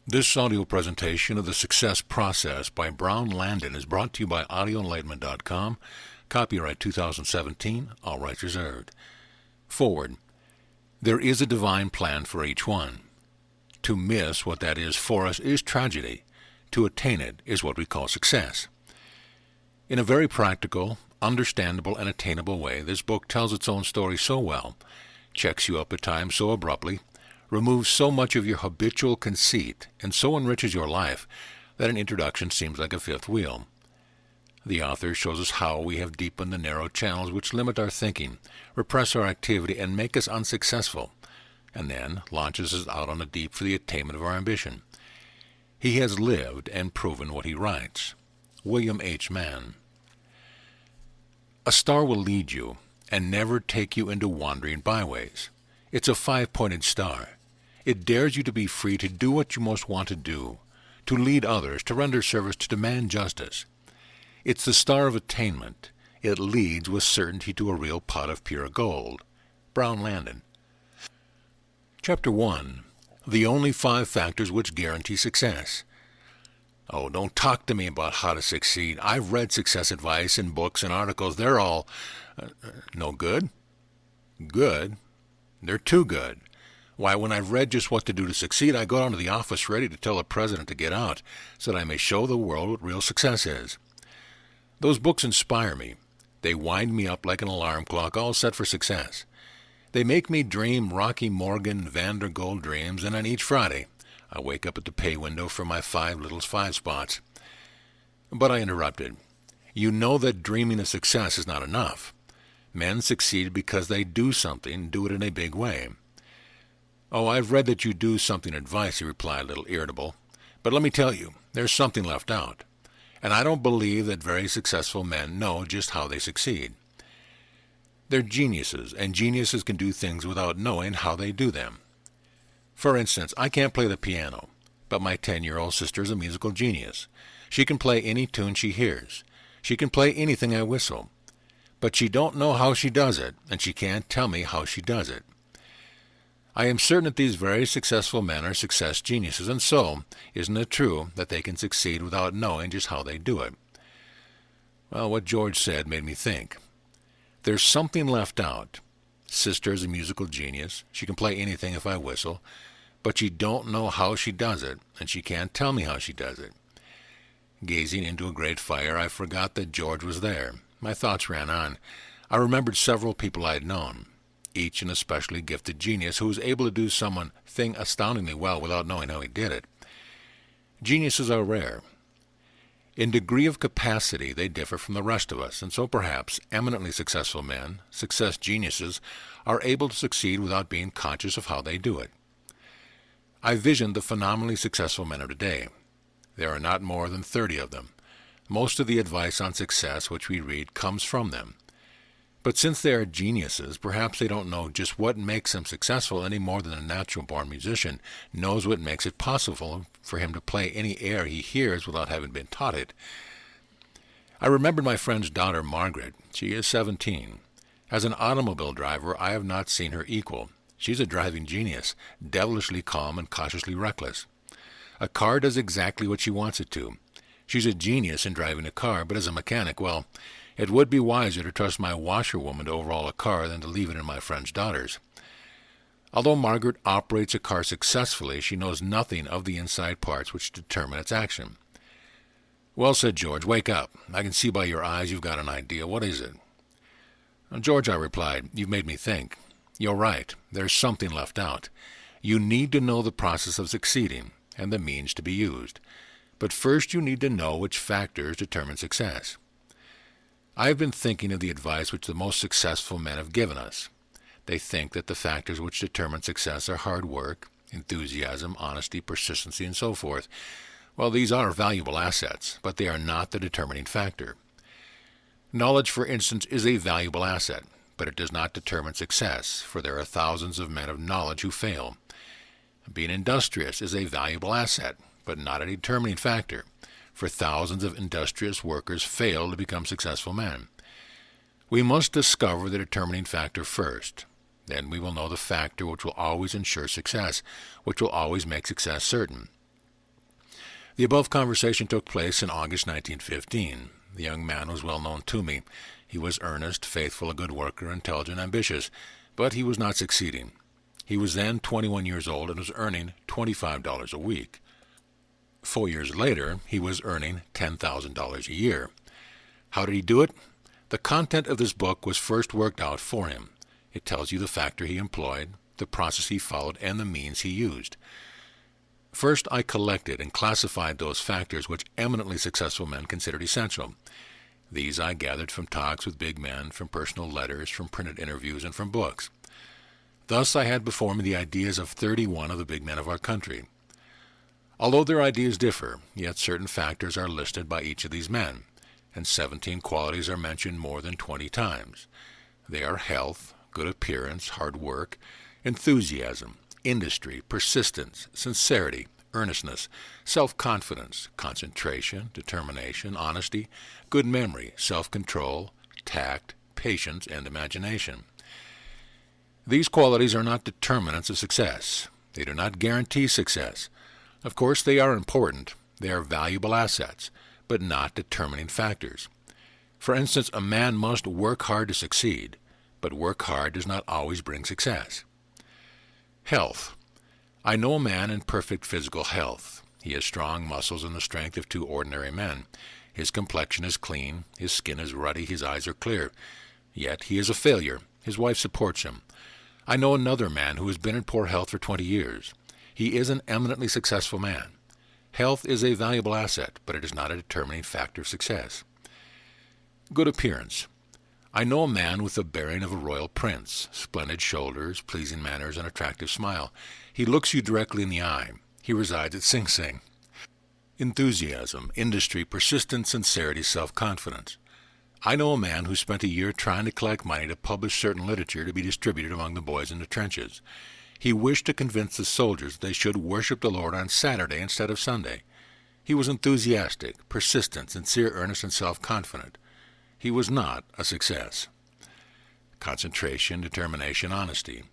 This audio presentation of The Success Process by Landone is brought to you by audioenlightenment.com. Copyright 2017, all rights reserved. Forward. There is a divine plan for each one. To miss what that is for us is tragedy. To attain it is what we call success. In a very practical, understandable, and attainable way, this book tells its own story so well, checks you up at times so abruptly, removes so much of your habitual conceit, and so enriches your life that an introduction seems like a fifth wheel. The author shows us how we have deepened the narrow channels which limit our thinking, repress our activity, and make us unsuccessful, and then launches us out on the deep for the attainment of our ambition. He has lived and proven what he writes. William H. Mann. A star will lead you and never take you into wandering byways. It's a five-pointed star. It dares you to be free to do what you most want to do, to lead others, to render service, to demand justice. It's the star of attainment. It leads with certainty to a real pot of pure gold. Landone. Chapter 1. The only 5 factors which guarantee success. Oh, don't talk to me about how to succeed. I've read success advice in books and articles. They're all no good. Good? They're too good. Why, when I've read just what to do to succeed, I go down to the office ready to tell the president to get out, so that I may show the world what real success is. Those books inspire me. They wind me up like an alarm clock, all set for success. They make me dream Rocky Morgan Van der Gold dreams, and on each Friday, I wake up at the pay window for my 5 spots. But I interrupted. You know that dreaming of success is not enough. Men succeed because they do something, do it in a big way. Oh, I've read that you do something advice, he replied, a little irritable. But let me tell you, there's something left out. And I don't believe that very successful men know just how they succeed. They're geniuses, and geniuses can do things without knowing how they do them. For instance, I can't play the piano, but my 10-year-old sister is a musical genius. She can play any tune she hears. She can play anything I whistle. But she don't know how she does it, and she can't tell me how she does it. I am certain that these very successful men are success geniuses, and so, isn't it true that they can succeed without knowing just how they do it? Well, what George said made me think. There's something left out. Sister is a musical genius. She can play anything if I whistle, but she don't know how she does it, and she can't tell me how she does it. Gazing into a great fire, I forgot that George was there. My thoughts ran on. I remembered several people I had known, each an especially gifted genius who was able to do something astoundingly well without knowing how he did it. Geniuses are rare. In degree of capacity, they differ from the rest of us, and so perhaps eminently successful men, success geniuses, are able to succeed without being conscious of how they do it. I visioned the phenomenally successful men of today. There are not more than 30 of them. Most of the advice on success which we read comes from them. But since they are geniuses, perhaps they don't know just what makes them successful any more than a natural-born musician knows what makes it possible for him to play any air he hears without having been taught it. I remembered my friend's daughter, Margaret. She is 17. As an automobile driver, I have not seen her equal. She's a driving genius, devilishly calm and cautiously reckless. A car does exactly what she wants it to. She's a genius in driving a car, but as a mechanic, well, it would be wiser to trust my washerwoman to overhaul a car than to leave it in my friend's daughter's. Although Margaret operates a car successfully, she knows nothing of the inside parts which determine its action. Well, said George, wake up. I can see by your eyes you've got an idea. What is it? George, I replied, you've made me think. You're right. There's something left out. You need to know the process of succeeding and the means to be used. But first you need to know which factors determine success. I have been thinking of the advice which the most successful men have given us. They think that the factors which determine success are hard work, enthusiasm, honesty, persistency, and so forth. Well, these are valuable assets, but they are not the determining factor. Knowledge, for instance, is a valuable asset, but it does not determine success, for there are thousands of men of knowledge who fail. Being industrious is a valuable asset, but not a determining factor, for thousands of industrious workers fail to become successful men. We must discover the determining factor first. Then we will know the factor which will always ensure success, which will always make success certain. The above conversation took place in August 1915. The young man was well known to me. He was earnest, faithful, a good worker, intelligent, ambitious, but he was not succeeding. He was then 21 years old and was earning $25 a week. 4 years later, he was earning $10,000 a year. How did he do it? The content of this book was first worked out for him. It tells you the factor he employed, the process he followed, and the means he used. First, I collected and classified those factors which eminently successful men considered essential. These I gathered from talks with big men, from personal letters, from printed interviews, and from books. Thus I had before me the ideas of 31 of the big men of our country. Although their ideas differ, yet certain factors are listed by each of these men, and 17 qualities are mentioned more than 20 times. They are health, good appearance, hard work, enthusiasm, industry, persistence, sincerity, earnestness, self-confidence, concentration, determination, honesty, good memory, self-control, tact, patience, and imagination. These qualities are not determinants of success. They do not guarantee success. Of course, they are important. They are valuable assets, but not determining factors. For instance, a man must work hard to succeed, but work hard does not always bring success. Health. I know a man in perfect physical health. He has strong muscles and the strength of 2 ordinary men. His complexion is clean, his skin is ruddy, his eyes are clear. Yet he is a failure. His wife supports him. I know another man who has been in poor health for 20 years. He is an eminently successful man. Health is a valuable asset, but it is not a determining factor of success. Good appearance. I know a man with the bearing of a royal prince, splendid shoulders, pleasing manners, and attractive smile. He looks you directly in the eye. He resides at Sing Sing. Enthusiasm, industry, persistence, sincerity, self-confidence. I know a man who spent a year trying to collect money to publish certain literature to be distributed among the boys in the trenches. He wished to convince the soldiers that they should worship the Lord on Saturday instead of Sunday. He was enthusiastic, persistent, sincere, earnest, and self-confident. He was not a success. Concentration, determination, honesty.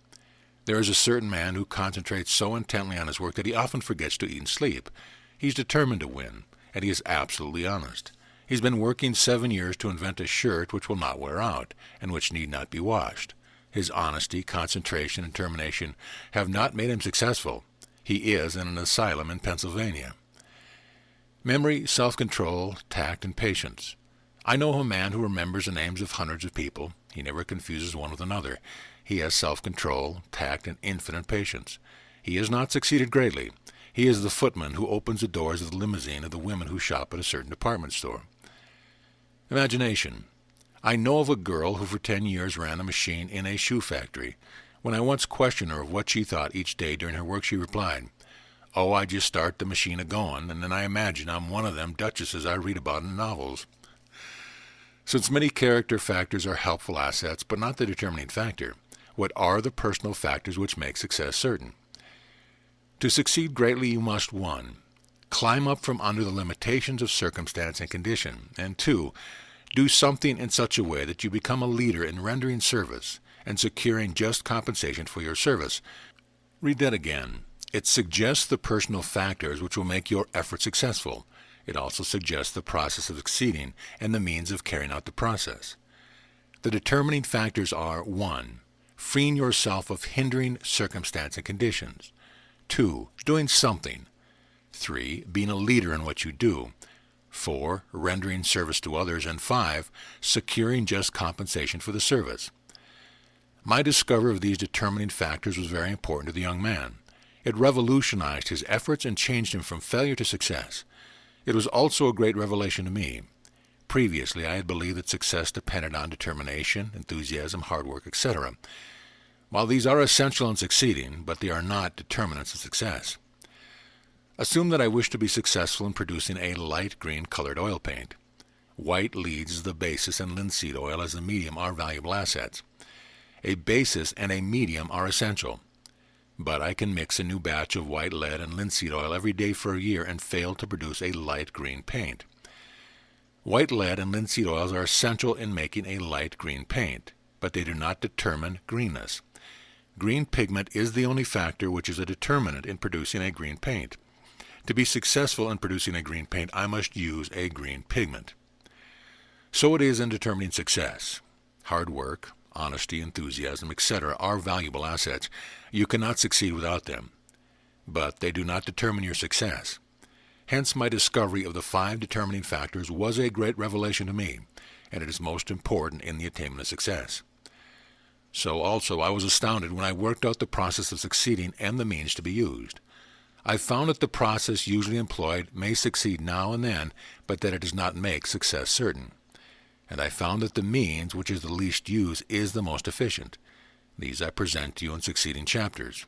There is a certain man who concentrates so intently on his work that he often forgets to eat and sleep. He's determined to win, and he is absolutely honest. He's been working 7 years to invent a shirt which will not wear out, and which need not be washed. His honesty, concentration, and determination have not made him successful. He is in an asylum in Pennsylvania. Memory, self-control, tact, and patience. I know a man who remembers the names of hundreds of people. He never confuses one with another. He has self-control, tact, and infinite patience. He has not succeeded greatly. He is the footman who opens the doors of the limousine of the women who shop at a certain department store. Imagination. I know of a girl who for 10 years ran a machine in a shoe factory. When I once questioned her of what she thought each day during her work, she replied, "Oh, I just start the machine a-going, and then I imagine I'm one of them duchesses I read about in novels." Since many character factors are helpful assets, but not the determining factor, what are the personal factors which make success certain? To succeed greatly, you must 1. Climb up from under the limitations of circumstance and condition, and 2. Do something in such a way that you become a leader in rendering service and securing just compensation for your service. Read that again. It suggests the personal factors which will make your effort successful. It also suggests the process of succeeding and the means of carrying out the process. The determining factors are 1. Freeing yourself of hindering circumstance and conditions. 2. Doing something. 3. Being a leader in what you do. 4. Rendering service to others. And 5. Securing just compensation for the service. My discovery of these determining factors was very important to the young man. It revolutionized his efforts and changed him from failure to success. It was also a great revelation to me. Previously, I had believed that success depended on determination, enthusiasm, hard work, etc. While these are essential in succeeding, but they are not determinants of success. Assume that I wish to be successful in producing a light green colored oil paint. White leads as the basis and linseed oil as the medium are valuable assets. A basis and a medium are essential. But I can mix a new batch of white lead and linseed oil every day for a year and fail to produce a light green paint. White lead and linseed oils are essential in making a light green paint, but they do not determine greenness. Green pigment is the only factor which is a determinant in producing a green paint. To be successful in producing a green paint, I must use a green pigment. So it is in determining success. Hard work, honesty, enthusiasm, etc. are valuable assets. You cannot succeed without them. But they do not determine your success. Hence my discovery of the 5 determining factors was a great revelation to me, and it is most important in the attainment of success. So also I was astounded when I worked out the process of succeeding and the means to be used. I found that the process usually employed may succeed now and then, but that it does not make success certain. And I found that the means, which is the least used, is the most efficient. These I present to you in succeeding chapters.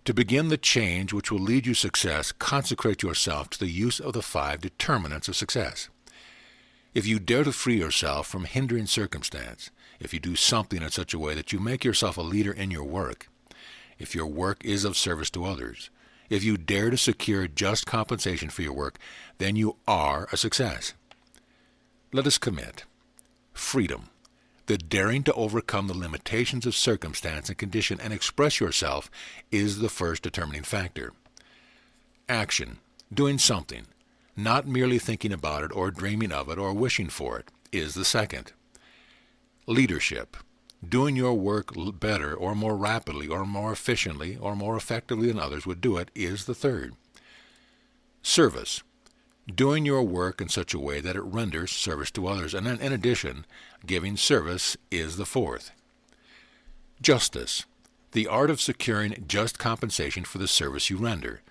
To begin the change which will lead you success, consecrate yourself to the use of the 5 determinants of success. If you dare to free yourself from hindering circumstance, if you do something in such a way that you make yourself a leader in your work, if your work is of service to others, if you dare to secure just compensation for your work, then you are a success. Let us commit freedom, the daring to overcome the limitations of circumstance and condition and express yourself, is the first determining factor. Action, doing something, not merely thinking about it or dreaming of it or wishing for it, is the second. Leadership, doing your work better or more rapidly or more efficiently or more effectively than others would do it, is the third. Service, doing your work in such a way that it renders service to others, and then in addition, giving service, is the fourth. Justice, the art of securing just compensation for the service you render,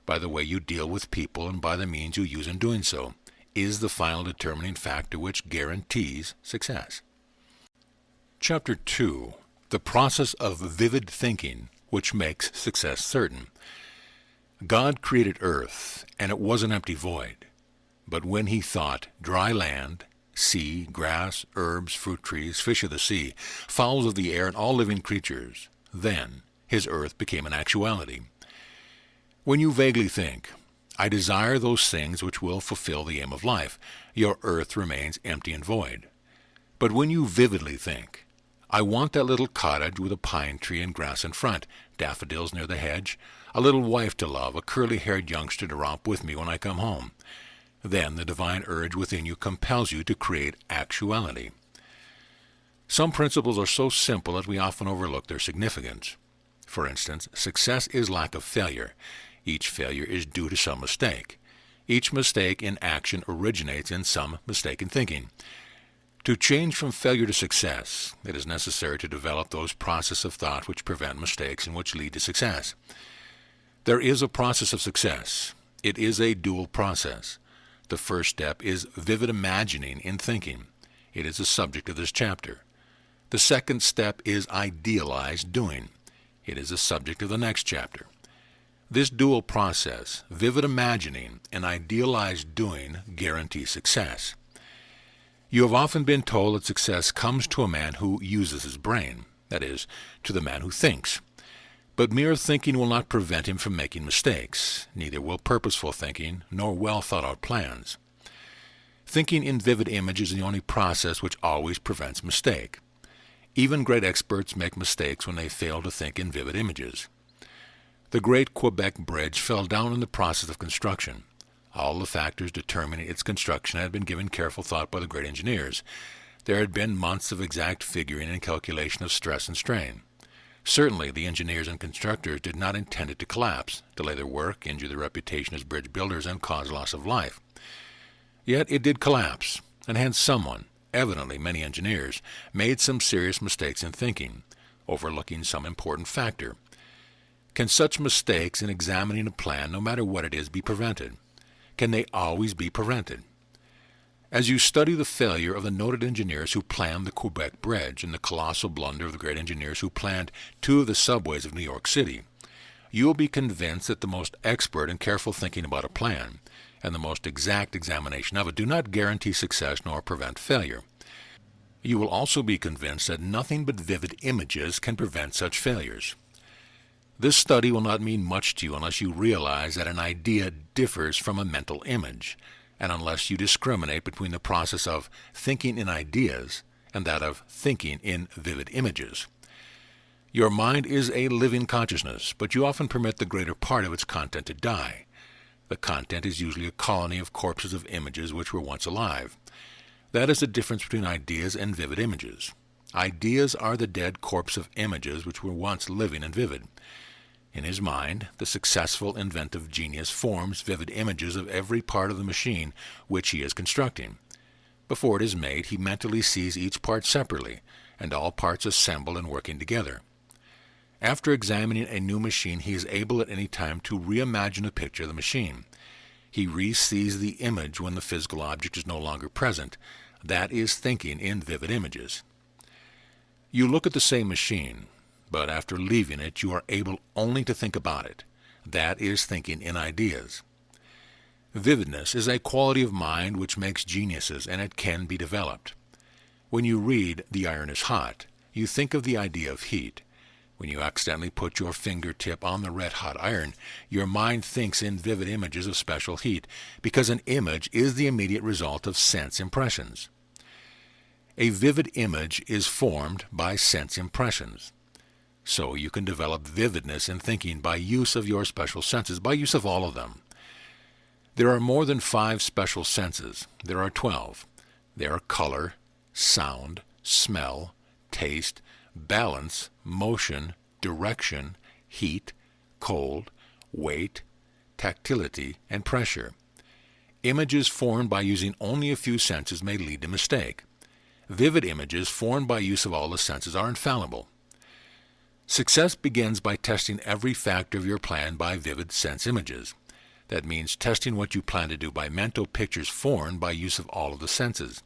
by the way you deal with people and by the means you use in doing so, is the final determining factor which guarantees success. Chapter 2. The process of vivid thinking which makes success certain. God created earth, and it was an empty void. But when he thought, dry land, sea, grass, herbs, fruit trees, fish of the sea, fowls of the air, and all living creatures, then his earth became an actuality. When you vaguely think, I desire those things which will fulfill the aim of life, your earth remains empty and void. But when you vividly think, I want that little cottage with a pine tree and grass in front, daffodils near the hedge, a little wife to love, a curly-haired youngster to romp with me when I come home, then the divine urge within you compels you to create actuality. Some principles are so simple that we often overlook their significance. For instance, success is lack of failure. Each failure is due to some mistake. Each mistake in action originates in some mistake in thinking. To change from failure to success, it is necessary to develop those processes of thought which prevent mistakes and which lead to success. There is a process of success. It is a dual process. The first step is vivid imagining in thinking. It is the subject of this chapter. The second step is idealized doing. It is the subject of the next chapter. This dual process, vivid imagining and idealized doing, guarantee success. You have often been told that success comes to a man who uses his brain, that is, to the man who thinks. But mere thinking will not prevent him from making mistakes, neither will purposeful thinking, nor well thought-out plans. Thinking in vivid image is the only process which always prevents mistake. Even great experts make mistakes when they fail to think in vivid images. The great Quebec Bridge fell down in the process of construction. All the factors determining its construction had been given careful thought by the great engineers. There had been months of exact figuring and calculation of stress and strain. Certainly, the engineers and constructors did not intend it to collapse, delay their work, injure their reputation as bridge builders, and cause loss of life. Yet it did collapse, and hence someone, evidently many engineers, made some serious mistakes in thinking, overlooking some important factor. Can such mistakes in examining a plan, no matter what it is, be prevented? Can they always be prevented? As you study the failure of the noted engineers who planned the Quebec Bridge and the colossal blunder of the great engineers who planned 2 of the subways of New York City, you will be convinced that the most expert and careful thinking about a plan and the most exact examination of it do not guarantee success nor prevent failure. You will also be convinced that nothing but vivid images can prevent such failures. This study will not mean much to you unless you realize that an idea differs from a mental image, and unless you discriminate between the process of thinking in ideas and that of thinking in vivid images. Your mind is a living consciousness, but you often permit the greater part of its content to die. The content is usually a colony of corpses of images which were once alive. That is the difference between ideas and vivid images. Ideas are the dead corpse of images which were once living and vivid. In his mind, the successful inventive genius forms vivid images of every part of the machine which he is constructing. Before it is made, he mentally sees each part separately, and all parts assembled and working together. After examining a new machine, he is able at any time to reimagine a picture of the machine. He re-sees the image when the physical object is no longer present. That is thinking in vivid images. You look at the same machine, but after leaving it, you are able only to think about it. That is thinking in ideas. Vividness is a quality of mind which makes geniuses, and it can be developed. When you read "The iron is hot," you think of the idea of heat. When you accidentally put your fingertip on the red-hot iron, your mind thinks in vivid images of special heat, because an image is the immediate result of sense impressions. A vivid image is formed by sense impressions. So you can develop vividness in thinking by use of your special senses, by use of all of them. There are more than 5 special senses. There are 12. They are color, sound, smell, taste, balance, motion, direction, heat, cold, weight, tactility, and pressure. Images formed by using only a few senses may lead to mistake. Vivid images formed by use of all the senses are infallible. Success begins by testing every factor of your plan by vivid sense images. That means testing what you plan to do by mental pictures formed by use of all of the senses.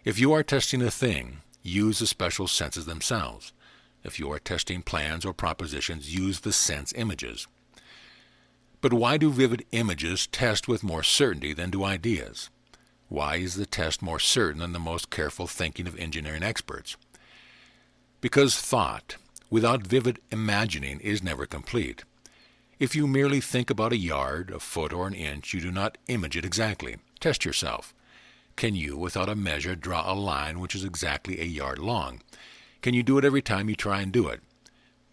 If you are testing a thing, use the special senses themselves. If you are testing plans or propositions, use the sense images. But why do vivid images test with more certainty than do ideas? Why is the test more certain than the most careful thinking of engineering experts? Because thought, without vivid imagining, is never complete. If you merely think about a yard, a foot, or an inch, you do not image it exactly. Test yourself. Can you, without a measure, draw a line which is exactly a yard long? Can you do it every time you try and do it?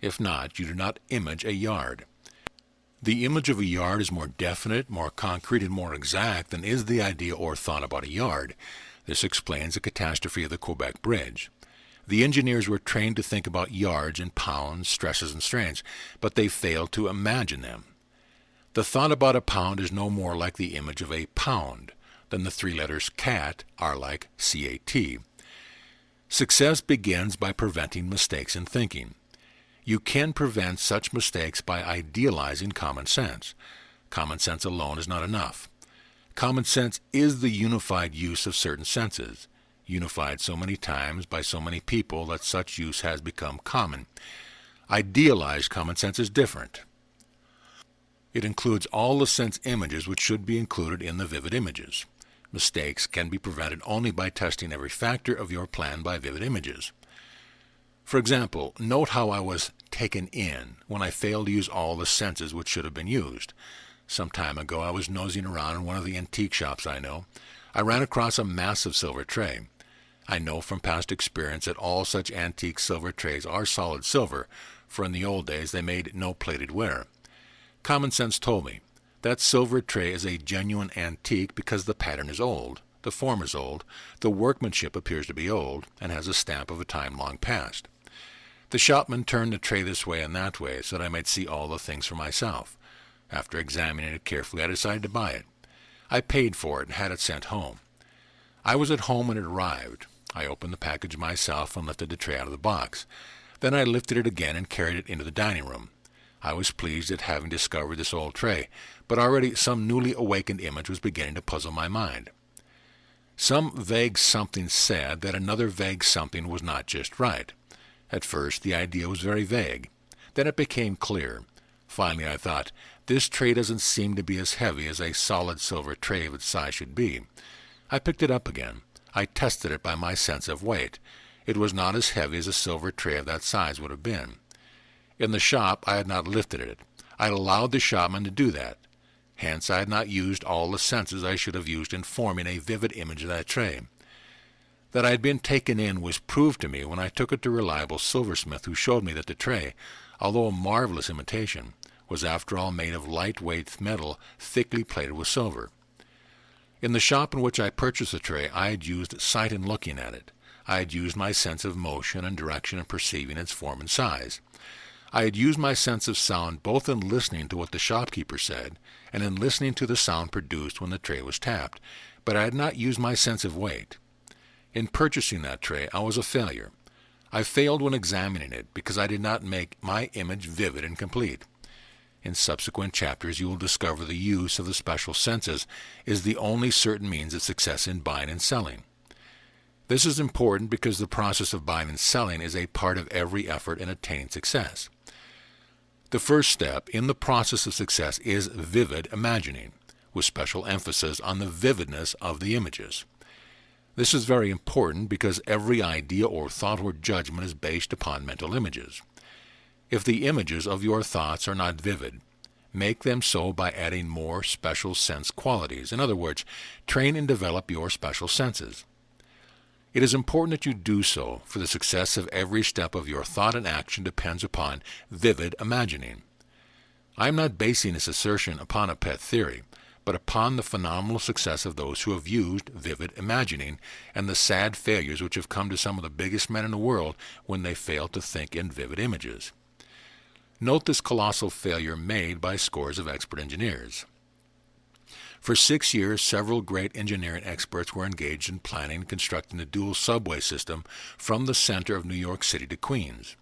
If not, you do not image a yard. The image of a yard is more definite, more concrete, and more exact than is the idea or thought about a yard. This explains the catastrophe of the Quebec Bridge. The engineers were trained to think about yards and pounds, stresses and strains, but they failed to imagine them. The thought about a pound is no more like the image of a pound than the 3 letters CAT are like CAT. Success begins by preventing mistakes in thinking. You can prevent such mistakes by idealizing common sense. Common sense alone is not enough. Common sense is the unified use of certain senses, unified so many times by so many people that such use has become common. Idealized common sense is different. It includes all the sense images which should be included in the vivid images. Mistakes can be prevented only by testing every factor of your plan by vivid images. For example, note how I was taken in when I failed to use all the senses which should have been used. Some time ago I was nosing around in one of the antique shops I know. I ran across a massive silver tray. I know from past experience that all such antique silver trays are solid silver, for in the old days they made no plated ware. Common sense told me that silver tray is a genuine antique because the pattern is old, the form is old, the workmanship appears to be old, and has a stamp of a time long past. The shopman turned the tray this way and that way so that I might see all the things for myself. After examining it carefully, I decided to buy it. I paid for it and had it sent home. I was at home when it arrived. I opened the package myself and lifted the tray out of the box. Then I lifted it again and carried it into the dining room. I was pleased at having discovered this old tray, but already some newly awakened image was beginning to puzzle my mind. Some vague something said that another vague something was not just right. At first the idea was very vague. Then it became clear. Finally I thought, this tray doesn't seem to be as heavy as a solid silver tray of its size should be. I picked it up again. I tested it by my sense of weight. It was not as heavy as a silver tray of that size would have been. In the shop I had not lifted it. I had allowed the shopman to do that. Hence I had not used all the senses I should have used in forming a vivid image of that tray. That I had been taken in was proved to me when I took it to a reliable silversmith who showed me that the tray, although a marvelous imitation, was after all made of lightweight metal thickly plated with silver. In the shop in which I purchased the tray, I had used sight in looking at it. I had used my sense of motion and direction in perceiving its form and size. I had used my sense of sound both in listening to what the shopkeeper said and in listening to the sound produced when the tray was tapped, but I had not used my sense of weight. In purchasing that tray, I was a failure. I failed when examining it because I did not make my image vivid and complete. In subsequent chapters, you will discover the use of the special senses is the only certain means of success in buying and selling. This is important because the process of buying and selling is a part of every effort in attaining success. The first step in the process of success is vivid imagining, with special emphasis on the vividness of the images. This is very important because every idea or thought or judgment is based upon mental images. If the images of your thoughts are not vivid, make them so by adding more special sense qualities. In other words, train and develop your special senses. It is important that you do so, for the success of every step of your thought and action depends upon vivid imagining. I am not basing this assertion upon a pet theory, but upon the phenomenal success of those who have used vivid imagining and the sad failures which have come to some of the biggest men in the world when they failed to think in vivid images. Note this colossal failure made by scores of expert engineers. For 6 years, several great engineering experts were engaged in planning and constructing the dual subway system from the center of New York City to Queens.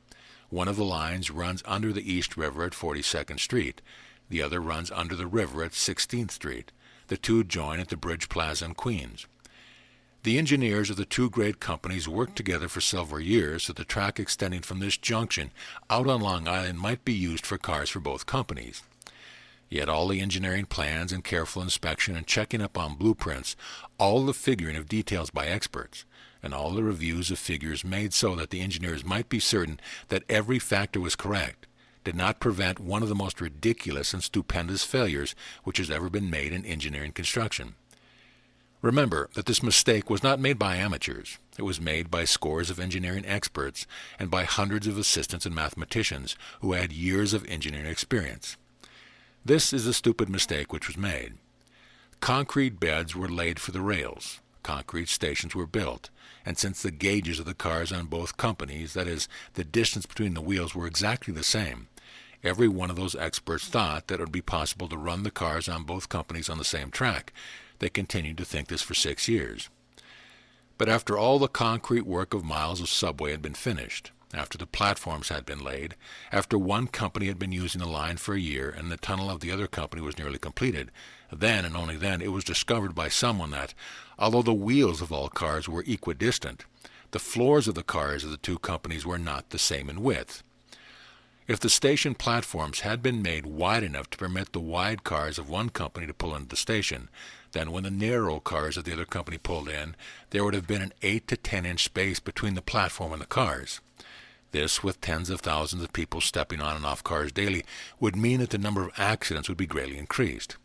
One of the lines runs under the East River at 42nd Street. The other runs under the river at 16th Street. The two join at the Bridge Plaza in Queens. The engineers of the two great companies worked together for several years so the track extending from this junction out on Long Island might be used for cars for both companies. Yet all the engineering plans and careful inspection and checking up on blueprints, all the figuring of details by experts, and all the reviews of figures made so that the engineers might be certain that every factor was correct, did not prevent one of the most ridiculous and stupendous failures which has ever been made in engineering construction. Remember that this mistake was not made by amateurs. It was made by scores of engineering experts and by hundreds of assistants and mathematicians who had years of engineering experience. This is the stupid mistake which was made. Concrete beds were laid for the rails. Concrete stations were built, and since the gauges of the cars on both companies, that is, the distance between the wheels, were exactly the same, every one of those experts thought that it would be possible to run the cars on both companies on the same track. They continued to think this for 6 years. But after all the concrete work of miles of subway had been finished, after the platforms had been laid, after one company had been using the line for a year and the tunnel of the other company was nearly completed, then and only then it was discovered by someone that, although the wheels of all cars were equidistant, the floors of the cars of the two companies were not the same in width. If the station platforms had been made wide enough to permit the wide cars of one company to pull into the station, then when the narrow cars of the other company pulled in, there would have been an 8 to 10 inch space between the platform and the cars. This, with tens of thousands of people stepping on and off cars daily, would mean that the number of accidents would be greatly increased.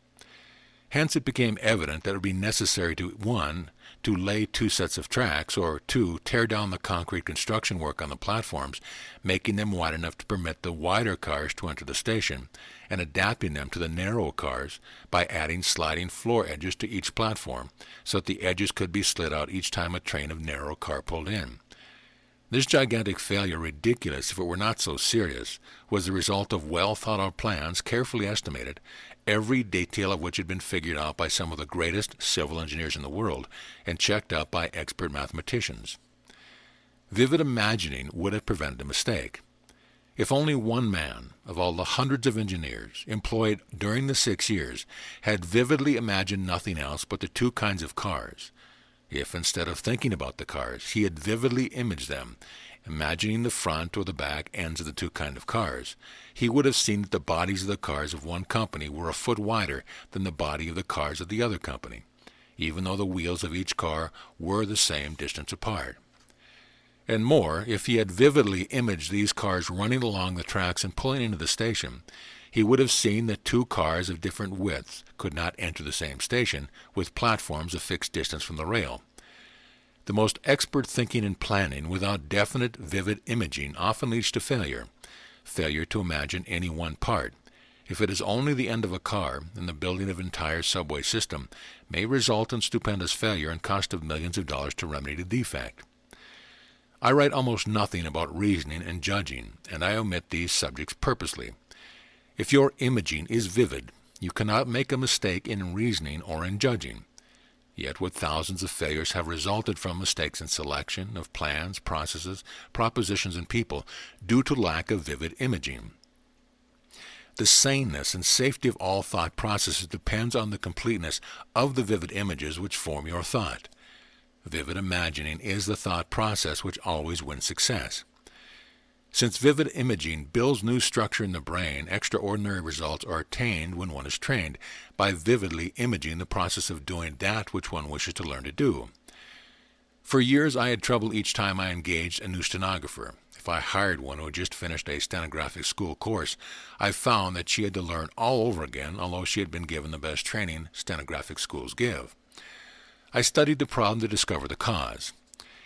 Hence it became evident that it would be necessary to, 1, to lay 2 sets of tracks, or 2, tear down the concrete construction work on the platforms, making them wide enough to permit the wider cars to enter the station, and adapting them to the narrow cars by adding sliding floor edges to each platform, so that the edges could be slid out each time a train of narrow car pulled in. This gigantic failure, ridiculous if it were not so serious, was the result of well-thought-out plans, carefully estimated, every detail of which had been figured out by some of the greatest civil engineers in the world and checked out by expert mathematicians. Vivid imagining would have prevented a mistake. If only one man, of all the hundreds of engineers employed during the 6 years, had vividly imagined nothing else but the 2 kinds of cars, if instead of thinking about the cars, he had vividly imaged them, imagining the front or the back ends of the 2 kinds of cars, he would have seen that the bodies of the cars of one company were a foot wider than the body of the cars of the other company, even though the wheels of each car were the same distance apart. And more, if he had vividly imaged these cars running along the tracks and pulling into the station, he would have seen that 2 cars of different widths could not enter the same station with platforms a fixed distance from the rail. The most expert thinking and planning without definite, vivid imaging often leads to failure to imagine any one part. If it is only the end of a car, then the building of an entire subway system may result in stupendous failure and cost of millions of dollars to remedy the defect. I write almost nothing about reasoning and judging, and I omit these subjects purposely. If your imaging is vivid, you cannot make a mistake in reasoning or in judging. Yet what thousands of failures have resulted from mistakes in selection of plans, processes, propositions, and people due to lack of vivid imaging. The saneness and safety of all thought processes depends on the completeness of the vivid images which form your thought. Vivid imagining is the thought process which always wins success. Since vivid imaging builds new structure in the brain, extraordinary results are attained when one is trained by vividly imaging the process of doing that which one wishes to learn to do. For years I had trouble each time I engaged a new stenographer. If I hired one who had just finished a stenographic school course, I found that she had to learn all over again, although she had been given the best training stenographic schools give. I studied the problem to discover the cause.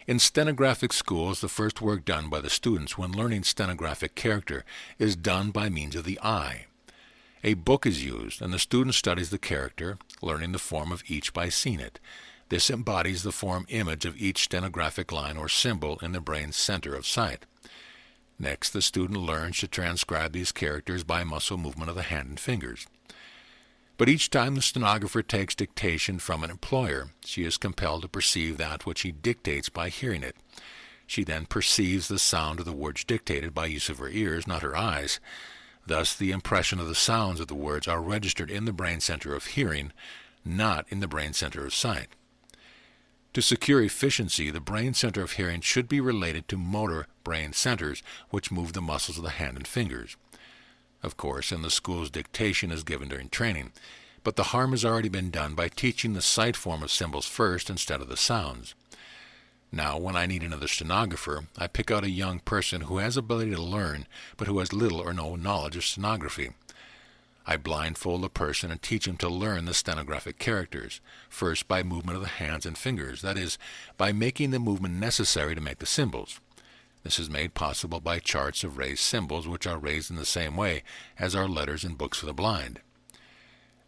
In stenographic schools, the first work done by the students when learning stenographic character is done by means of the eye. A book is used, and the student studies the character, learning the form of each by seeing it. This embodies the form image of each stenographic line or symbol in the brain's center of sight. Next, the student learns to transcribe these characters by muscle movement of the hand and fingers. But each time the stenographer takes dictation from an employer, she is compelled to perceive that which he dictates by hearing it. She then perceives the sound of the words dictated by use of her ears, not her eyes. Thus, the impression of the sounds of the words are registered in the brain center of hearing, not in the brain center of sight. To secure efficiency, the brain center of hearing should be related to motor brain centers, which move the muscles of the hand and fingers. Of course, in the schools dictation is given during training, but the harm has already been done by teaching the sight form of symbols first instead of the sounds. Now, when I need another stenographer, I pick out a young person who has ability to learn, but who has little or no knowledge of stenography. I blindfold the person and teach him to learn the stenographic characters, first by movement of the hands and fingers, that is, by making the movement necessary to make the symbols. This is made possible by charts of raised symbols, which are raised in the same way as are letters in books for the blind.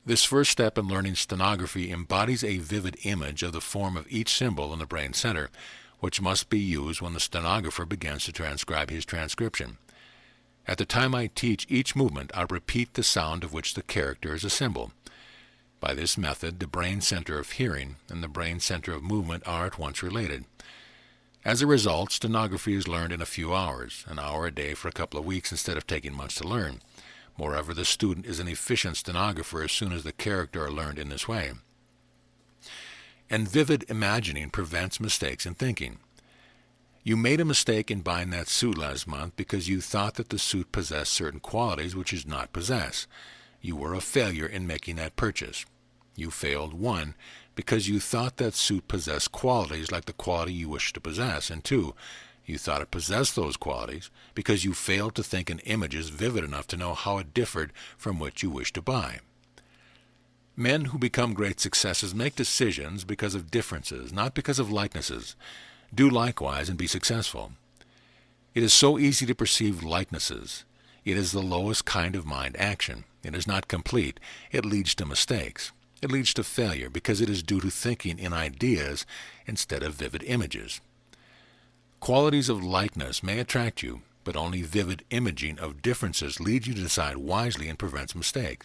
This first step in learning stenography embodies a vivid image of the form of each symbol in the brain center, which must be used when the stenographer begins to transcribe his transcription. At the time I teach each movement, I repeat the sound of which the character is a symbol. By this method, the brain center of hearing and the brain center of movement are at once related. As a result, stenography is learned in a few hours, an hour a day for a couple of weeks instead of taking months to learn. Moreover, the student is an efficient stenographer as soon as the character are learned in this way. And vivid imagining prevents mistakes in thinking. You made a mistake in buying that suit last month because you thought that the suit possessed certain qualities which it does not possess. You were a failure in making that purchase. You failed, 1, because you thought that suit possessed qualities like the quality you wished to possess, and 2, you thought it possessed those qualities because you failed to think in images vivid enough to know how it differed from what you wished to buy. Men who become great successes make decisions because of differences, not because of likenesses. Do likewise and be successful. It is so easy to perceive likenesses. It is the lowest kind of mind action. It is not complete. It leads to mistakes. It leads to failure because it is due to thinking in ideas instead of vivid images. Qualities of likeness may attract you, but only vivid imaging of differences leads you to decide wisely and prevents mistake.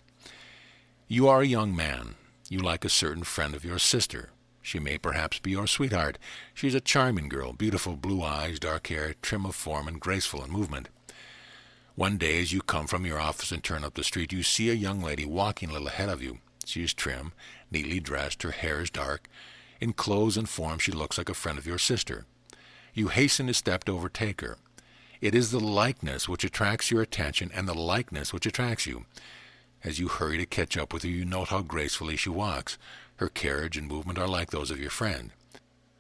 You are a young man. You like a certain friend of your sister. She may perhaps be your sweetheart. She is a charming girl, beautiful blue eyes, dark hair, trim of form, and graceful in movement. One day as you come from your office and turn up the street, you see a young lady walking a little ahead of you. She is trim, neatly dressed, her hair is dark. In clothes and form she looks like a friend of your sister. You hasten a step to overtake her. It is the likeness which attracts your attention and the likeness which attracts you. As you hurry to catch up with her, you note how gracefully she walks. Her carriage and movement are like those of your friend.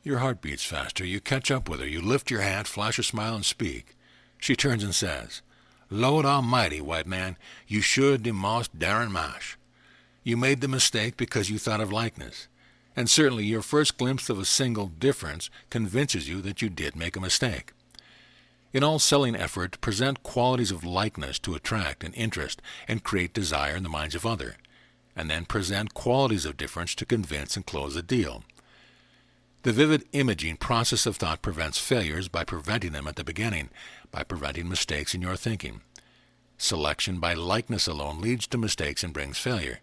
Your heart beats faster. You catch up with her. You lift your hat, flash a smile, and speak. She turns and says, "Lord Almighty, white man, you sure de most darn mash." You made the mistake because you thought of likeness. And certainly your first glimpse of a single difference convinces you that you did make a mistake. In all selling effort, present qualities of likeness to attract and interest and create desire in the minds of others, and then present qualities of difference to convince and close the deal. The vivid imaging process of thought prevents failures by preventing them at the beginning, by preventing mistakes in your thinking. Selection by likeness alone leads to mistakes and brings failure.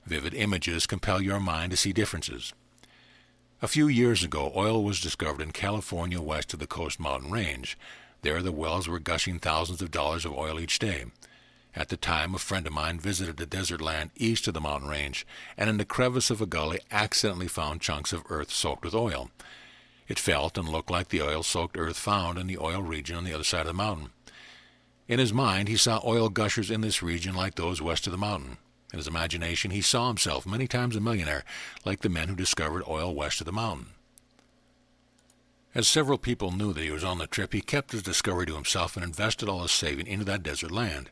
Vivid images compel your mind to see differences. A few years ago, oil was discovered in California west of the Coast Mountain Range. There the wells were gushing thousands of dollars of oil each day. At the time, a friend of mine visited the desert land east of the mountain range, and in the crevice of a gully accidentally found chunks of earth soaked with oil. It felt and looked like the oil-soaked earth found in the oil region on the other side of the mountain. In his mind, he saw oil gushers in this region like those west of the mountain. In his imagination, he saw himself many times a millionaire, like the men who discovered oil west of the mountain. As several people knew that he was on the trip, he kept his discovery to himself and invested all his saving into that desert land.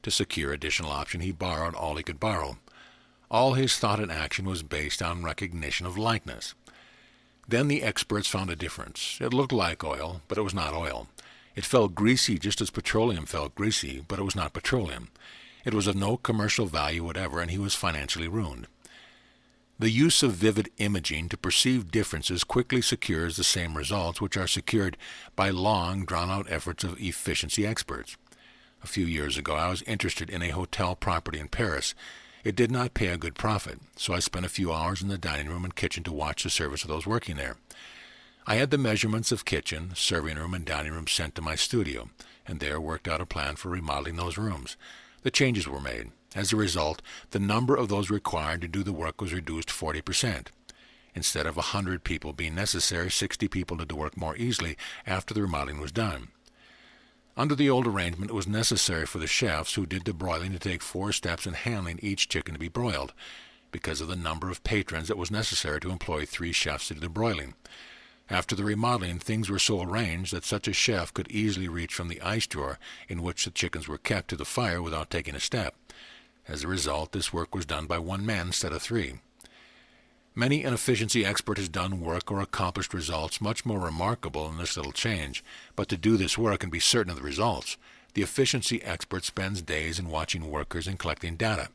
To secure additional option, he borrowed all he could borrow. All his thought and action was based on recognition of likeness. Then the experts found a difference. It looked like oil, but it was not oil. It felt greasy just as petroleum felt greasy, but it was not petroleum. It was of no commercial value whatever, and he was financially ruined. The use of vivid imaging to perceive differences quickly secures the same results which are secured by long, drawn-out efforts of efficiency experts. A few years ago, I was interested in a hotel property in Paris. It did not pay a good profit, so I spent a few hours in the dining room and kitchen to watch the service of those working there. I had the measurements of kitchen, serving room, and dining room sent to my studio, and there worked out a plan for remodeling those rooms. The changes were made. As a result, the number of those required to do the work was reduced 40%. Instead of 100 people being necessary, 60 people did the work more easily after the remodeling was done. Under the old arrangement, it was necessary for the chefs who did the broiling to take 4 steps in handling each chicken to be broiled. Because of the number of patrons, it was necessary to employ 3 chefs to do the broiling. After the remodeling, things were so arranged that such a chef could easily reach from the ice drawer in which the chickens were kept to the fire without taking a step. As a result, this work was done by 1 man instead of 3. Many an efficiency expert has done work or accomplished results much more remarkable than this little change, but to do this work and be certain of the results, the efficiency expert spends days in watching workers and collecting data.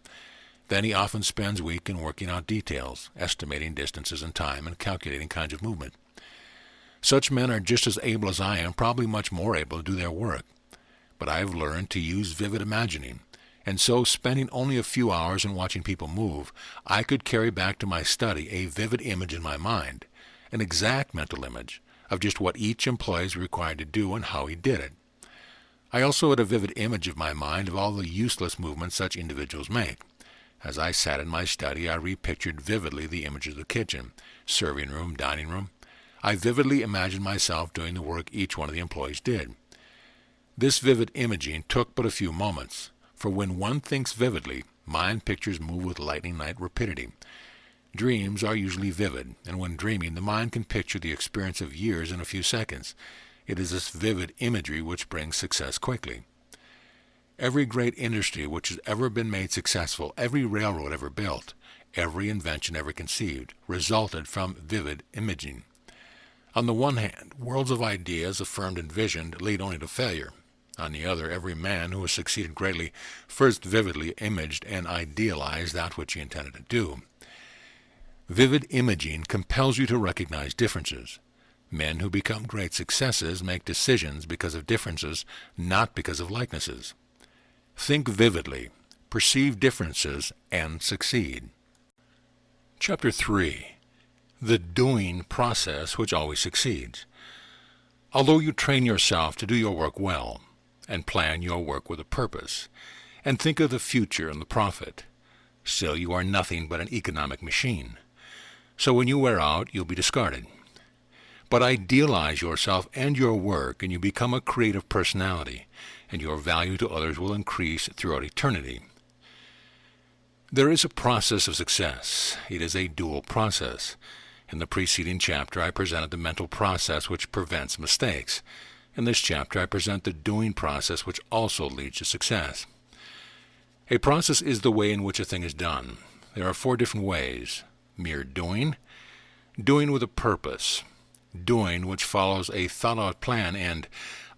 Then he often spends weeks in working out details, estimating distances and time, and calculating kinds of movement. Such men are just as able as I am, probably much more able to do their work. But I have learned to use vivid imagining. And so, spending only a few hours in watching people move, I could carry back to my study a vivid image in my mind, an exact mental image of just what each employee is required to do and how he did it. I also had a vivid image of my mind of all the useless movements such individuals make. As I sat in my study, I repictured vividly the image of the kitchen, serving room, dining room. I vividly imagined myself doing the work each one of the employees did. This vivid imaging took but a few moments. For when one thinks vividly, mind pictures move with lightning-like rapidity. Dreams are usually vivid, and when dreaming, the mind can picture the experience of years in a few seconds. It is this vivid imagery which brings success quickly. Every great industry which has ever been made successful, every railroad ever built, every invention ever conceived, resulted from vivid imaging. On the one hand, worlds of ideas affirmed and visioned lead only to failure. On the other, every man who has succeeded greatly first vividly imaged and idealized that which he intended to do. Vivid imaging compels you to recognize differences. Men who become great successes make decisions because of differences, not because of likenesses. Think vividly, perceive differences, and succeed. Chapter 3. The doing process which always succeeds. Although you train yourself to do your work well, and plan your work with a purpose, and think of the future and the profit, still you are nothing but an economic machine. So when you wear out, you'll be discarded. But idealize yourself and your work, and you become a creative personality, and your value to others will increase throughout eternity. There is a process of success. It is a dual process. In the preceding chapter, I presented the mental process which prevents mistakes. In this chapter, I present the doing process which also leads to success. A process is the way in which a thing is done. There are 4 different ways: mere doing, doing with a purpose, doing which follows a thought-out plan, and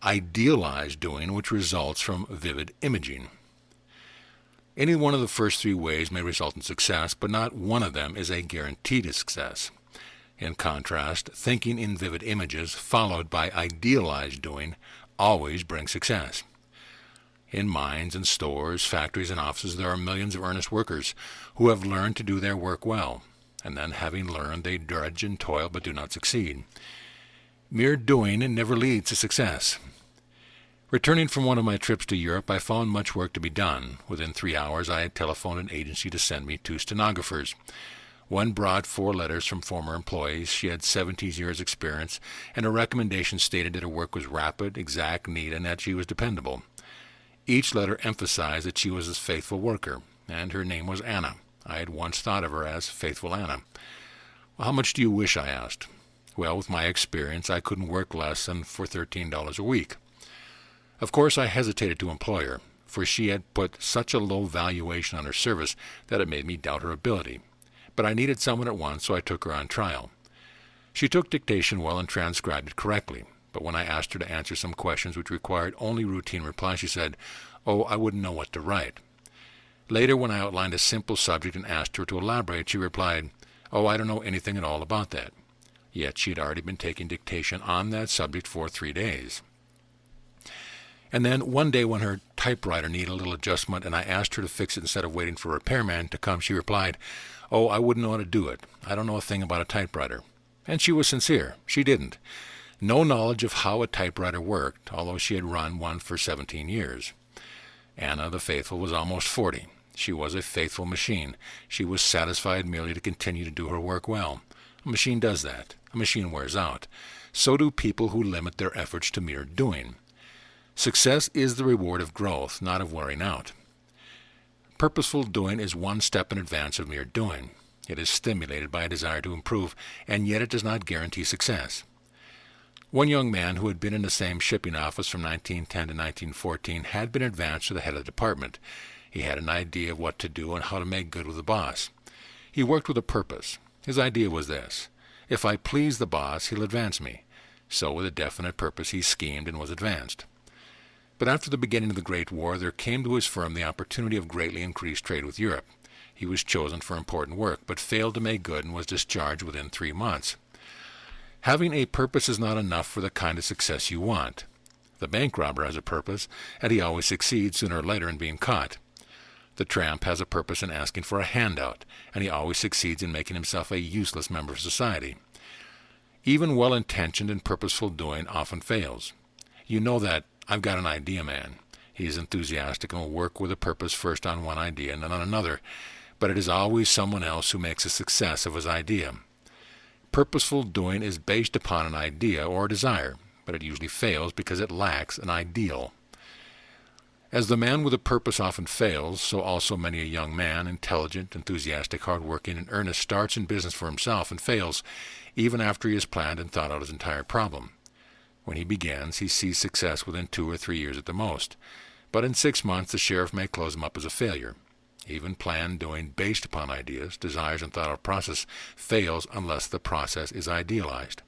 idealized doing, which results from vivid imaging. Any one of the first three ways may result in success, but not one of them is a guarantee to success. In contrast, thinking in vivid images followed by idealized doing always brings success. In mines and stores, factories and offices, there are millions of earnest workers who have learned to do their work well, and then having learned, they drudge and toil but do not succeed. Mere doing never leads to success. Returning from one of my trips to Europe, I found much work to be done. Within 3 hours, I had telephoned an agency to send me 2 stenographers. One brought 4 letters from former employees. She had 17 years' experience, and her recommendation stated that her work was rapid, exact, neat, and that she was dependable. Each letter emphasized that she was a faithful worker, and her name was Anna. I had once thought of her as Faithful Anna. "Well, how much do you wish?" I asked. "Well, with my experience, I couldn't work less than for $13 a week." Of course, I hesitated to employ her, for she had put such a low valuation on her service that it made me doubt her ability. But I needed someone at once, so I took her on trial. She took dictation well and transcribed it correctly, but when I asked her to answer some questions which required only routine replies, she said, "Oh, I wouldn't know what to write." Later, when I outlined a simple subject and asked her to elaborate, she replied, "Oh, I don't know anything at all about that." Yet she had already been taking dictation on that subject for 3 days. And then one day when her typewriter needed a little adjustment and I asked her to fix it instead of waiting for a repairman to come, she replied, "Oh, I wouldn't know how to do it. I don't know a thing about a typewriter." And she was sincere. She didn't. No knowledge of how a typewriter worked, although she had run one for 17 years. Anna, the faithful, was almost 40. She was a faithful machine. She was satisfied merely to continue to do her work well. A machine does that. A machine wears out. So do people who limit their efforts to mere doing. Success is the reward of growth, not of wearing out. Purposeful doing is one step in advance of mere doing. It is stimulated by a desire to improve, and yet it does not guarantee success. One young man who had been in the same shipping office from 1910 to 1914 had been advanced to the head of the department. He had an idea of what to do and how to make good with the boss. He worked with a purpose. His idea was this: if I please the boss, he'll advance me. So with a definite purpose, he schemed and was advanced. But after the beginning of the Great War, there came to his firm the opportunity of greatly increased trade with Europe. He was chosen for important work, but failed to make good and was discharged within 3 months. Having a purpose is not enough for the kind of success you want. The bank robber has a purpose, and he always succeeds sooner or later in being caught. The tramp has a purpose in asking for a handout, and he always succeeds in making himself a useless member of society. Even well-intentioned and purposeful doing often fails. You know that "I've got an idea man." He is enthusiastic and will work with a purpose first on one idea and then on another, but it is always someone else who makes a success of his idea. Purposeful doing is based upon an idea or a desire, but it usually fails because it lacks an ideal. As the man with a purpose often fails, so also many a young man, intelligent, enthusiastic, hard-working, and earnest, starts in business for himself and fails, even after he has planned and thought out his entire problem. When he begins, he sees success within 2 or 3 years at the most, but in 6 months the sheriff may close him up as a failure. Even planned doing based upon ideas, desires, and thought-out process fails unless the process is idealized.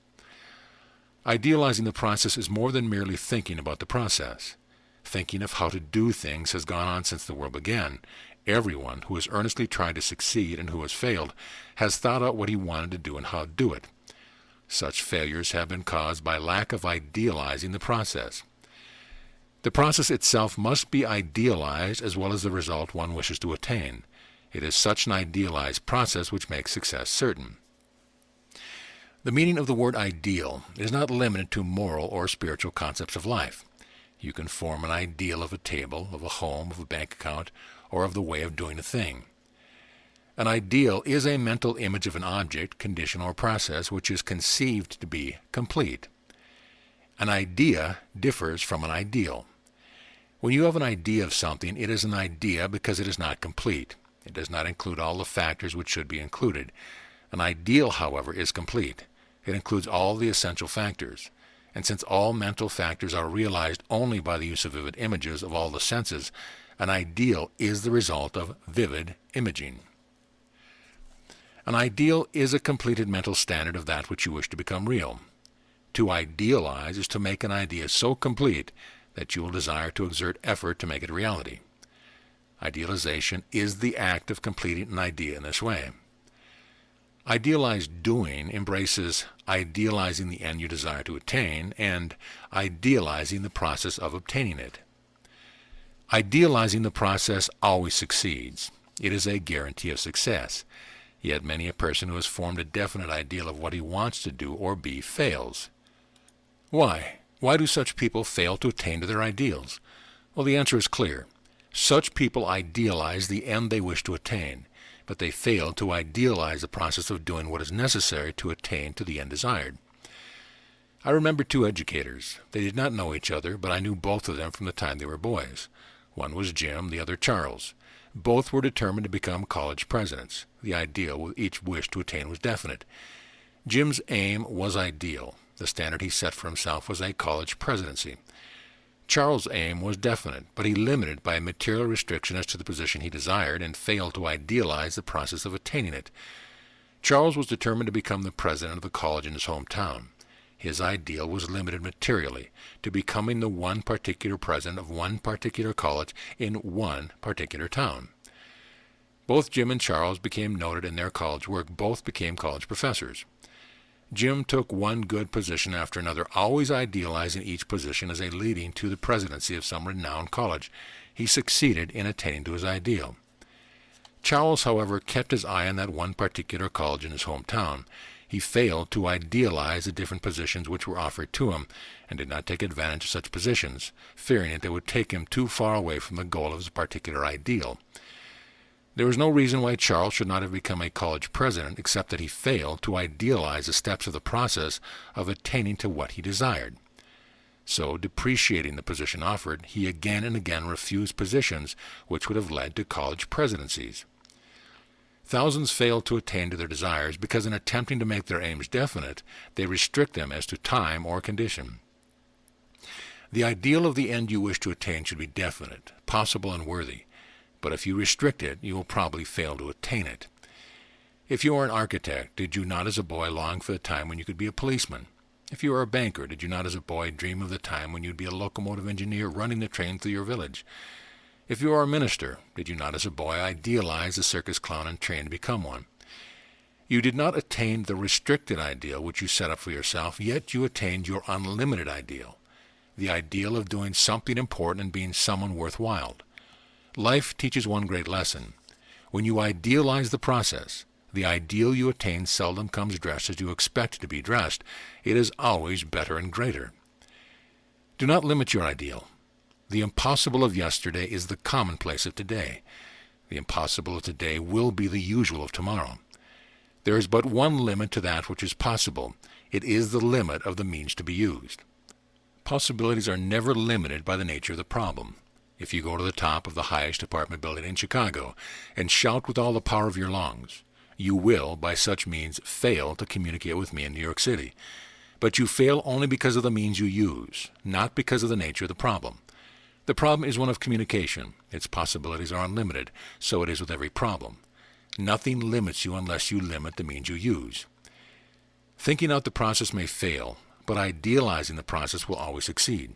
Idealizing the process is more than merely thinking about the process. Thinking of how to do things has gone on since the world began. Everyone who has earnestly tried to succeed and who has failed has thought out what he wanted to do and how to do it. Such failures have been caused by lack of idealizing the process. The process itself must be idealized as well as the result one wishes to attain. It is such an idealized process which makes success certain. The meaning of the word ideal is not limited to moral or spiritual concepts of life. You can form an ideal of a table, of a home, of a bank account, or of the way of doing a thing. An ideal is a mental image of an object, condition, or process which is conceived to be complete. An idea differs from an ideal. When you have an idea of something, it is an idea because it is not complete. It does not include all the factors which should be included. An ideal, however, is complete. It includes all the essential factors. And since all mental factors are realized only by the use of vivid images of all the senses, an ideal is the result of vivid imaging. An ideal is a completed mental standard of that which you wish to become real. To idealize is to make an idea so complete that you will desire to exert effort to make it a reality. Idealization is the act of completing an idea in this way. Idealized doing embraces idealizing the end you desire to attain and idealizing the process of obtaining it. Idealizing the process always succeeds. It is a guarantee of success. Yet many a person who has formed a definite ideal of what he wants to do or be fails. Why? Why do such people fail to attain to their ideals? Well, the answer is clear. Such people idealize the end they wish to attain, but they fail to idealize the process of doing what is necessary to attain to the end desired. I remember two educators. They did not know each other, but I knew both of them from the time they were boys. One was Jim, the other Charles. Both were determined to become college presidents. The ideal each wished to attain was definite. Jim's aim was ideal. The standard he set for himself was a college presidency. Charles' aim was definite, but he limited by a material restriction as to the position he desired and failed to idealize the process of attaining it. Charles was determined to become the president of the college in his hometown. His ideal was limited materially to becoming the one particular president of one particular college in one particular town. Both Jim and Charles became noted in their college work. Both became college professors. Jim took one good position after another, always idealizing each position as a leading to the presidency of some renowned college. He succeeded in attaining to his ideal. Charles, however, kept his eye on that one particular college in his hometown. He failed to idealize the different positions which were offered to him, and did not take advantage of such positions, fearing that they would take him too far away from the goal of his particular ideal. There was no reason why Charles should not have become a college president, except that he failed to idealize the steps of the process of attaining to what he desired. So, depreciating the position offered, he again and again refused positions which would have led to college presidencies. Thousands fail to attain to their desires because in attempting to make their aims definite, they restrict them as to time or condition. The ideal of the end you wish to attain should be definite, possible, and worthy. But if you restrict it, you will probably fail to attain it. If you are an architect, did you not as a boy long for the time when you could be a policeman? If you are a banker, did you not as a boy dream of the time when you'd be a locomotive engineer running the train through your village? If you are a minister, did you not as a boy idealize a circus clown and train to become one? You did not attain the restricted ideal which you set up for yourself, yet you attained your unlimited ideal, the ideal of doing something important and being someone worthwhile. Life teaches one great lesson. When you idealize the process, the ideal you attain seldom comes dressed as you expect it to be dressed. It is always better and greater. Do not limit your ideal. The impossible of yesterday is the commonplace of today. The impossible of today will be the usual of tomorrow. There is but one limit to that which is possible. It is the limit of the means to be used. Possibilities are never limited by the nature of the problem. If you go to the top of the highest apartment building in Chicago and shout with all the power of your lungs, you will, by such means, fail to communicate with me in New York City. But you fail only because of the means you use, not because of the nature of the problem. The problem is one of communication. Its possibilities are unlimited, so it is with every problem. Nothing limits you unless you limit the means you use. Thinking out the process may fail, but idealizing the process will always succeed.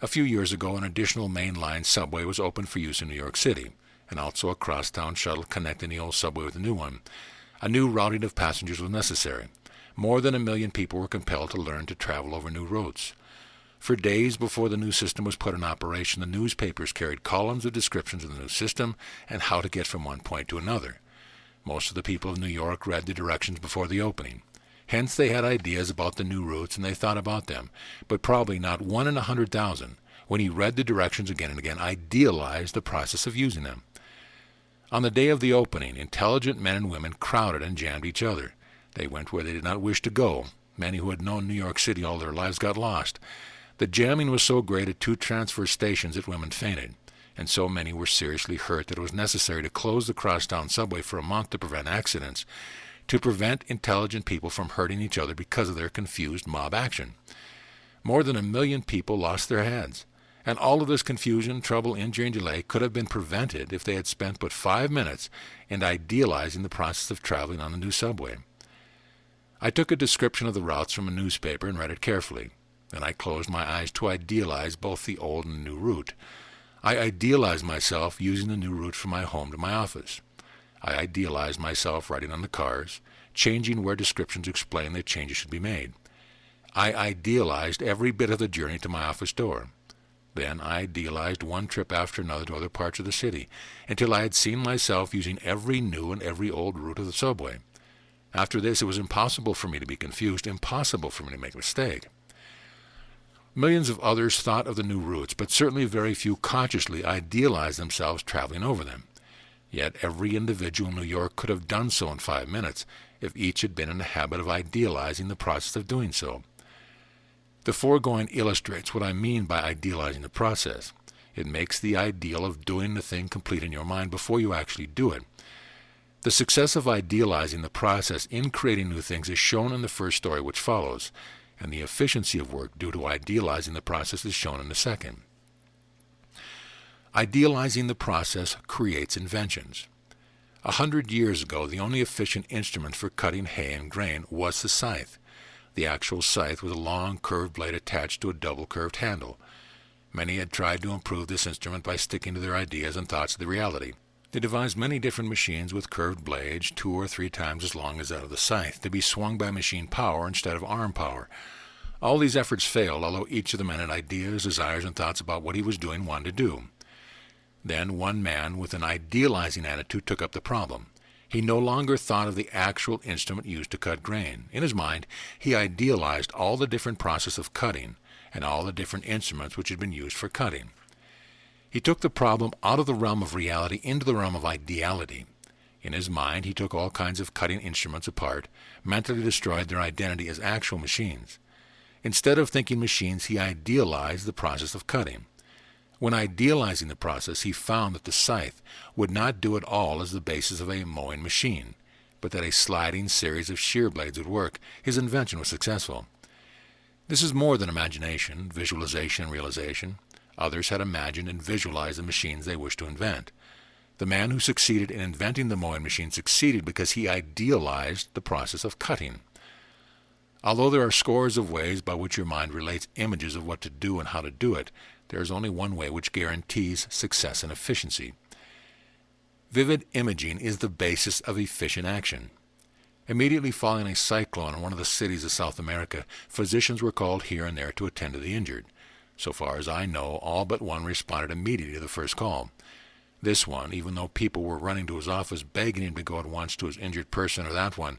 A few years ago, an additional main-line subway was opened for use in New York City, and also a crosstown shuttle connecting the old subway with the new one. A new routing of passengers was necessary. More than 1 million people were compelled to learn to travel over new routes. For days before the new system was put in operation, the newspapers carried columns of descriptions of the new system and how to get from one point to another. Most of the people of New York read the directions before the opening. Hence they had ideas about the new routes and they thought about them, but probably not 1 in 100,000, when he read the directions again and again, idealized the process of using them. On the day of the opening, intelligent men and women crowded and jammed each other. They went where they did not wish to go. Many who had known New York City all their lives got lost. The jamming was so great at 2 transfer stations that women fainted, and so many were seriously hurt that it was necessary to close the crosstown subway for a month to prevent accidents, to prevent intelligent people from hurting each other because of their confused mob action. More than 1 million people lost their heads, and all of this confusion, trouble, injury, and delay could have been prevented if they had spent but 5 minutes in idealizing the process of traveling on the new subway. I took a description of the routes from a newspaper and read it carefully. Then I closed my eyes to idealize both the old and the new route. I idealized myself using the new route from my home to my office. I idealized myself riding on the cars, changing where descriptions explain that changes should be made. I idealized every bit of the journey to my office door. Then I idealized one trip after another to other parts of the city, until I had seen myself using every new and every old route of the subway. After this, it was impossible for me to be confused, impossible for me to make a mistake. Millions of others thought of the new routes, but certainly very few consciously idealized themselves traveling over them. Yet every individual in New York could have done so in 5 minutes if each had been in the habit of idealizing the process of doing so. The foregoing illustrates what I mean by idealizing the process. It makes the ideal of doing the thing complete in your mind before you actually do it. The success of idealizing the process in creating new things is shown in the first story which follows, and the efficiency of work due to idealizing the process is shown in the second. Idealizing the process creates inventions. 100 years ago, the only efficient instrument for cutting hay and grain was the scythe. The actual scythe with a long curved blade attached to a double curved handle. Many had tried to improve this instrument by sticking to their ideas and thoughts of the reality. They devised many different machines with curved blades 2 or 3 times as long as that of the scythe, to be swung by machine power instead of arm power. All these efforts failed, although each of the men had ideas, desires, and thoughts about what he was doing wanted to do. Then one man with an idealizing attitude took up the problem. He no longer thought of the actual instrument used to cut grain. In his mind, he idealized all the different process of cutting and all the different instruments which had been used for cutting. He took the problem out of the realm of reality into the realm of ideality. In his mind, he took all kinds of cutting instruments apart, mentally destroyed their identity as actual machines. Instead of thinking machines, he idealized the process of cutting. When idealizing the process, he found that the scythe would not do it all as the basis of a mowing machine, but that a sliding series of shear blades would work. His invention was successful. This is more than imagination, visualization, and realization. Others had imagined and visualized the machines they wished to invent. The man who succeeded in inventing the mowing machine succeeded because he idealized the process of cutting. Although there are scores of ways by which your mind relates images of what to do and how to do it, there is only one way which guarantees success and efficiency. Vivid imaging is the basis of efficient action. Immediately following a cyclone in one of the cities of South America, physicians were called here and there to attend to the injured. So far as I know, all but one responded immediately to the first call. This one, even though people were running to his office begging him to go at once to his injured person, or that one,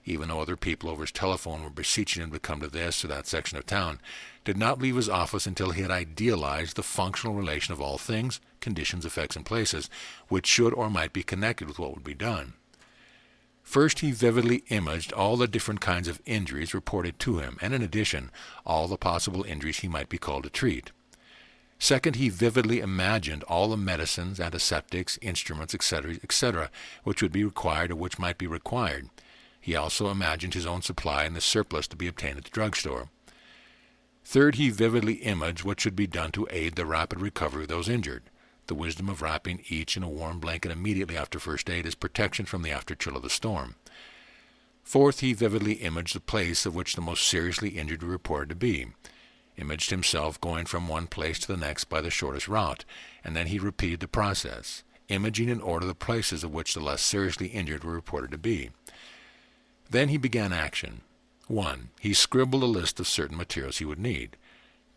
even though other people over his telephone were beseeching him to come to this or that section of town, did not leave his office until he had idealized the functional relation of all things, conditions, effects, and places, which should or might be connected with what would be done. First, he vividly imaged all the different kinds of injuries reported to him, and in addition, all the possible injuries he might be called to treat. Second, he vividly imagined all the medicines, antiseptics, instruments, etc., which would be required or which might be required. He also imagined his own supply and the surplus to be obtained at the drugstore. Third, he vividly imaged what should be done to aid the rapid recovery of those injured. The wisdom of wrapping each in a warm blanket immediately after first aid is protection from the afterchill of the storm. Fourth, he vividly imaged the place of which the most seriously injured were reported to be, imaged himself going from one place to the next by the shortest route, and then he repeated the process, imaging in order the places of which the less seriously injured were reported to be. Then he began action. 1. He scribbled a list of certain materials he would need.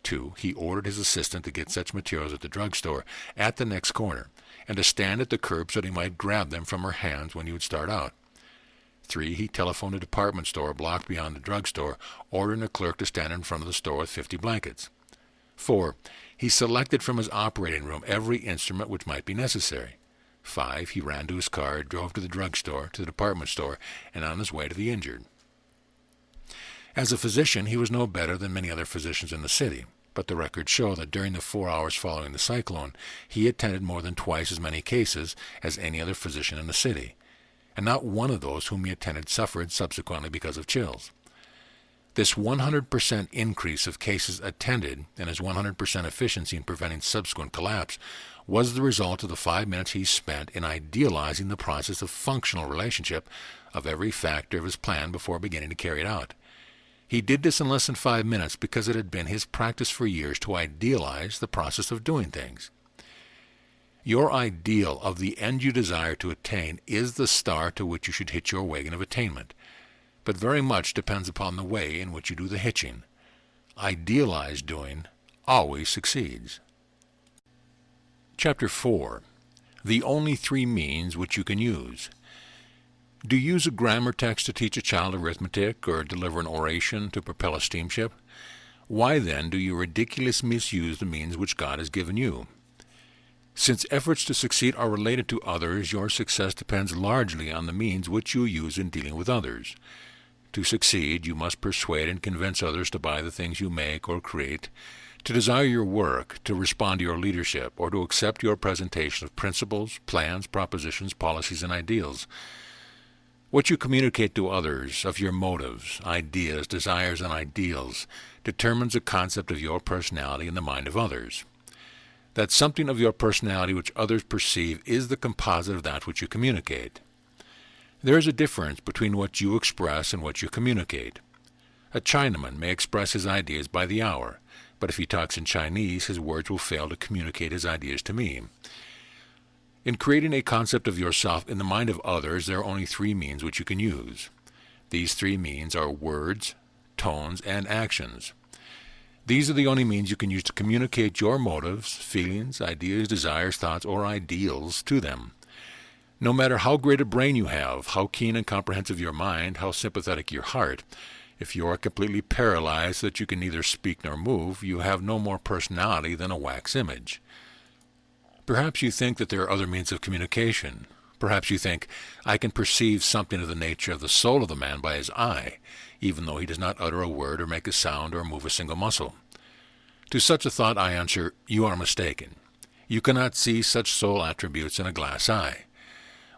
2. He ordered his assistant to get such materials at the drugstore at the next corner, and to stand at the curb so that he might grab them from her hands when he would start out. 3. He telephoned a department store a block beyond the drugstore, ordering a clerk to stand in front of the store with 50 blankets. 4. He selected from his operating room every instrument which might be necessary. 5. He ran to his car, drove to the drugstore, to the department store, and on his way to the injured. As a physician, he was no better than many other physicians in the city, but the records show that during the 4 hours following the cyclone, he attended more than twice as many cases as any other physician in the city, and not one of those whom he attended suffered subsequently because of chills. This 100% increase of cases attended and his 100% efficiency in preventing subsequent collapse was the result of the 5 minutes he spent in idealizing the process of functional relationship of every factor of his plan before beginning to carry it out. He did this in less than 5 minutes because it had been his practice for years to idealize the process of doing things. Your ideal of the end you desire to attain is the star to which you should hitch your wagon of attainment, but very much depends upon the way in which you do the hitching. Idealized doing always succeeds. Chapter 4. The only 3 means which you can use. Do you use a grammar text to teach a child arithmetic or deliver an oration to propel a steamship? Why then do you ridiculously misuse the means which God has given you? Since efforts to succeed are related to others, your success depends largely on the means which you use in dealing with others. To succeed, you must persuade and convince others to buy the things you make or create, to desire your work, to respond to your leadership, or to accept your presentation of principles, plans, propositions, policies, and ideals. What you communicate to others of your motives, ideas, desires, and ideals determines the concept of your personality in the mind of others. That something of your personality which others perceive is the composite of that which you communicate. There is a difference between what you express and what you communicate. A Chinaman may express his ideas by the hour, but if he talks in Chinese, his words will fail to communicate his ideas to me. In creating a concept of yourself in the mind of others, there are only 3 means which you can use. These 3 means are words, tones, and actions. These are the only means you can use to communicate your motives, feelings, ideas, desires, thoughts, or ideals to them. No matter how great a brain you have, how keen and comprehensive your mind, how sympathetic your heart, if you are completely paralyzed so that you can neither speak nor move, you have no more personality than a wax image. Perhaps you think that there are other means of communication. Perhaps you think, I can perceive something of the nature of the soul of the man by his eye, even though he does not utter a word or make a sound or move a single muscle. To such a thought I answer, you are mistaken. You cannot see such soul attributes in a glass eye.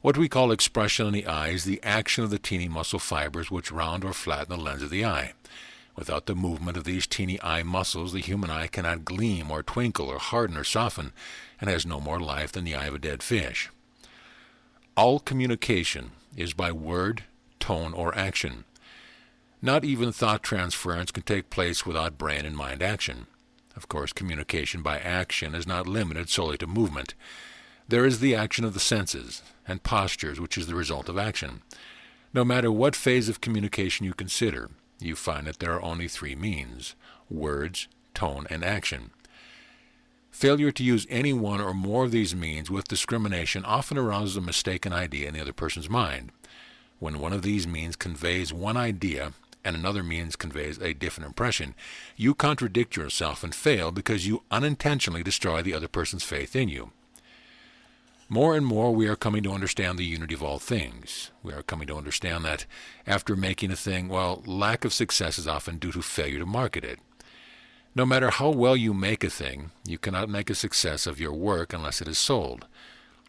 What we call expression in the eye is the action of the teeny muscle fibers which round or flatten the lens of the eye. Without the movement of these teeny eye muscles, the human eye cannot gleam or twinkle or harden or soften, and has no more life than the eye of a dead fish. All communication is by word, tone, or action. Not even thought transference can take place without brain and mind action. Of course, communication by action is not limited solely to movement. There is the action of the senses and postures, which is the result of action. No matter what phase of communication you consider, you find that there are only 3 means: words, tone, and action. Failure to use any one or more of these means with discrimination often arouses a mistaken idea in the other person's mind. When one of these means conveys one idea and another means conveys a different impression, you contradict yourself and fail because you unintentionally destroy the other person's faith in you. More and more we are coming to understand the unity of all things. We are coming to understand that after making a thing, lack of success is often due to failure to market it. No matter how well you make a thing, you cannot make a success of your work unless it is sold.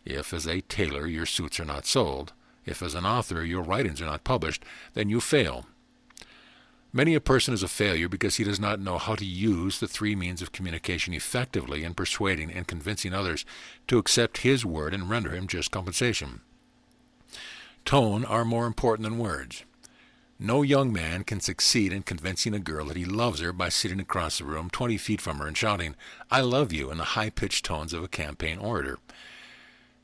If as a tailor your suits are not sold, if as an author your writings are not published, then you fail. Many a person is a failure because he does not know how to use the 3 means of communication effectively in persuading and convincing others to accept his word and render him just compensation. Tone are more important than words. No young man can succeed in convincing a girl that he loves her by sitting across the room 20 feet from her and shouting, "I love you," in the high-pitched tones of a campaign orator.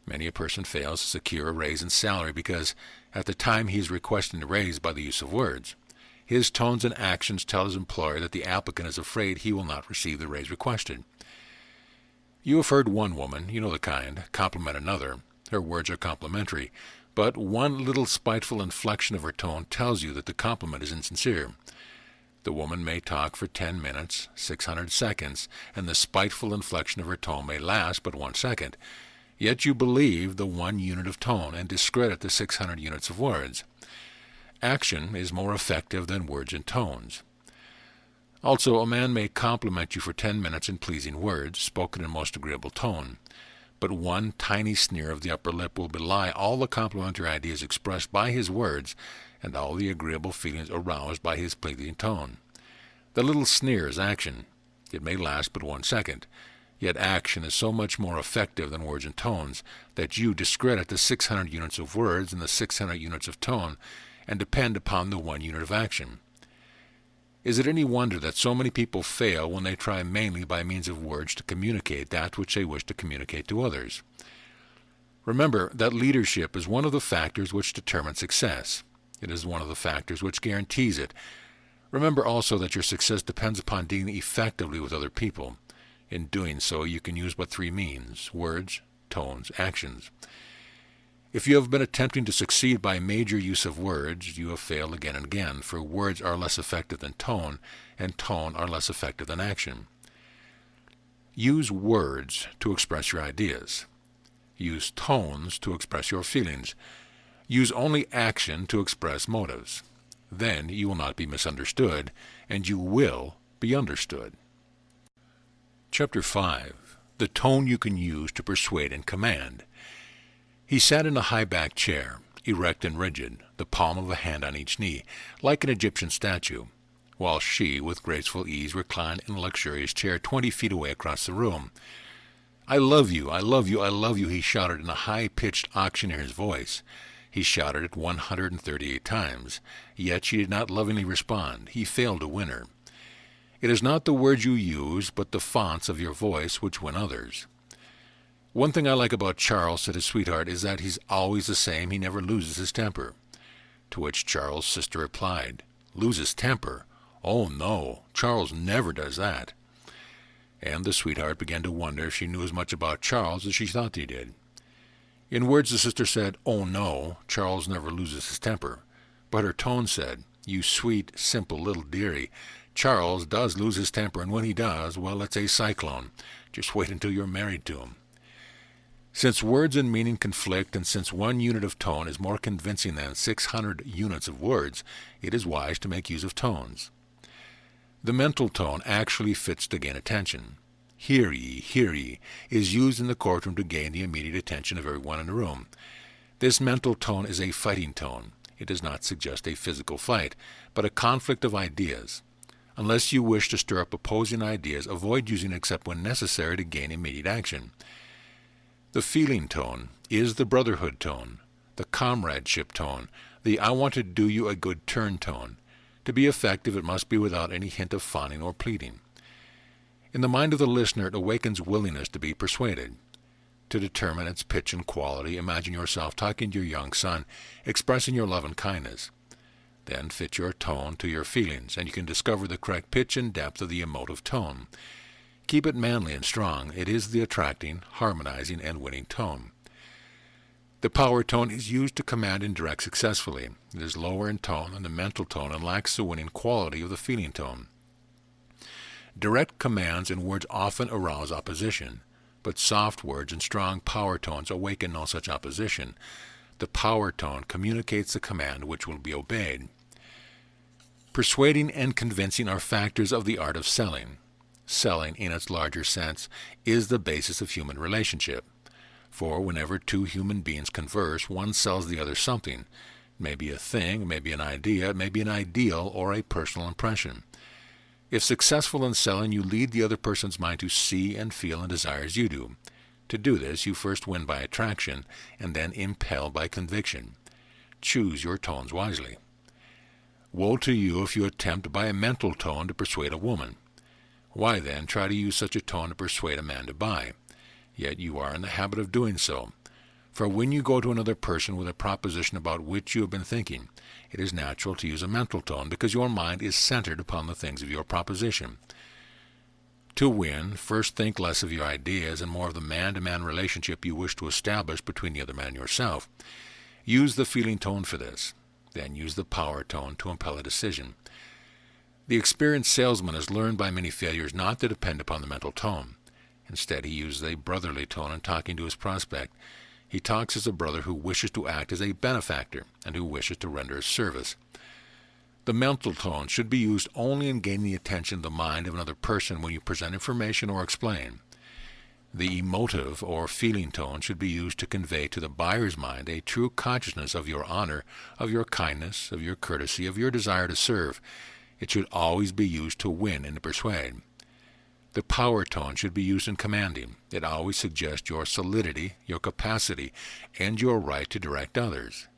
Many a person fails to secure a raise in salary because at the time he is requesting a raise by the use of words. His tones and actions tell his employer that the applicant is afraid he will not receive the raise requested. You have heard one woman, you know the kind, compliment another. Her words are complimentary, but one little spiteful inflection of her tone tells you that the compliment is insincere. The woman may talk for 10 minutes, 600 seconds, and the spiteful inflection of her tone may last but 1 second. Yet you believe the 1 unit of tone and discredit the 600 units of words. Action is more effective than words and tones. Also, a man may compliment you for 10 minutes in pleasing words, spoken in most agreeable tone, but 1 tiny sneer of the upper lip will belie all the complimentary ideas expressed by his words and all the agreeable feelings aroused by his pleasing tone. The little sneer is action. It may last but 1 second. Yet action is so much more effective than words and tones that you discredit the 600 units of words and the 600 units of tone and depend upon the 1 unit of action. Is it any wonder that so many people fail when they try mainly by means of words to communicate that which they wish to communicate to others? Remember that leadership is one of the factors which determine success. It is one of the factors which guarantees it. Remember also that your success depends upon dealing effectively with other people. In doing so, you can use but 3 means: words, tones, actions. If you have been attempting to succeed by major use of words, you have failed again and again, for words are less effective than tone, and tone are less effective than action. Use words to express your ideas. Use tones to express your feelings. Use only action to express motives. Then you will not be misunderstood, and you will be understood. Chapter 5. The tone you can use to persuade and command. He sat in a high-backed chair, erect and rigid, the palm of a hand on each knee, like an Egyptian statue, while she, with graceful ease, reclined in a luxurious chair 20 feet away across the room. "I love you, I love you, I love you," he shouted in a high-pitched auctioneer's voice. He shouted it 138 times, yet she did not lovingly respond. He failed to win her. It is not the words you use, but the fonts of your voice which win others. "One thing I like about Charles," said his sweetheart, "is that he's always the same. He never loses his temper." To which Charles' sister replied, "Lose his temper? Oh, no, Charles never does that." And the sweetheart began to wonder if she knew as much about Charles as she thought he did. In words, the sister said, "Oh, no, Charles never loses his temper." But her tone said, "You sweet, simple little dearie, Charles does lose his temper, and when he does, well, it's a cyclone. Just wait until you're married to him." Since words and meaning conflict, and since 1 unit of tone is more convincing than 600 units of words, it is wise to make use of tones. The mental tone actually fits to gain attention. "Hear ye," is used in the courtroom to gain the immediate attention of everyone in the room. This mental tone is a fighting tone. It does not suggest a physical fight, but a conflict of ideas. Unless you wish to stir up opposing ideas, avoid using it except when necessary to gain immediate action. The feeling tone is the brotherhood tone, the comradeship tone, the "I want to do you a good turn" tone. To be effective, it must be without any hint of fawning or pleading. In the mind of the listener, it awakens willingness to be persuaded. To determine its pitch and quality, imagine yourself talking to your young son, expressing your love and kindness. Then fit your tone to your feelings, and you can discover the correct pitch and depth of the emotive tone. Keep it manly and strong. It is the attracting, harmonizing, and winning tone. The power tone is used to command and direct successfully. It is lower in tone than the mental tone and lacks the winning quality of the feeling tone. Direct commands and words often arouse opposition, but soft words and strong power tones awaken no such opposition. The power tone communicates the command which will be obeyed. Persuading and convincing are factors of the art of selling. Selling, in its larger sense, is the basis of human relationship. For whenever 2 human beings converse, one sells the other something. It may be a thing, it may be an idea, it may be an ideal, or a personal impression. If successful in selling, you lead the other person's mind to see and feel and desire as you do. To do this, you first win by attraction, and then impel by conviction. Choose your tones wisely. Woe to you if you attempt by a mental tone to persuade a woman. Why then try to use such a tone to persuade a man to buy? Yet you are in the habit of doing so. For when you go to another person with a proposition about which you have been thinking, it is natural to use a mental tone because your mind is centered upon the things of your proposition. To win, first think less of your ideas and more of the man-to-man relationship you wish to establish between the other man and yourself. Use the feeling tone for this. Then use the power tone to impel a decision. The experienced salesman has learned by many failures not to depend upon the mental tone. Instead, he uses a brotherly tone in talking to his prospect. He talks as a brother who wishes to act as a benefactor and who wishes to render a service. The mental tone should be used only in gaining the attention of the mind of another person when you present information or explain. The emotive or feeling tone should be used to convey to the buyer's mind a true consciousness of your honor, of your kindness, of your courtesy, of your desire to serve. It should always be used to win and to persuade. The power tone should be used in commanding. It always suggests your solidity, your capacity, and your right to direct others.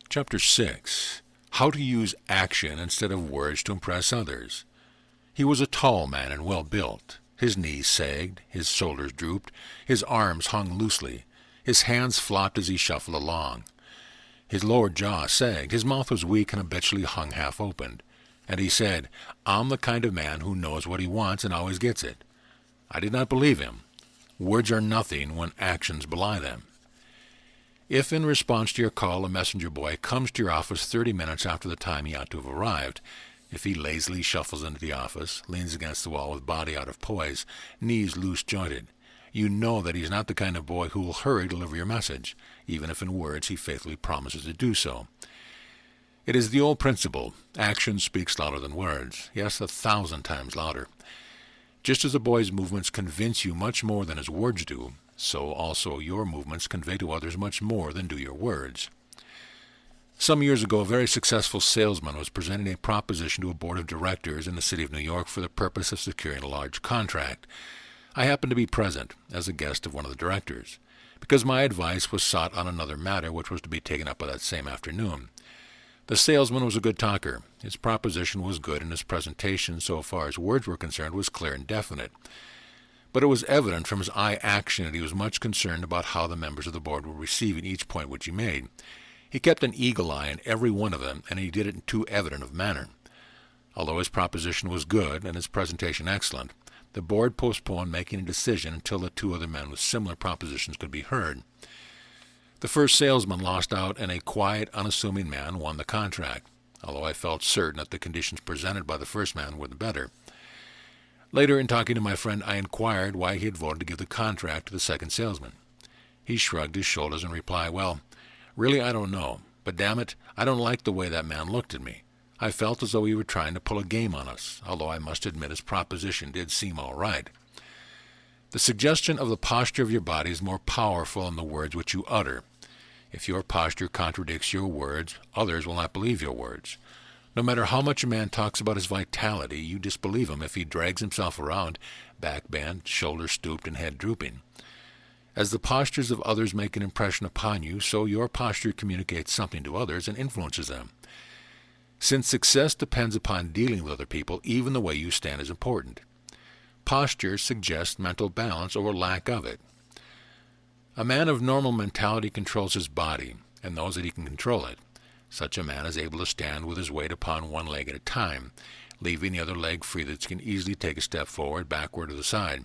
Chapter 6. How to use action instead of words to impress others. He was a tall man and well built. His knees sagged, his shoulders drooped, his arms hung loosely, his hands flopped as he shuffled along. His lower jaw sagged, his mouth was weak and habitually hung half-opened. And he said, "I'm the kind of man who knows what he wants and always gets it." I did not believe him. Words are nothing when actions belie them. If in response to your call a messenger boy comes to your office 30 minutes after the time he ought to have arrived, if he lazily shuffles into the office, leans against the wall with body out of poise, knees loose-jointed, you know that he's not the kind of boy who will hurry to deliver your message, even if in words he faithfully promises to do so. It is the old principle, action speaks louder than words, yes, 1,000 times louder. Just as a boy's movements convince you much more than his words do, so also your movements convey to others much more than do your words. Some years ago, a very successful salesman was presenting a proposition to a board of directors in the city of New York for the purpose of securing a large contract. I happened to be present as a guest of one of the directors, because my advice was sought on another matter which was to be taken up by that same afternoon. The salesman was a good talker. His proposition was good, and his presentation, so far as words were concerned, was clear and definite. But it was evident from his eye action that he was much concerned about how the members of the board were receiving each point which he made. He kept an eagle eye on every one of them, and he did it in too evident of manner. Although his proposition was good and his presentation excellent, the board postponed making a decision until the two other men with similar propositions could be heard. The first salesman lost out, and a quiet, unassuming man won the contract, although I felt certain that the conditions presented by the first man were the better. Later, in talking to my friend, I inquired why he had voted to give the contract to the second salesman. He shrugged his shoulders and replied, "Well, really I don't know, but damn it, I don't like the way that man looked at me. I felt as though he were trying to pull a game on us, although I must admit his proposition did seem all right." The suggestion of the posture of your body is more powerful than the words which you utter. If your posture contradicts your words, others will not believe your words. No matter how much a man talks about his vitality, you disbelieve him if he drags himself around, back bent, shoulders stooped, and head drooping. As the postures of others make an impression upon you, so your posture communicates something to others and influences them. Since success depends upon dealing with other people, even the way you stand is important. Posture suggests mental balance or lack of it. A man of normal mentality controls his body and knows that he can control it. Such a man is able to stand with his weight upon one leg at a time, leaving the other leg free that can easily take a step forward, backward, or the side.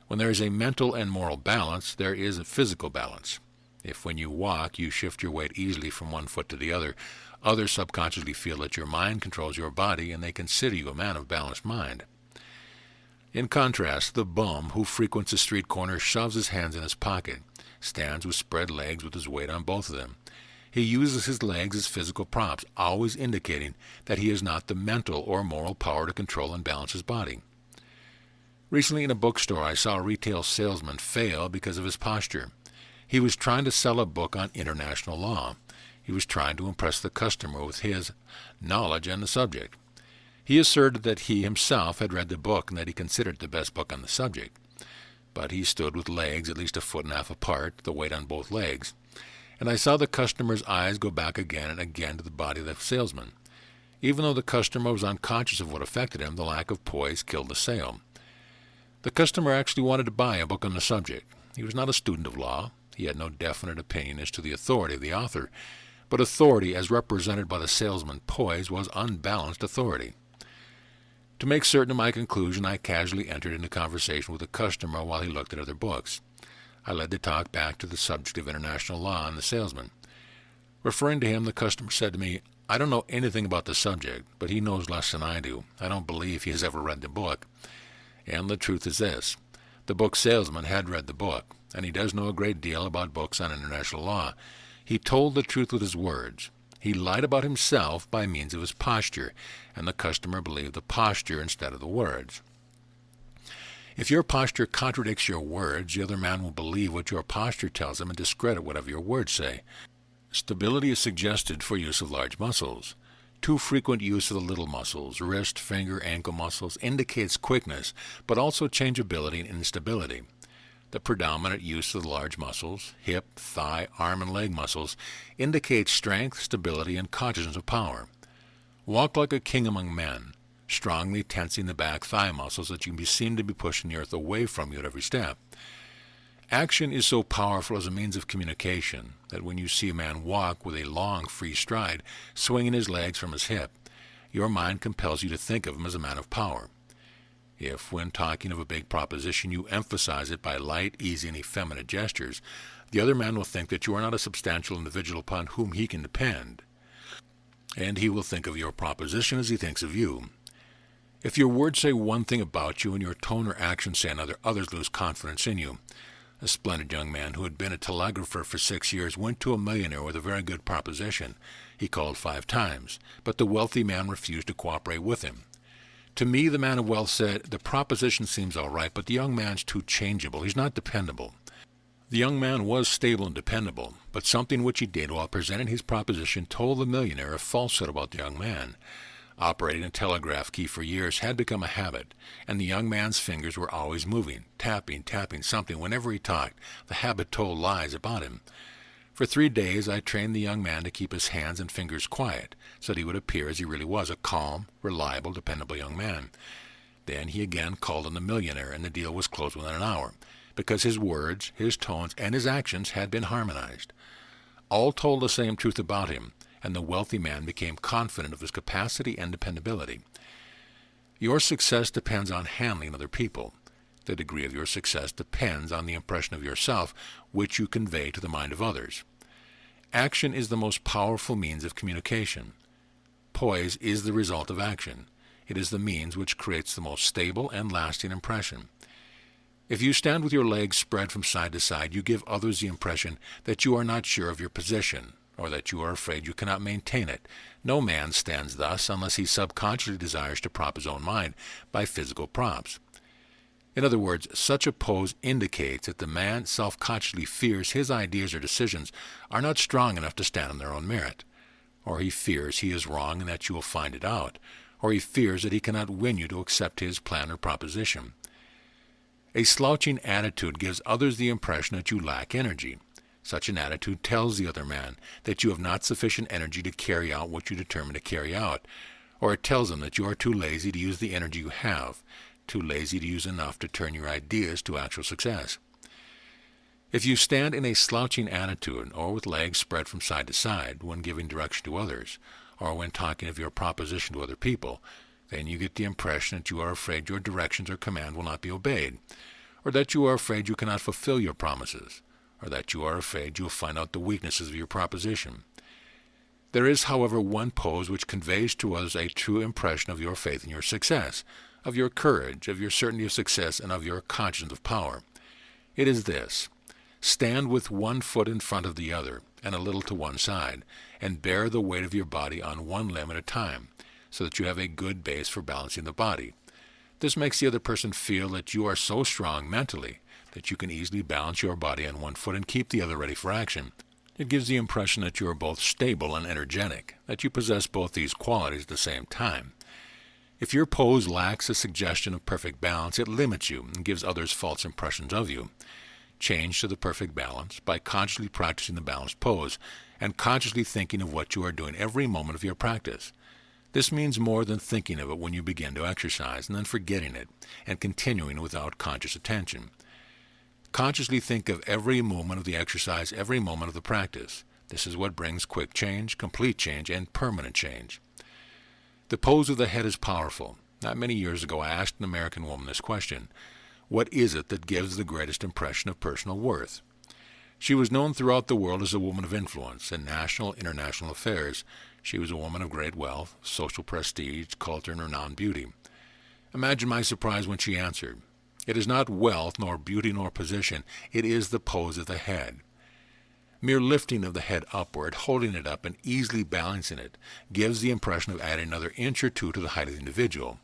When there is a mental and moral balance, there is a physical balance. If when you walk you shift your weight easily from one foot to the other, others subconsciously feel that your mind controls your body and they consider you a man of balanced mind. In contrast, the bum who frequents a street corner shoves his hands in his pocket, stands with spread legs with his weight on both of them. He uses his legs as physical props, always indicating that he has not the mental or moral power to control and balance his body. Recently in a bookstore, I saw a retail salesman fail because of his posture. He was trying to sell a book on international law. He was trying to impress the customer with his knowledge on the subject. He asserted that he himself had read the book and that he considered it the best book on the subject. But he stood with legs at least 1.5 feet apart, the weight on both legs. And I saw the customer's eyes go back again and again to the body of the salesman. Even though the customer was unconscious of what affected him, the lack of poise killed the sale. The customer actually wanted to buy a book on the subject. He was not a student of law. He had no definite opinion as to the authority of the author, but authority as represented by the salesman's poise was unbalanced authority. To make certain of my conclusion, I casually entered into conversation with the customer while he looked at other books. I led the talk back to the subject of international law and the salesman. Referring to him, the customer said to me, "I don't know anything about the subject, but he knows less than I do. I don't believe he has ever read the book." And the truth is this. The book salesman had read the book, and he does know a great deal about books on international law. He told the truth with his words. He lied about himself by means of his posture, and the customer believed the posture instead of the words. If your posture contradicts your words, the other man will believe what your posture tells him and discredit whatever your words say. Stability is suggested for use of large muscles. Too frequent use of the little muscles, wrist, finger, ankle muscles, indicates quickness, but also changeability and instability. The predominant use of the large muscles, hip, thigh, arm, and leg muscles, indicates strength, stability, and consciousness of power. Walk like a king among men, strongly tensing the back thigh muscles that you seem to be pushing the earth away from you at every step. Action is so powerful as a means of communication that when you see a man walk with a long, free stride, swinging his legs from his hip, your mind compels you to think of him as a man of power. If, when talking of a big proposition, you emphasize it by light, easy, and effeminate gestures, the other man will think that you are not a substantial individual upon whom he can depend, and he will think of your proposition as he thinks of you. If your words say one thing about you and your tone or action say another, others lose confidence in you. A splendid young man who had been a telegrapher for 6 years went to a millionaire with a very good proposition. He called 5 times, but the wealthy man refused to cooperate with him. To me, the man of wealth said, "The proposition seems all right, but the young man's too changeable. He's not dependable." The young man was stable and dependable, but something which he did while presenting his proposition told the millionaire a falsehood about the young man. Operating a telegraph key for years had become a habit, and the young man's fingers were always moving, tapping something whenever he talked. The habit told lies about him. For 3 days I trained the young man to keep his hands and fingers quiet, so that he would appear as he really was, a calm, reliable, dependable young man. Then he again called on the millionaire, and the deal was closed within an hour, because his words, his tones, and his actions had been harmonized. All told the same truth about him, and the wealthy man became confident of his capacity and dependability. Your success depends on handling other people. The degree of your success depends on the impression of yourself which you convey to the mind of others. Action is the most powerful means of communication. Poise is the result of action. It is the means which creates the most stable and lasting impression. If you stand with your legs spread from side to side, you give others the impression that you are not sure of your position, or that you are afraid you cannot maintain it. No man stands thus unless he subconsciously desires to prop his own mind by physical props. In other words, such a pose indicates that the man self-consciously fears his ideas or decisions are not strong enough to stand on their own merit, or he fears he is wrong and that you will find it out, or he fears that he cannot win you to accept his plan or proposition. A slouching attitude gives others the impression that you lack energy. Such an attitude tells the other man that you have not sufficient energy to carry out what you determine to carry out, or it tells him that you are too lazy to use the energy you have, too lazy to use enough to turn your ideas to actual success. If you stand in a slouching attitude, or with legs spread from side to side, when giving direction to others, or when talking of your proposition to other people, then you get the impression that you are afraid your directions or command will not be obeyed, or that you are afraid you cannot fulfill your promises, or that you are afraid you will find out the weaknesses of your proposition. There is, however, one pose which conveys to others a true impression of your faith in your success, of your courage, of your certainty of success, and of your consciousness of power. It is this: stand with one foot in front of the other, and a little to one side, and bear the weight of your body on one limb at a time, so that you have a good base for balancing the body. This makes the other person feel that you are so strong mentally that you can easily balance your body on one foot and keep the other ready for action. It gives the impression that you are both stable and energetic, that you possess both these qualities at the same time. If your pose lacks a suggestion of perfect balance, it limits you and gives others false impressions of you. Change to the perfect balance by consciously practicing the balanced pose and consciously thinking of what you are doing every moment of your practice. This means more than thinking of it when you begin to exercise and then forgetting it and continuing without conscious attention. Consciously think of every moment of the exercise, every moment of the practice. This is what brings quick change, complete change, and permanent change. The pose of the head is powerful. Not many years ago, I asked an American woman this question: what is it that gives the greatest impression of personal worth? She was known throughout the world as a woman of influence in national, international affairs. She was a woman of great wealth, social prestige, culture, and renowned beauty. Imagine my surprise when she answered, "It is not wealth, nor beauty, nor position. It is the pose of the head." Mere lifting of the head upward, holding it up, and easily balancing it gives the impression of adding another inch or two to the height of the individual.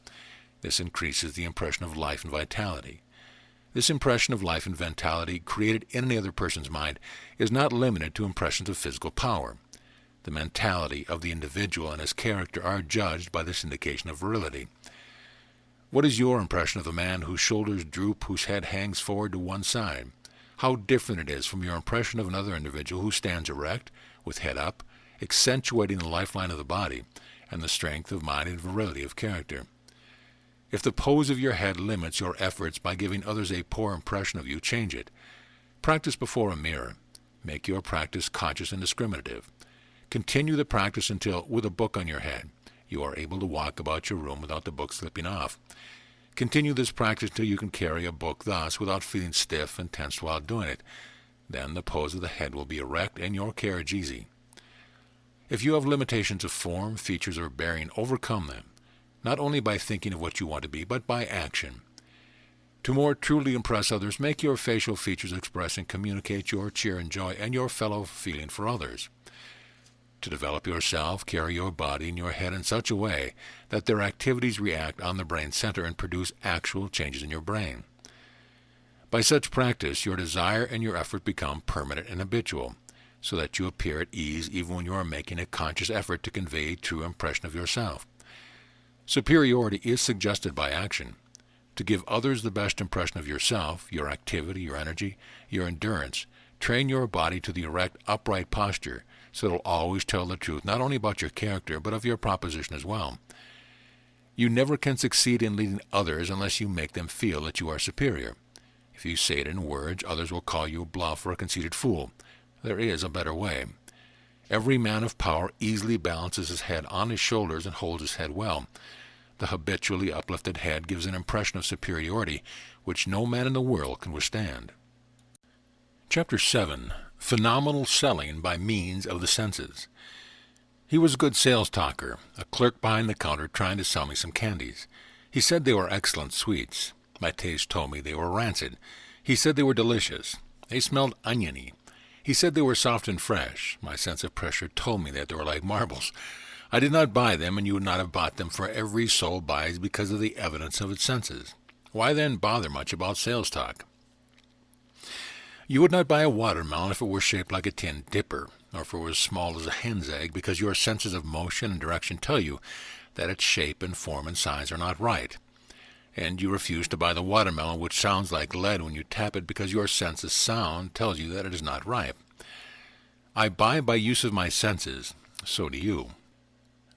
This increases the impression of life and vitality. This impression of life and vitality created in any other person's mind is not limited to impressions of physical power. The mentality of the individual and his character are judged by this indication of virility. What is your impression of a man whose shoulders droop, whose head hangs forward to one side? How different it is from your impression of another individual who stands erect, with head up, accentuating the lifeline of the body and the strength of mind and virility of character. If the pose of your head limits your efforts by giving others a poor impression of you, change it. Practice before a mirror. Make your practice conscious and discriminative. Continue the practice until, with a book on your head, you are able to walk about your room without the book slipping off. Continue this practice until you can carry a book thus without feeling stiff and tense while doing it. Then the pose of the head will be erect and your carriage easy. If you have limitations of form, features, or bearing, overcome them, not only by thinking of what you want to be, but by action. To more truly impress others, make your facial features express and communicate your cheer and joy and your fellow feeling for others. To develop yourself, carry your body and your head in such a way that their activities react on the brain center and produce actual changes in your brain. By such practice, your desire and your effort become permanent and habitual, so that you appear at ease even when you are making a conscious effort to convey a true impression of yourself. Superiority is suggested by action. To give others the best impression of yourself, your activity, your energy, your endurance, train your body to the erect, upright posture, so it will always tell the truth not only about your character, but of your proposition as well. You never can succeed in leading others unless you make them feel that you are superior. If you say it in words, others will call you a bluff or a conceited fool. There is a better way. Every man of power easily balances his head on his shoulders and holds his head well. The habitually uplifted head gives an impression of superiority which no man in the world can withstand. Chapter 7. Phenomenal Selling by Means of the Senses. He was a good sales talker, a clerk behind the counter trying to sell me some candies. He said they were excellent sweets. My taste told me they were rancid. He said they were delicious. They smelled oniony. He said they were soft and fresh. My sense of pressure told me that they were like marbles. I did not buy them, and you would not have bought them, for every soul buys because of the evidence of its senses. Why then bother much about sales talk? You would not buy a watermelon if it were shaped like a tin dipper, or if it were as small as a hen's egg, because your senses of motion and direction tell you that its shape and form and size are not right. And you refuse to buy the watermelon which sounds like lead when you tap it because your sense of sound tells you that it is not ripe. I buy by use of my senses. So do you.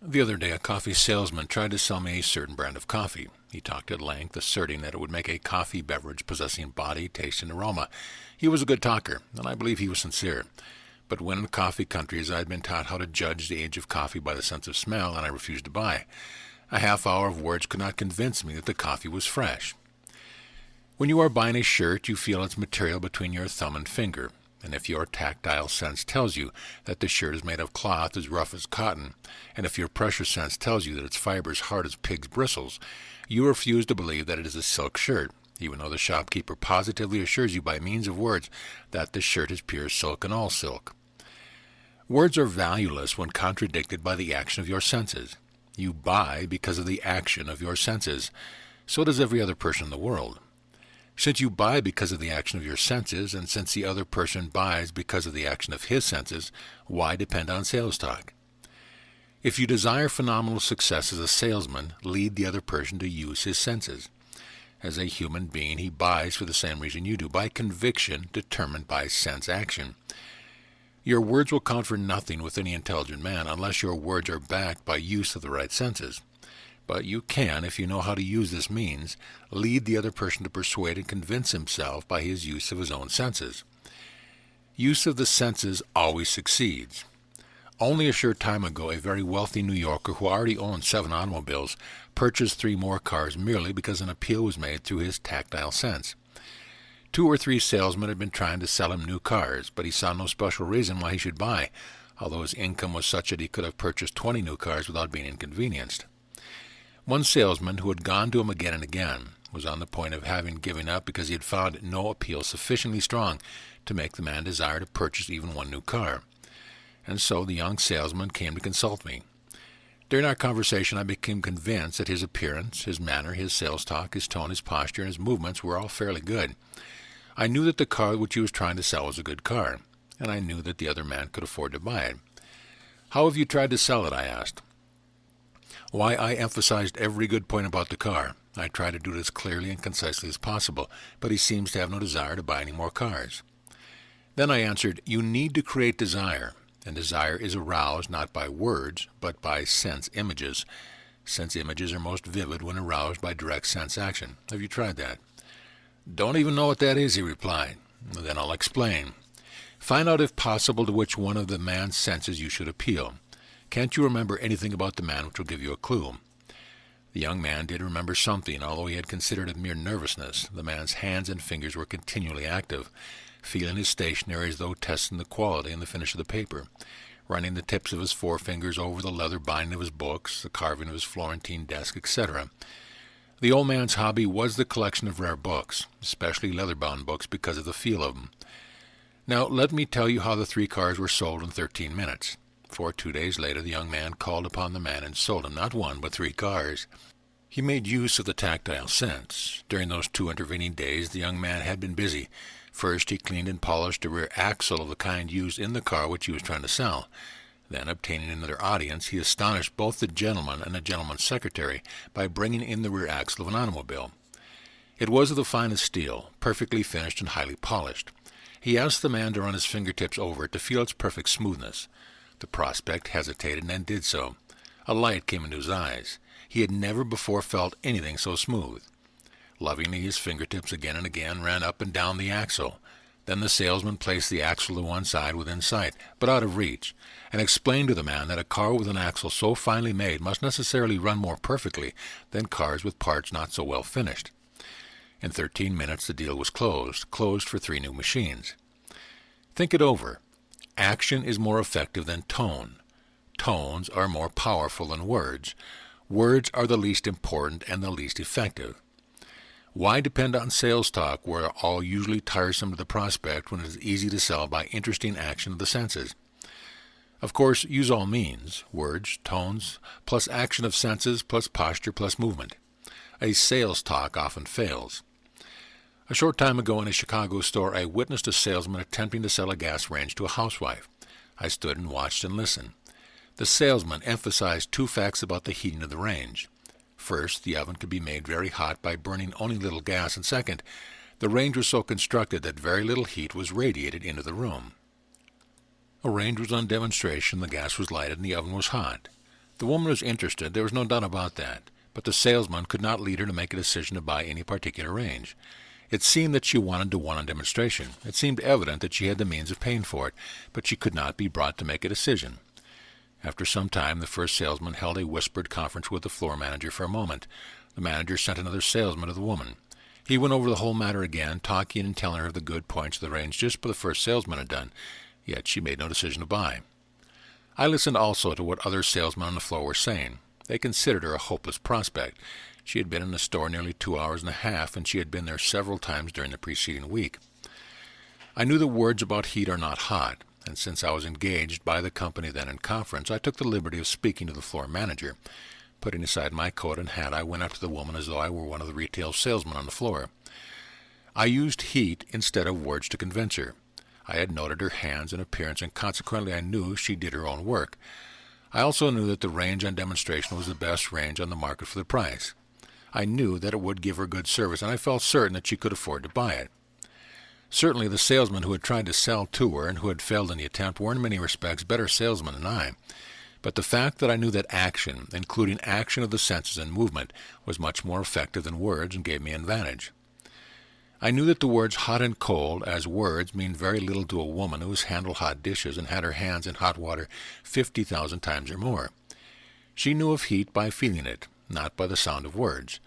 The other day a coffee salesman tried to sell me a certain brand of coffee. He talked at length, asserting that it would make a coffee beverage possessing body, taste, and aroma. He was a good talker, and I believe he was sincere. But when in coffee countries I had been taught how to judge the age of coffee by the sense of smell, and I refused to buy. A half hour of words could not convince me that the coffee was fresh. When you are buying a shirt, you feel its material between your thumb and finger, and if your tactile sense tells you that the shirt is made of cloth as rough as cotton, and if your pressure sense tells you that its fibers hard as pig's bristles, you refuse to believe that it is a silk shirt, even though the shopkeeper positively assures you by means of words that the shirt is pure silk and all silk. Words are valueless when contradicted by the action of your senses. You buy because of the action of your senses. So does every other person in the world. Since you buy because of the action of your senses, and since the other person buys because of the action of his senses, why depend on sales talk? If you desire phenomenal success as a salesman, lead the other person to use his senses. As a human being, he buys for the same reason you do, by conviction determined by sense action. Your words will count for nothing with any intelligent man unless your words are backed by use of the right senses. But you can, if you know how to use this means, lead the other person to persuade and convince himself by his use of his own senses. Use of the senses always succeeds. Only a short time ago, a very wealthy New Yorker who already owned 7 automobiles purchased 3 more cars merely because an appeal was made through his tactile sense. 2 or 3 salesmen had been trying to sell him new cars, but he saw no special reason why he should buy, although his income was such that he could have purchased 20 new cars without being inconvenienced. One salesman, who had gone to him again and again, was on the point of having given up because he had found no appeal sufficiently strong to make the man desire to purchase even 1 new car. And so the young salesman came to consult me. During our conversation I became convinced that his appearance, his manner, his sales talk, his tone, his posture, and his movements were all fairly good. I knew that the car which he was trying to sell was a good car, and I knew that the other man could afford to buy it. "How have you tried to sell it?" I asked. "Why, I emphasized every good point about the car. I tried to do it as clearly and concisely as possible, but he seems to have no desire to buy any more cars." Then I answered, "You need to create desire, and desire is aroused not by words, but by sense images. Sense images are most vivid when aroused by direct sense action. Have you tried that?" "Don't even know what that is," he replied. "Then I'll explain. Find out if possible to which one of the man's senses you should appeal. Can't you remember anything about the man which will give you a clue?" The young man did remember something, although he had considered it mere nervousness. The man's hands and fingers were continually active, feeling his stationery as though testing the quality and the finish of the paper, running the tips of his forefingers over the leather binding of his books, the carving of his Florentine desk, etc. The old man's hobby was the collection of rare books, especially leather-bound books, because of the feel of them. Now, let me tell you how the 3 cars were sold in 13 minutes. For 2 days later, the young man called upon the man and sold him not 1, but 3 cars. He made use of the tactile sense. During those 2 intervening days, the young man had been busy. First, he cleaned and polished the rear axle of the kind used in the car which he was trying to sell. Then, obtaining another audience, he astonished both the gentleman and the gentleman's secretary by bringing in the rear axle of an automobile. It was of the finest steel, perfectly finished and highly polished. He asked the man to run his fingertips over it to feel its perfect smoothness. The prospect hesitated and then did so. A light came into his eyes. He had never before felt anything so smooth. Lovingly, his fingertips again and again ran up and down the axle. Then the salesman placed the axle to one side within sight, but out of reach, and explained to the man that a car with an axle so finely made must necessarily run more perfectly than cars with parts not so well finished. In 13 minutes the deal was closed for 3 new machines. Think it over. Action is more effective than tone. Tones are more powerful than words. Words are the least important and the least effective. Why depend on sales talk where all usually tiresome to the prospect when it is easy to sell by interesting action of the senses? Of course, use all means, words, tones, plus action of senses, plus posture, plus movement. A sales talk often fails. A short time ago in a Chicago store, I witnessed a salesman attempting to sell a gas range to a housewife. I stood and watched and listened. The salesman emphasized 2 facts about the heating of the range. First, the oven could be made very hot by burning only little gas, and second, the range was so constructed that very little heat was radiated into the room. A range was on demonstration, the gas was lighted, and the oven was hot. The woman was interested, there was no doubt about that, but the salesman could not lead her to make a decision to buy any particular range. It seemed that she wanted to one on demonstration. It seemed evident that she had the means of paying for it, but she could not be brought to make a decision. After some time, the first salesman held a whispered conference with the floor manager for a moment. The manager sent another salesman to the woman. He went over the whole matter again, talking and telling her of the good points of the range just what the first salesman had done, yet she made no decision to buy. I listened also to what other salesmen on the floor were saying. They considered her a hopeless prospect. She had been in the store nearly 2 hours and a half, and she had been there several times during the preceding week. I knew the words about heat are not hot, and since I was engaged by the company then in conference, I took the liberty of speaking to the floor manager. Putting aside my coat and hat, I went up to the woman as though I were one of the retail salesmen on the floor. I used heat instead of words to convince her. I had noted her hands and appearance, and consequently I knew she did her own work. I also knew that the range on demonstration was the best range on the market for the price. I knew that it would give her good service, and I felt certain that she could afford to buy it. Certainly the salesmen who had tried to sell to her and who had failed in the attempt were in many respects better salesmen than I. But the fact that I knew that action, including action of the senses and movement, was much more effective than words and gave me an advantage. I knew that the words hot and cold as words mean very little to a woman who has handled hot dishes and had her hands in hot water 50,000 times or more. She knew of heat by feeling it, not by the sound of words.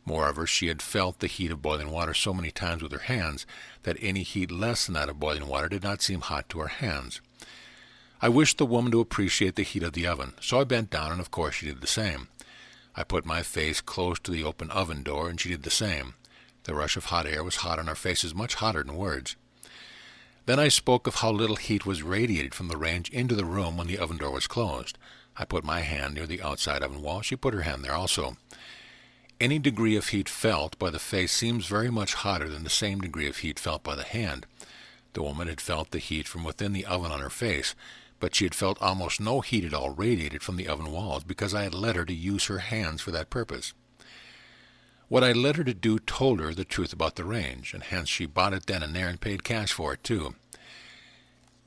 Moreover, she had felt the heat of boiling water so many times with her hands that any heat less than that of boiling water did not seem hot to her hands. I wished the woman to appreciate the heat of the oven, so I bent down, and of course she did the same. I put my face close to the open oven door, and she did the same. The rush of hot air was hot on our faces, much hotter than words. Then I spoke of how little heat was radiated from the range into the room when the oven door was closed. I put my hand near the outside oven wall. She put her hand there also. Any degree of heat felt by the face seems very much hotter than the same degree of heat felt by the hand. The woman had felt the heat from within the oven on her face, but she had felt almost no heat at all radiated from the oven walls because I had led her to use her hands for that purpose. What I led her to do told her the truth about the range, and hence she bought it then and there and paid cash for it too.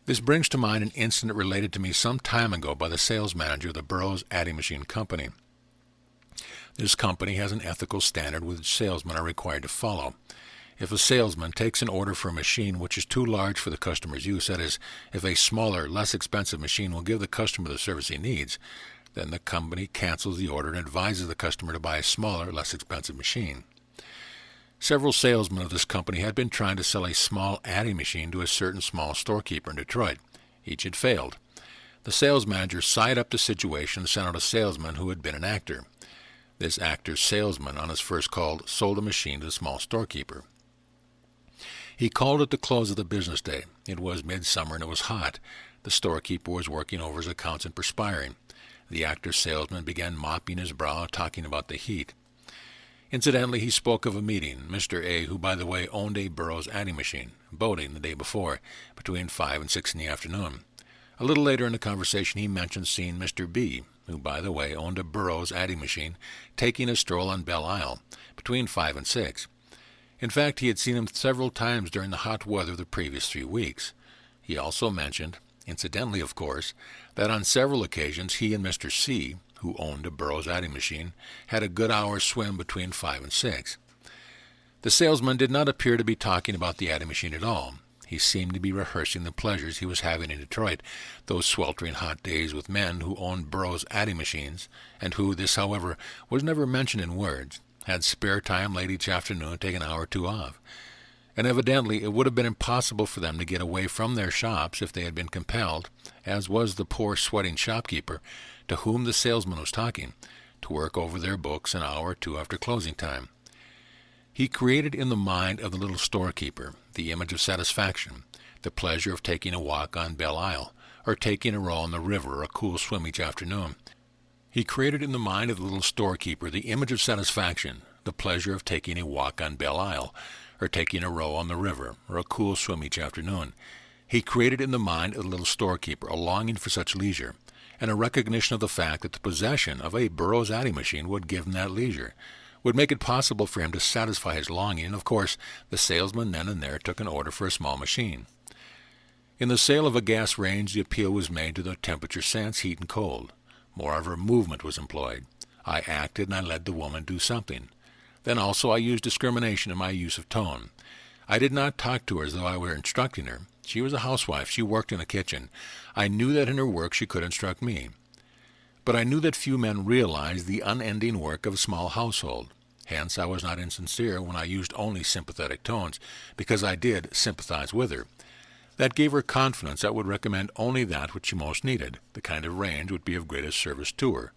This brings to mind an incident related to me some time ago by the sales manager of the Burroughs Adding Machine Company. This company has an ethical standard which salesmen are required to follow. If a salesman takes an order for a machine which is too large for the customer's use, that is, if a smaller, less expensive machine will give the customer the service he needs, then the company cancels the order and advises the customer to buy a smaller, less expensive machine. Several salesmen of this company had been trying to sell a small adding machine to a certain small storekeeper in Detroit. Each had failed. The sales manager sized up the situation and sent out a salesman who had been an actor. This actor's salesman, on his first call, sold a machine to the small storekeeper. He called at the close of the business day. It was midsummer and it was hot. The storekeeper was working over his accounts and perspiring. The actor's salesman began mopping his brow, talking about the heat. Incidentally, he spoke of a meeting, Mr. A., who, by the way, owned a Burroughs adding machine, boating the day before, between 5 and 6 in the afternoon. A little later in the conversation, he mentioned seeing Mr. B., who, by the way, owned a Burroughs adding machine, taking a stroll on Belle Isle, between 5 and 6. In fact, he had seen him several times during the hot weather of the previous 3 weeks. He also mentioned, incidentally of course, that on several occasions he and Mr. C., who owned a Burroughs adding machine, had a good hour's swim between 5 and 6. The salesman did not appear to be talking about the adding machine at all. He seemed to be rehearsing the pleasures he was having in Detroit, those sweltering hot days with men who owned Burroughs adding machines, and who, this however, was never mentioned in words, had spare time late each afternoon to take an hour or two off. And evidently it would have been impossible for them to get away from their shops if they had been compelled, as was the poor sweating shopkeeper, to whom the salesman was talking, to work over their books an hour or two after closing time. He created in the mind of the little storekeeper the image of satisfaction, the pleasure of taking a walk on Belle Isle, or taking a row on the river or a cool swim each afternoon. He created in the mind of the little storekeeper the image of satisfaction, the pleasure of taking a walk on Belle Isle, or taking a row on the river, or a cool swim each afternoon. He created in the mind of the little storekeeper a longing for such leisure, and a recognition of the fact that the possession of a Burroughs adding machine would give him that leisure, would make it possible for him to satisfy his longing, and of course the salesman then and there took an order for a small machine. In the sale of a gas range, the appeal was made to the temperature sense, heat and cold. Moreover, movement was employed. I acted and I let the woman do something. Then also I used discrimination in my use of tone. I did not talk to her as though I were instructing her. She was a housewife. She worked in a kitchen. I knew that in her work she could instruct me. But I knew that few men realized the unending work of a small household. Hence I was not insincere when I used only sympathetic tones, because I did sympathize with her. That gave her confidence I would recommend only that which she most needed, the kind of range would be of greatest service to her.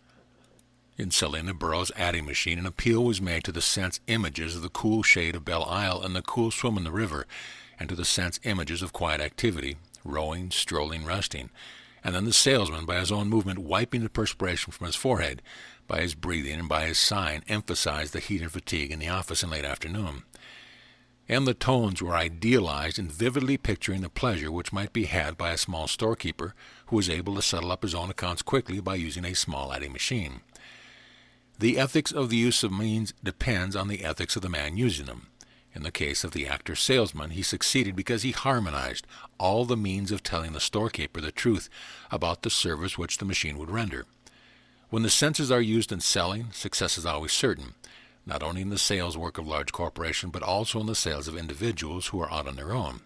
In selling the Burroughs adding machine, an appeal was made to the sense images of the cool shade of Belle Isle and the cool swim in the river, and to the sense images of quiet activity, rowing, strolling, resting, and then the salesman, by his own movement, wiping the perspiration from his forehead, by his breathing and by his sighing, emphasized the heat and fatigue in the office in late afternoon. And the tones were idealized in vividly picturing the pleasure which might be had by a small storekeeper who was able to settle up his own accounts quickly by using a small adding machine. The ethics of the use of means depends on the ethics of the man using them. In the case of the actor salesman, he succeeded because he harmonized all the means of telling the storekeeper the truth about the service which the machine would render. When the senses are used in selling, success is always certain, not only in the sales work of large corporations, but also in the sales of individuals who are out on their own.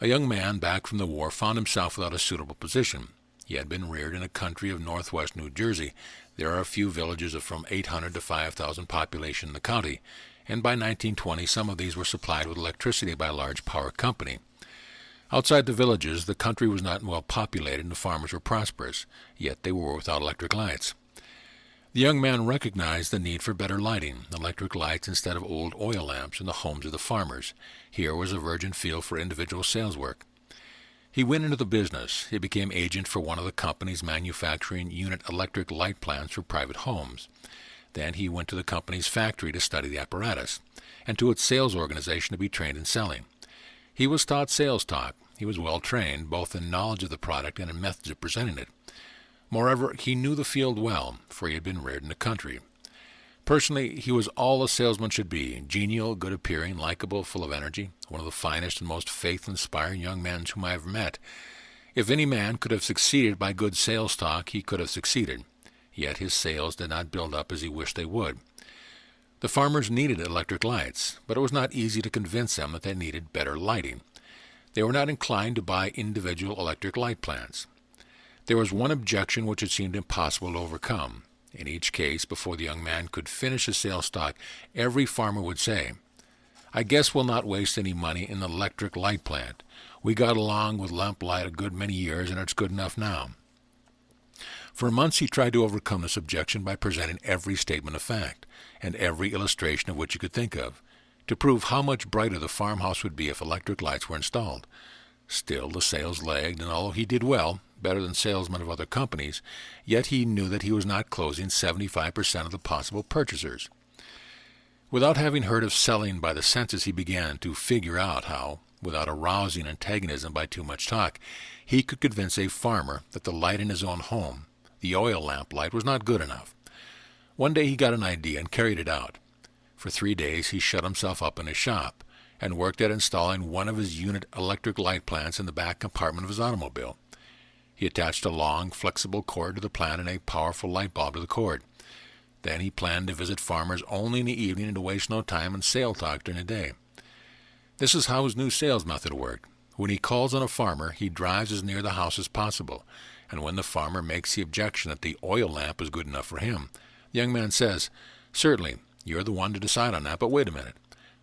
A young man back from the war found himself without a suitable position. He had been reared in a country of northwest New Jersey. There are a few villages of from 800 to 5,000 population in the county, and by 1920 some of these were supplied with electricity by a large power company. Outside the villages, the country was not well populated and the farmers were prosperous, yet they were without electric lights. The young man recognized the need for better lighting, electric lights instead of old oil lamps in the homes of the farmers. Here was a virgin field for individual sales work. He went into the business. He became agent for one of the companies manufacturing unit electric light plants for private homes. Then he went to the company's factory to study the apparatus, and to its sales organization to be trained in selling. He was taught sales talk. He was well trained, both in knowledge of the product and in methods of presenting it. Moreover, he knew the field well, for he had been reared in the country. Personally, he was all a salesman should be: genial, good-appearing, likable, full of energy, one of the finest and most faith-inspiring young men whom I have met. If any man could have succeeded by good sales talk, he could have succeeded. Yet his sales did not build up as he wished they would. The farmers needed electric lights, but it was not easy to convince them that they needed better lighting. They were not inclined to buy individual electric light plants. There was one objection which it seemed impossible to overcome. In each case, before the young man could finish his sales talk, every farmer would say, "I guess we'll not waste any money in the electric light plant. We got along with lamplight a good many years, and it's good enough now." For months he tried to overcome this objection by presenting every statement of fact, and every illustration of which you could think of, to prove how much brighter the farmhouse would be if electric lights were installed. Still, the sales lagged, and although he did well, better than salesmen of other companies, yet he knew that he was not closing 75% of the possible purchasers. Without having heard of selling by the senses, he began to figure out how, without arousing antagonism by too much talk, he could convince a farmer that the light in his own home, the oil lamp light, was not good enough. One day he got an idea and carried it out. For 3 days he shut himself up in his shop and worked at installing one of his unit electric light plants in the back compartment of his automobile. He attached a long, flexible cord to the plant and a powerful light bulb to the cord. Then he planned to visit farmers only in the evening and to waste no time in sale talk during the day. This is how his new sales method worked. When he calls on a farmer, he drives as near the house as possible, and when the farmer makes the objection that the oil lamp is good enough for him, the young man says, "Certainly, you're the one to decide on that, but wait a minute."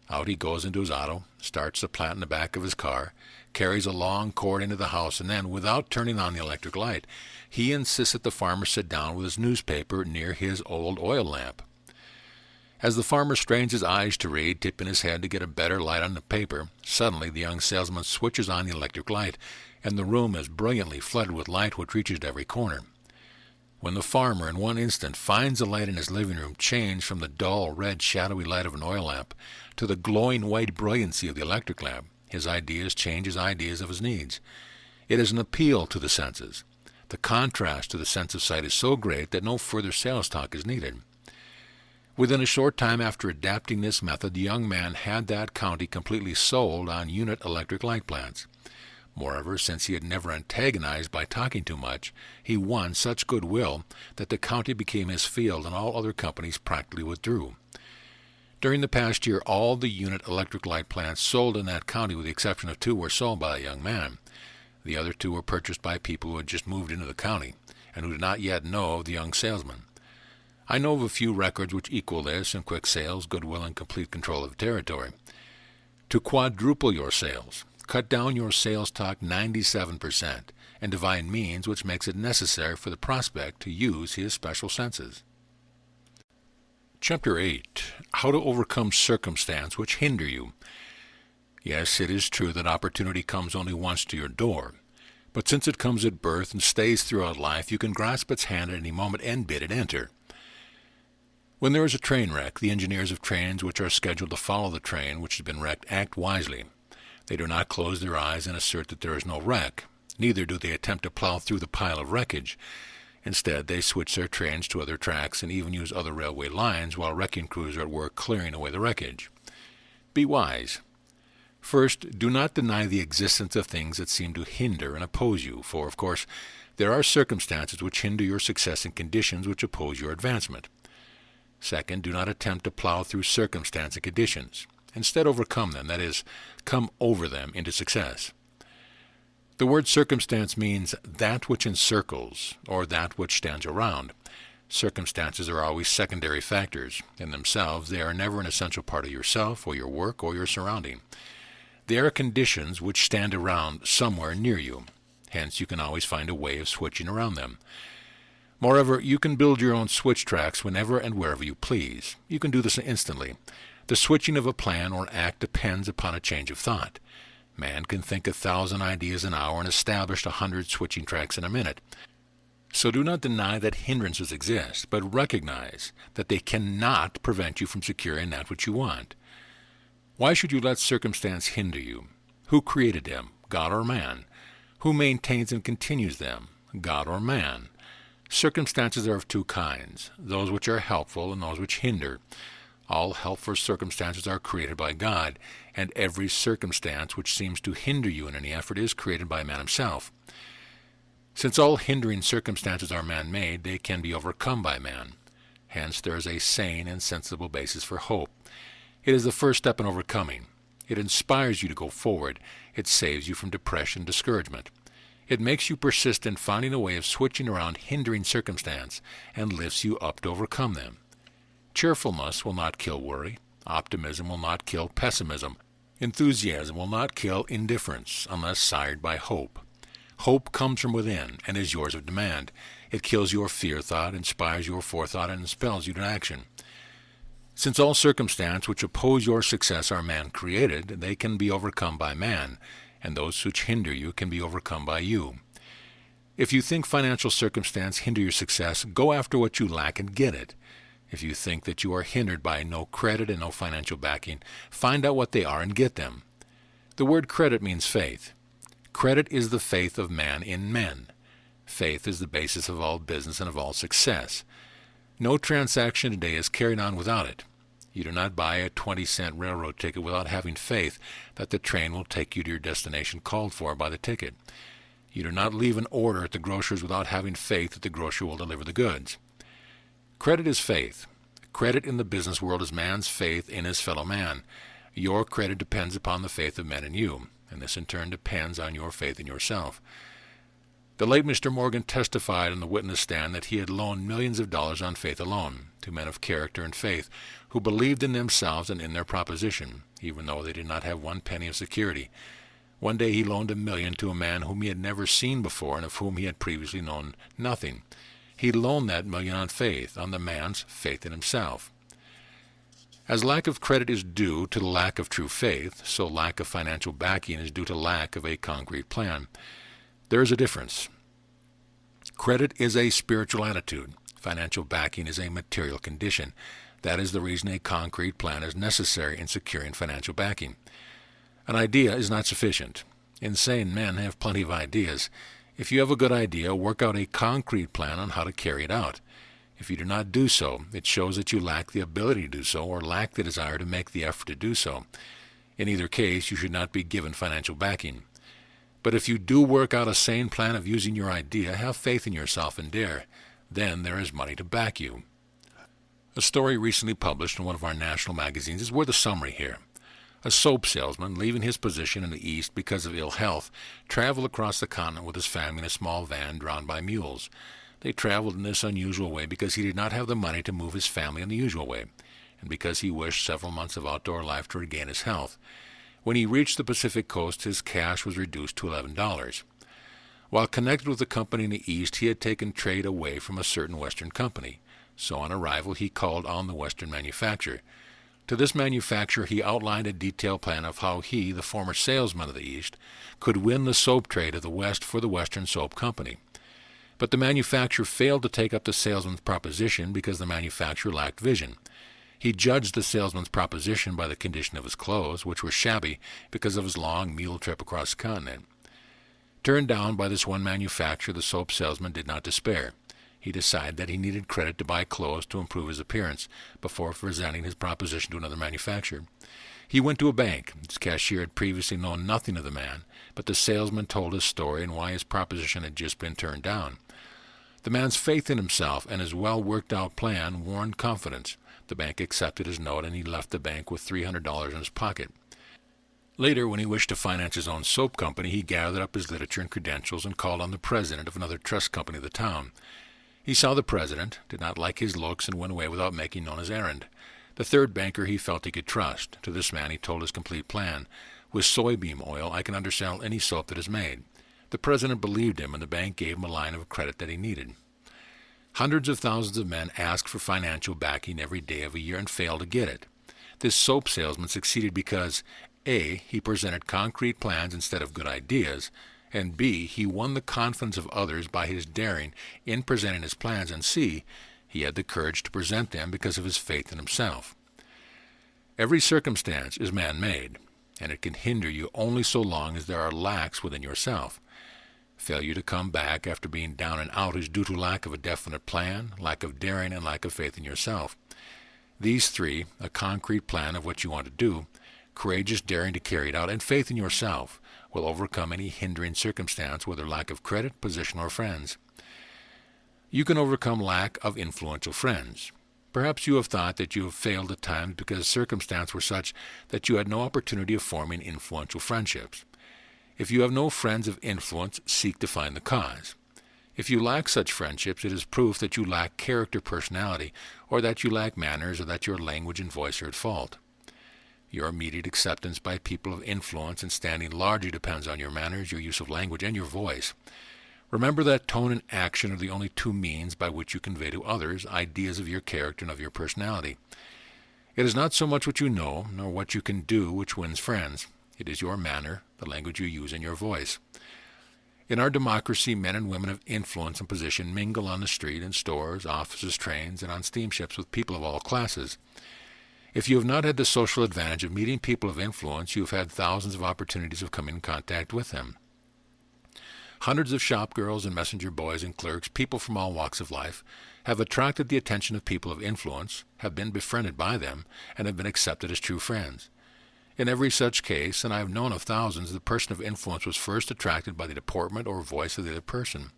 Out he goes into his auto, starts the plant in the back of his car, carries a long cord into the house, and then, without turning on the electric light, he insists that the farmer sit down with his newspaper near his old oil lamp. As the farmer strains his eyes to read, tipping his head to get a better light on the paper, suddenly the young salesman switches on the electric light, and the room is brilliantly flooded with light which reaches to every corner. When the farmer, in one instant, finds the light in his living room change from the dull, red, shadowy light of an oil lamp to the glowing white brilliancy of the electric lamp, his ideas change his ideas of his needs. It is an appeal to the senses. The contrast to the sense of sight is so great that no further sales talk is needed. Within a short time after adapting this method, the young man had that county completely sold on unit electric light plants. Moreover, since he had never antagonized by talking too much, he won such goodwill that the county became his field and all other companies practically withdrew. During the past year, all the unit electric light plants sold in that county, with the exception of 2, were sold by a young man. The other 2 were purchased by people who had just moved into the county and who did not yet know of the young salesman. I know of a few records which equal this in quick sales, goodwill, and complete control of the territory. To quadruple your sales, cut down your sales talk 97%, and divine means which makes it necessary for the prospect to use his special senses. Chapter 8. How to overcome circumstance which hinder you. Yes, it is true that opportunity comes only once to your door, but since it comes at birth and stays throughout life, you can grasp its hand at any moment and bid it enter. When there is a train wreck, the engineers of trains which are scheduled to follow the train which has been wrecked act wisely. They do not close their eyes and assert that there is no wreck. Neither do they attempt to plow through the pile of wreckage. Instead, they switch their trains to other tracks and even use other railway lines while wrecking crews are at work clearing away the wreckage. Be wise. First, do not deny the existence of things that seem to hinder and oppose you, for, of course, there are circumstances which hinder your success and conditions which oppose your advancement. Second, do not attempt to plow through circumstance and conditions. Instead, overcome them, that is, come over them into success. The word circumstance means that which encircles, or that which stands around. Circumstances are always secondary factors. In themselves, they are never an essential part of yourself, or your work, or your surrounding. They are conditions which stand around somewhere near you. Hence, you can always find a way of switching around them. Moreover, you can build your own switch tracks whenever and wherever you please. You can do this instantly. The switching of a plan or act depends upon a change of thought. Man can think 1,000 ideas an hour and establish 100 switching tracks in a minute. So do not deny that hindrances exist, but recognize that they cannot prevent you from securing that which you want. Why should you let circumstance hinder you? Who created them? God or man? Who maintains and continues them, God or man? Circumstances are of two kinds, those which are helpful and those which hinder. All helpful circumstances are created by God, and every circumstance which seems to hinder you in any effort is created by man himself. Since all hindering circumstances are man-made, they can be overcome by man. Hence there is a sane and sensible basis for hope. It is the first step in overcoming. It inspires you to go forward. It saves you from depression and discouragement. It makes you persist in finding a way of switching around hindering circumstance and lifts you up to overcome them. Cheerfulness will not kill worry. Optimism will not kill pessimism. Enthusiasm will not kill indifference unless sired by hope. Hope comes from within and is yours of demand. It kills your fear thought, inspires your forethought, and impels you to action. Since all circumstances which oppose your success are man-created, they can be overcome by man, and those which hinder you can be overcome by you. If you think financial circumstance hinder your success, go after what you lack and get it. If you think that you are hindered by no credit and no financial backing, find out what they are and get them. The word credit means faith. Credit is the faith of man in men. Faith is the basis of all business and of all success. No transaction today is carried on without it. You do not buy a 20-cent railroad ticket without having faith that the train will take you to your destination called for by the ticket. You do not leave an order at the grocer's without having faith that the grocer will deliver the goods. Credit is faith. Credit in the business world is man's faith in his fellow man. Your credit depends upon the faith of men in you, and this in turn depends on your faith in yourself. The late Mr. Morgan testified on the witness stand that he had loaned millions of dollars on faith alone to men of character and faith who believed in themselves and in their proposition, even though they did not have one penny of security. One day he loaned $1 million to a man whom he had never seen before and of whom he had previously known nothing. He loaned that $1 million on faith, on the man's faith in himself. As lack of credit is due to the lack of true faith, so lack of financial backing is due to lack of a concrete plan. There is a difference. Credit is a spiritual attitude. Financial backing is a material condition. That is the reason a concrete plan is necessary in securing financial backing. An idea is not sufficient. Insane men have plenty of ideas. If you have a good idea, work out a concrete plan on how to carry it out. If you do not do so, it shows that you lack the ability to do so or lack the desire to make the effort to do so. In either case, you should not be given financial backing. But if you do work out a sane plan of using your idea, have faith in yourself and dare, then there is money to back you. A story recently published in one of our national magazines is worth a summary here. A soap salesman, leaving his position in the East because of ill health, traveled across the continent with his family in a small van drawn by mules. They traveled in this unusual way because he did not have the money to move his family in the usual way, and because he wished several months of outdoor life to regain his health. When he reached the Pacific coast, his cash was reduced to $11. While connected with the company in the East, he had taken trade away from a certain Western company. So on arrival, he called on the Western manufacturer. To this manufacturer, he outlined a detailed plan of how he, the former salesman of the East, could win the soap trade of the West for the Western Soap Company. But the manufacturer failed to take up the salesman's proposition because the manufacturer lacked vision. He judged the salesman's proposition by the condition of his clothes, which were shabby because of his long mule trip across the continent. Turned down by this one manufacturer, the soap salesman did not despair. He decided that he needed credit to buy clothes to improve his appearance before presenting his proposition to another manufacturer. He went to a bank. His cashier had previously known nothing of the man, but the salesman told his story and why his proposition had just been turned down. The man's faith in himself and his well-worked-out plan warned confidence. The bank accepted his note, and he left the bank with $300 in his pocket. Later, when he wished to finance his own soap company, he gathered up his literature and credentials and called on the president of another trust company of the town. He saw the president, did not like his looks, and went away without making known his errand. The third banker he felt he could trust. To this man he told his complete plan. With soybean oil, I can undersell any soap that is made. The president believed him, and the bank gave him a line of credit that he needed. Hundreds of thousands of men ask for financial backing every day of a year and fail to get it. This soap salesman succeeded because A, he presented concrete plans instead of good ideas, and B, he won the confidence of others by his daring in presenting his plans, and C, he had the courage to present them because of his faith in himself. Every circumstance is man-made. and it can hinder you only so long as there are lacks within yourself. Failure to come back after being down and out is due to lack of a definite plan, lack of daring, and lack of faith in yourself. These three, a concrete plan of what you want to do, courageous daring to carry it out, and faith in yourself, will overcome any hindering circumstance, whether lack of credit, position, or friends. You can overcome lack of influential friends. Perhaps you have thought that you have failed at times because circumstances were such that you had no opportunity of forming influential friendships. If you have no friends of influence, seek to find the cause. If you lack such friendships, it is proof that you lack character, personality, or that you lack manners, or that your language and voice are at fault. Your immediate acceptance by people of influence and standing largely depends on your manners, your use of language, and your voice. Remember that tone and action are the only two means by which you convey to others ideas of your character and of your personality. It is not so much what you know, nor what you can do, which wins friends. It is your manner, the language you use, and your voice. In our democracy, men and women of influence and position mingle on the street, in stores, offices, trains, and on steamships with people of all classes. If you have not had the social advantage of meeting people of influence, you have had thousands of opportunities of coming in contact with them. Hundreds of shop girls and messenger boys and clerks, people from all walks of life, have attracted the attention of people of influence, have been befriended by them, and have been accepted as true friends. In every such case, and I have known of thousands, the person of influence was first attracted by the deportment or voice of the other person.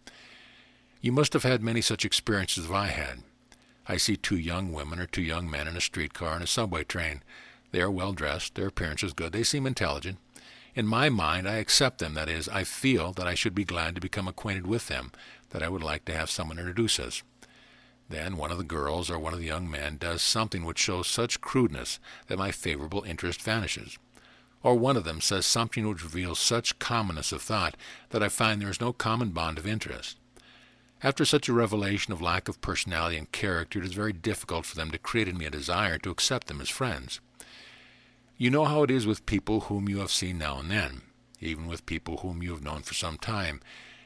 You must have had many such experiences as I had. I see two young women or two young men in a streetcar and a subway train. They are well dressed, their appearance is good, they seem intelligent. In my mind, I accept them, that is, I feel that I should be glad to become acquainted with them, that I would like to have someone introduce us. Then one of the girls or one of the young men does something which shows such crudeness that my favorable interest vanishes. Or one of them says something which reveals such commonness of thought that I find there is no common bond of interest. After such a revelation of lack of personality and character, it is very difficult for them to create in me a desire to accept them as friends. You know how it is with people whom you have seen now and then, even with people whom you have known for some time.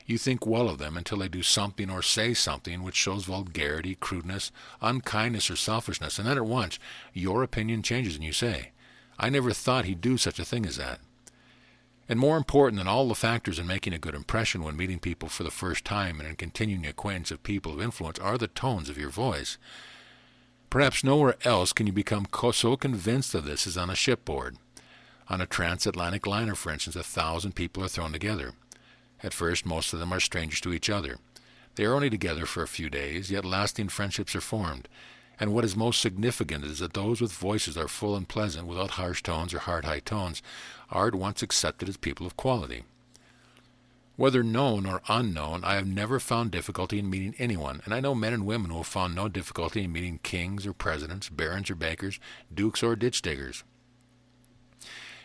You think well of them until they do something or say something which shows vulgarity, crudeness, unkindness, or selfishness, and then at once your opinion changes and you say, "I never thought he'd do such a thing as that." And more important than all the factors in making a good impression when meeting people for the first time and in continuing the acquaintance of people of influence are the tones of your voice. Perhaps nowhere else can you become so convinced of this as on a shipboard. On a transatlantic liner, for instance, 1,000 people are thrown together. At first, most of them are strangers to each other. They are only together for a few days, yet lasting friendships are formed. And what is most significant is that those with voices are full and pleasant, without harsh tones or hard high tones, are at once accepted as people of quality. Whether known or unknown, I have never found difficulty in meeting anyone, and I know men and women who have found no difficulty in meeting kings or presidents, barons or bakers, dukes or ditch diggers.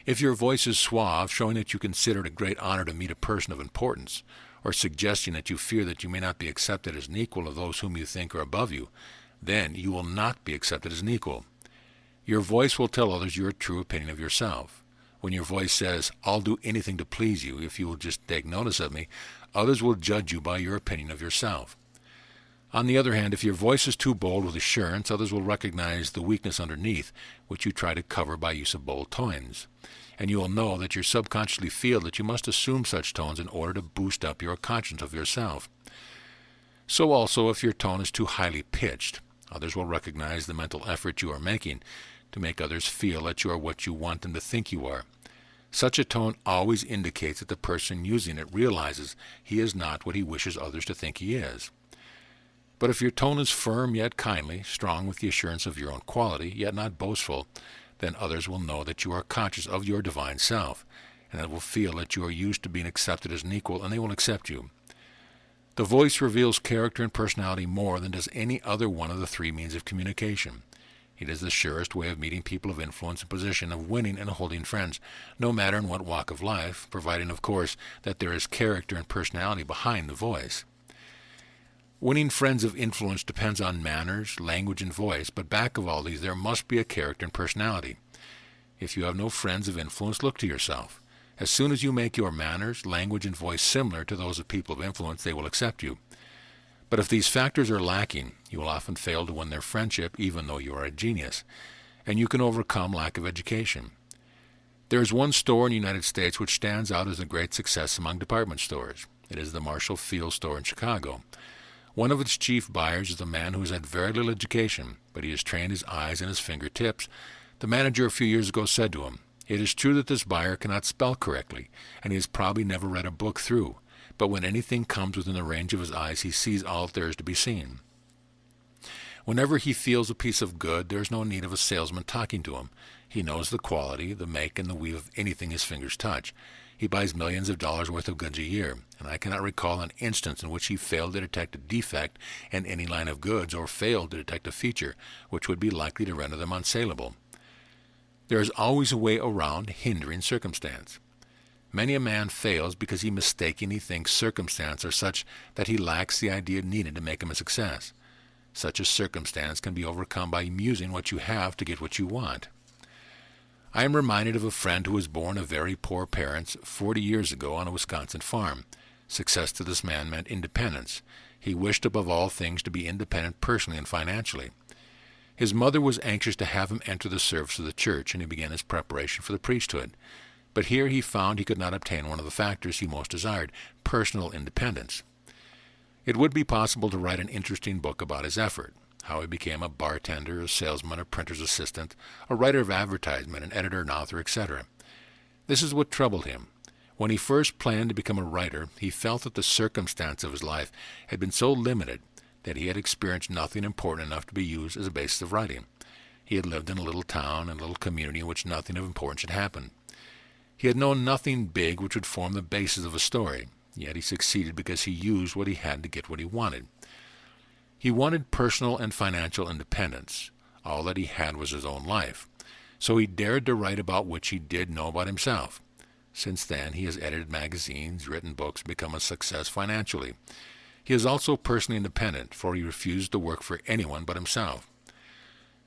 If your voice is suave, showing that you consider it a great honor to meet a person of importance, or suggesting that you fear that you may not be accepted as an equal of those whom you think are above you, then you will not be accepted as an equal. Your voice will tell others your true opinion of yourself. When your voice says, "I'll do anything to please you if you will just take notice of me," others will judge you by your opinion of yourself. On the other hand, if your voice is too bold with assurance, others will recognize the weakness underneath, which you try to cover by use of bold tones. And you will know that you subconsciously feel that you must assume such tones in order to boost up your conscience of yourself. So also, if your tone is too highly pitched, others will recognize the mental effort you are making to make others feel that you are what you want them to think you are. Such a tone always indicates that the person using it realizes he is not what he wishes others to think he is. But if your tone is firm yet kindly, strong with the assurance of your own quality, yet not boastful, then others will know that you are conscious of your divine self, and they will feel that you are used to being accepted as an equal, and they will accept you. The voice reveals character and personality more than does any other one of the three means of communication. It is the surest way of meeting people of influence and position, of winning and holding friends, no matter in what walk of life, providing, of course, that there is character and personality behind the voice. Winning friends of influence depends on manners, language, and voice, but back of all these there must be a character and personality. If you have no friends of influence, look to yourself. As soon as you make your manners, language, and voice similar to those of people of influence, they will accept you. But if these factors are lacking, you will often fail to win their friendship, even though you are a genius, and you can overcome lack of education. There is one store in the United States which stands out as a great success among department stores. It is the Marshall Field store in Chicago. One of its chief buyers is a man who has had very little education, but he has trained his eyes and his fingertips. The manager a few years ago said to him, "It is true that this buyer cannot spell correctly, and he has probably never read a book through, but when anything comes within the range of his eyes, he sees all that there is to be seen." Whenever he feels a piece of good, there is no need of a salesman talking to him. He knows the quality, the make, and the weave of anything his fingers touch. He buys millions of dollars worth of goods a year, and I cannot recall an instance in which he failed to detect a defect in any line of goods or failed to detect a feature which would be likely to render them unsaleable. There is always a way around hindering circumstance. Many a man fails because he mistakenly thinks circumstances are such that he lacks the idea needed to make him a success. Such a circumstance can be overcome by using what you have to get what you want. I am reminded of a friend who was born of very poor parents 40 years ago on a Wisconsin farm. Success to this man meant independence. He wished above all things to be independent personally and financially. His mother was anxious to have him enter the service of the church, and he began his preparation for the priesthood. But here he found he could not obtain one of the factors he most desired, personal independence. It would be possible to write an interesting book about his effort, how he became a bartender, a salesman, a printer's assistant, a writer of advertisement, an editor, an author, etc. This is what troubled him. When he first planned to become a writer, he felt that the circumstance of his life had been so limited that he had experienced nothing important enough to be used as a basis of writing. He had lived in a little town and a little community in which nothing of importance had happened. He had known nothing big which would form the basis of a story, yet he succeeded because he used what he had to get what he wanted. He wanted personal and financial independence. All that he had was his own life. So he dared to write about which he did know about himself. Since then, he has edited magazines, written books, become a success financially. He is also personally independent, for he refused to work for anyone but himself.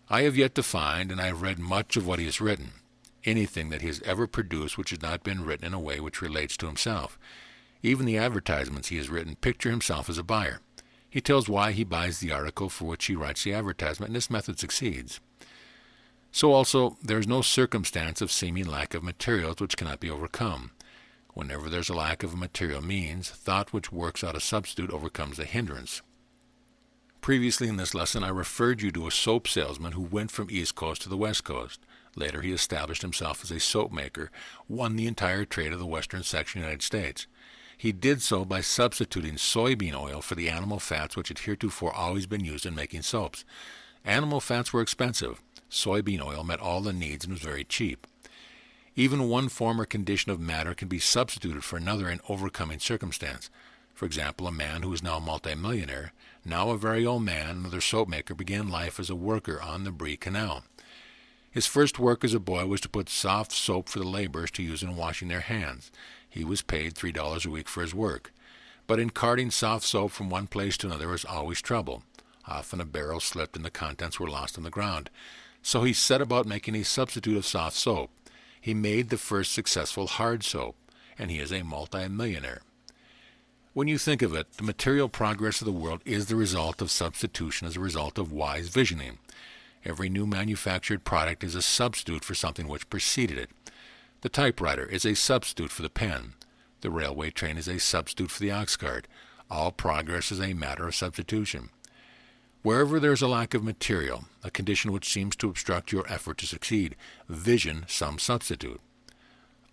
I have yet to find, and I have read much of what he has written, anything that he has ever produced which has not been written in a way which relates to himself. Even the advertisements he has written picture himself as a buyer. He tells why he buys the article for which he writes the advertisement, and this method succeeds. So also, there is no circumstance of seeming lack of materials which cannot be overcome. Whenever there is a lack of a material means, thought which works out a substitute overcomes the hindrance. Previously in this lesson, I referred you to a soap salesman who went from East Coast to the West Coast. Later, he established himself as a soap maker, won the entire trade of the western section of the United States. He did so by substituting soybean oil for the animal fats which had heretofore always been used in making soaps. Animal fats were expensive. Soybean oil met all the needs and was very cheap. Even one form or condition of matter can be substituted for another in overcoming circumstance. For example, a man who is now a multimillionaire, now a very old man, another soap maker, began life as a worker on the Bree Canal. His first work as a boy was to put soft soap for the laborers to use in washing their hands. He was paid $3 a week for his work. But in carting soft soap from one place to another was always trouble. Often a barrel slipped and the contents were lost on the ground. So he set about making a substitute of soft soap. He made the first successful hard soap, and he is a multi-millionaire. When you think of it, the material progress of the world is the result of substitution as a result of wise visioning. Every new manufactured product is a substitute for something which preceded it. The typewriter is a substitute for the pen. The railway train is a substitute for the ox cart. All progress is a matter of substitution. Wherever there is a lack of material, a condition which seems to obstruct your effort to succeed, vision some substitute.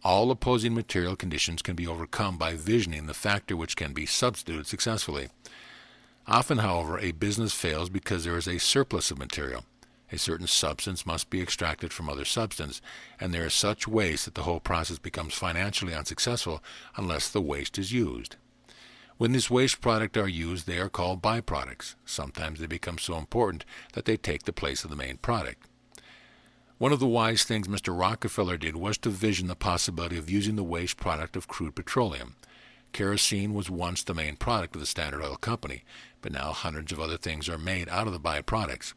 All opposing material conditions can be overcome by visioning the factor which can be substituted successfully. Often, however, a business fails because there is a surplus of material. A certain substance must be extracted from other substance, and there is such waste that the whole process becomes financially unsuccessful unless the waste is used. When this waste product are used, they are called byproducts. Sometimes they become so important that they take the place of the main product. One of the wise things Mr. Rockefeller did was to vision the possibility of using the waste product of crude petroleum. Kerosene was once the main product of the Standard Oil Company, but now hundreds of other things are made out of the byproducts.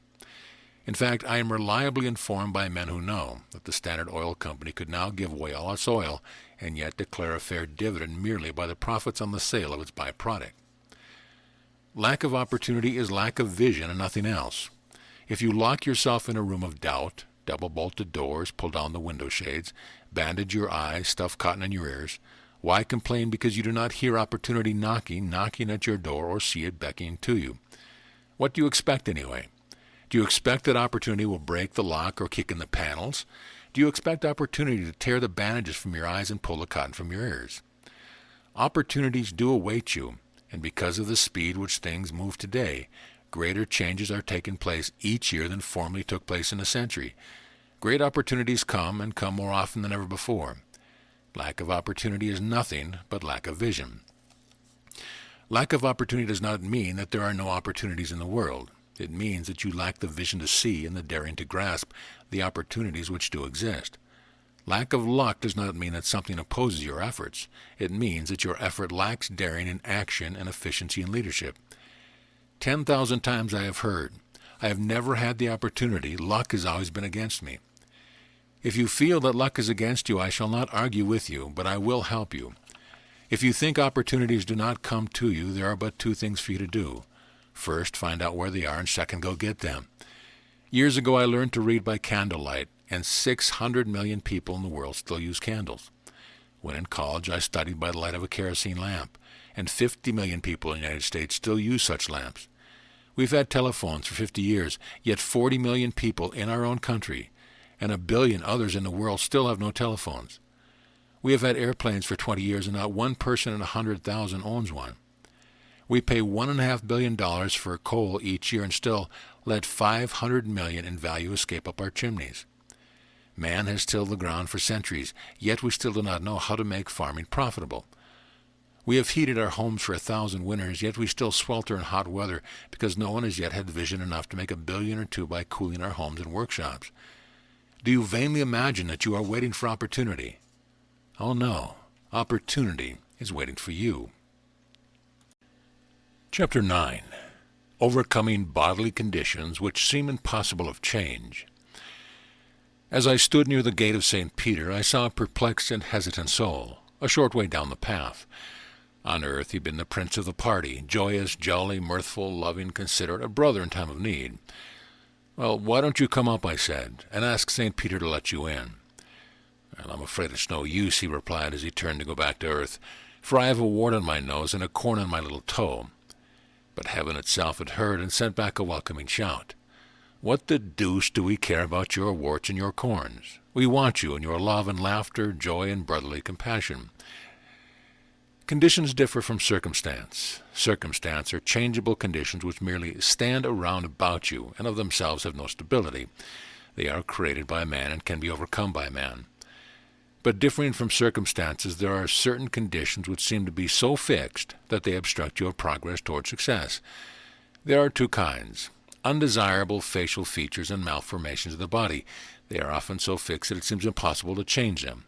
In fact, I am reliably informed by men who know that the Standard Oil Company could now give away all its oil and yet declare a fair dividend merely by the profits on the sale of its byproduct. Lack of opportunity is lack of vision and nothing else. If you lock yourself in a room of doubt, double-bolted doors, pull down the window shades, bandage your eyes, stuff cotton in your ears. Why complain because you do not hear opportunity knocking at your door, or see it beckoning to you? What do you expect anyway? Do you expect that opportunity will break the lock or kick in the panels? Do you expect opportunity to tear the bandages from your eyes and pull the cotton from your ears? Opportunities do await you, and because of the speed which things move today, greater changes are taking place each year than formerly took place in a century. Great opportunities come, and come more often than ever before. Lack of opportunity is nothing but lack of vision. Lack of opportunity does not mean that there are no opportunities in the world. It means that you lack the vision to see and the daring to grasp the opportunities which do exist. Lack of luck does not mean that something opposes your efforts. It means that your effort lacks daring in action and efficiency in leadership. 10,000 times I have heard, I have never had the opportunity, luck has always been against me. If you feel that luck is against you, I shall not argue with you, but I will help you. If you think opportunities do not come to you, there are but two things for you to do. First, find out where they are, and second, go get them. Years ago, I learned to read by candlelight, and 600 million people in the world still use candles. When in college, I studied by the light of a kerosene lamp, and 50 million people in the United States still use such lamps. We've had telephones for 50 years, yet 40 million people in our own country and 1 billion others in the world still have no telephones. We have had airplanes for 20 years, and not one person in 100,000 owns one. We pay $1.5 billion for coal each year and still let 500 million in value escape up our chimneys. Man has tilled the ground for centuries, yet we still do not know how to make farming profitable. We have heated our homes for 1,000 winters, yet we still swelter in hot weather because no one has yet had vision enough to make $1 billion or $2 billion by cooling our homes and workshops. Do you vainly imagine that you are waiting for opportunity? Oh no, opportunity is waiting for you. Chapter 9. Overcoming bodily conditions which seem impossible of change. As I stood near the gate of St. Peter, I saw a perplexed and hesitant soul, a short way down the path. On earth he'd been the prince of the party, joyous, jolly, mirthful, loving, considerate, a brother in time of need. "Well, why don't you come up," I said, "and ask St. Peter to let you in?" "Well, I'm afraid it's no use," he replied as he turned to go back to earth, "for I have a wart on my nose and a corn on my little toe." But heaven itself had heard and sent back a welcoming shout. "What the deuce do we care about your warts and your corns? We want you and your love and laughter, joy and brotherly compassion." Conditions differ from circumstance. Circumstance are changeable conditions which merely stand around about you and of themselves have no stability. They are created by man and can be overcome by man. But differing from circumstances, there are certain conditions which seem to be so fixed that they obstruct your progress toward success. There are two kinds: undesirable facial features and malformations of the body. They are often so fixed that it seems impossible to change them.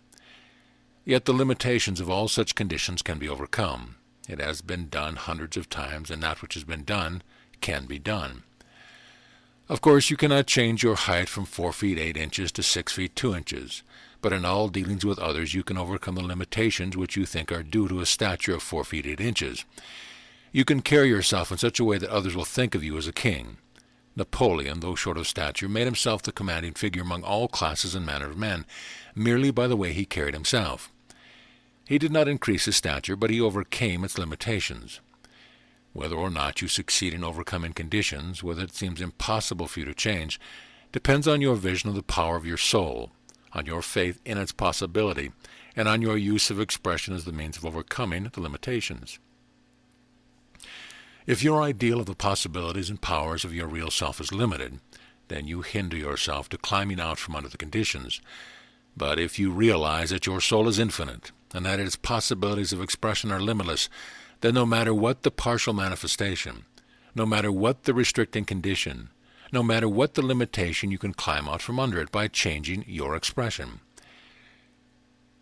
Yet the limitations of all such conditions can be overcome. It has been done hundreds of times, and that which has been done can be done. Of course, you cannot change your height from 4 feet 8 inches to 6 feet 2 inches, but in all dealings with others you can overcome the limitations which you think are due to a stature of 4 feet 8 inches. You can carry yourself in such a way that others will think of you as a king. Napoleon, though short of stature, made himself the commanding figure among all classes and manner of men, merely by the way he carried himself. He did not increase his stature, but he overcame its limitations. Whether or not you succeed in overcoming conditions, whether it seems impossible for you to change, depends on your vision of the power of your soul, on your faith in its possibility, and on your use of expression as the means of overcoming the limitations. If your ideal of the possibilities and powers of your real self is limited, then you hinder yourself to climbing out from under the conditions. But if you realize that your soul is infinite, and that its possibilities of expression are limitless, then no matter what the partial manifestation, no matter what the restricting condition, no matter what the limitation, you can climb out from under it by changing your expression.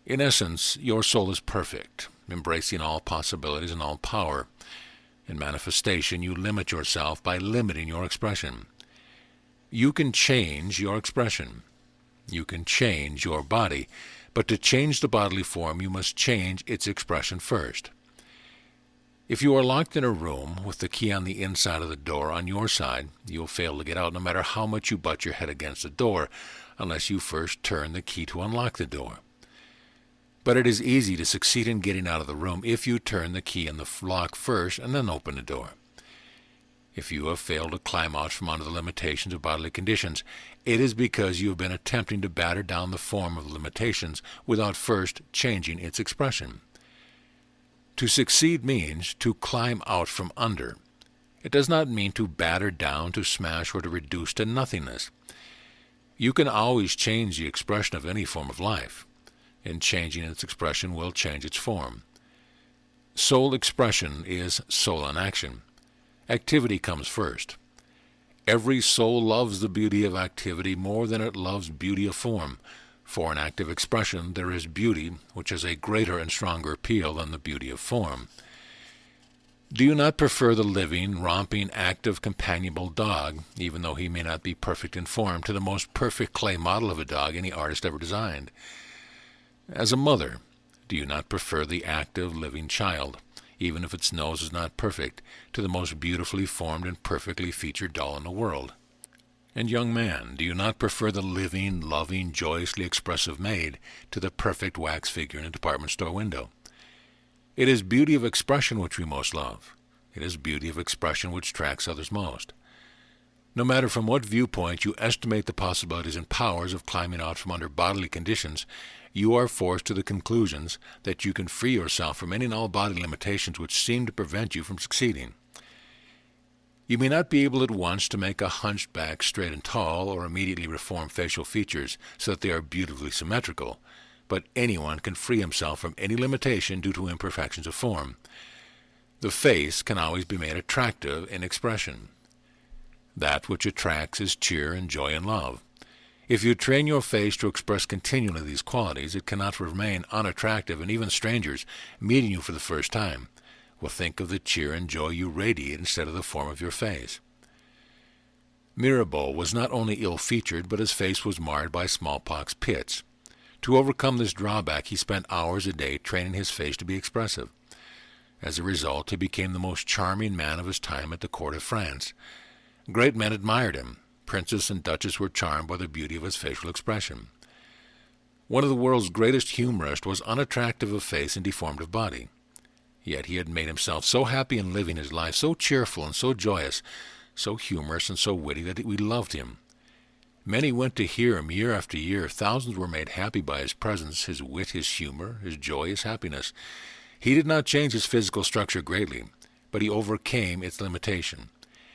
In essence, your soul is perfect, embracing all possibilities and all power. In manifestation, you limit yourself by limiting your expression. You can change your expression. You can change your body, but to change the bodily form, you must change its expression first. If you are locked in a room with the key on the inside of the door on your side, you'll fail to get out no matter how much you butt your head against the door, unless you first turn the key to unlock the door. But it is easy to succeed in getting out of the room if you turn the key in the lock first and then open the door. If you have failed to climb out from under the limitations of bodily conditions, it is because you have been attempting to batter down the form of the limitations without first changing its expression. To succeed means to climb out from under. It does not mean to batter down, to smash, or to reduce to nothingness. You can always change the expression of any form of life. In changing its expression will change its form. Soul expression is soul in action. Activity comes first. Every soul loves the beauty of activity more than it loves beauty of form. For in active expression there is beauty which has a greater and stronger appeal than the beauty of form. Do you not prefer the living, romping, active, companionable dog, even though he may not be perfect in form, to the most perfect clay model of a dog any artist ever designed? As a mother, do you not prefer the active, living child, even if its nose is not perfect, to the most beautifully formed and perfectly featured doll in the world? And young man, do you not prefer the living, loving, joyously expressive maid to the perfect wax figure in a department store window? It is beauty of expression which we most love. It is beauty of expression which attracts others most. No matter from what viewpoint you estimate the possibilities and powers of climbing out from under bodily conditions, you are forced to the conclusions that you can free yourself from any and all bodily limitations which seem to prevent you from succeeding. You may not be able at once to make a hunchback straight and tall, or immediately reform facial features so that they are beautifully symmetrical, but anyone can free himself from any limitation due to imperfections of form. The face can always be made attractive in expression. That which attracts is cheer and joy and love. If you train your face to express continually these qualities, it cannot remain unattractive, and even strangers, meeting you for the first time, will think of the cheer and joy you radiate instead of the form of your face. Mirabeau was not only ill-featured, but his face was marred by smallpox pits. To overcome this drawback, he spent hours a day training his face to be expressive. As a result, he became the most charming man of his time at the court of France. Great men admired him. Princes and duchesses were charmed by the beauty of his facial expression. One of the world's greatest humorists was unattractive of face and deformed of body. Yet he had made himself so happy in living his life, so cheerful and so joyous, so humorous and so witty that we loved him. Many went to hear him year after year. Thousands were made happy by his presence, his wit, his humor, his joy, his happiness. He did not change his physical structure greatly, but he overcame its limitation.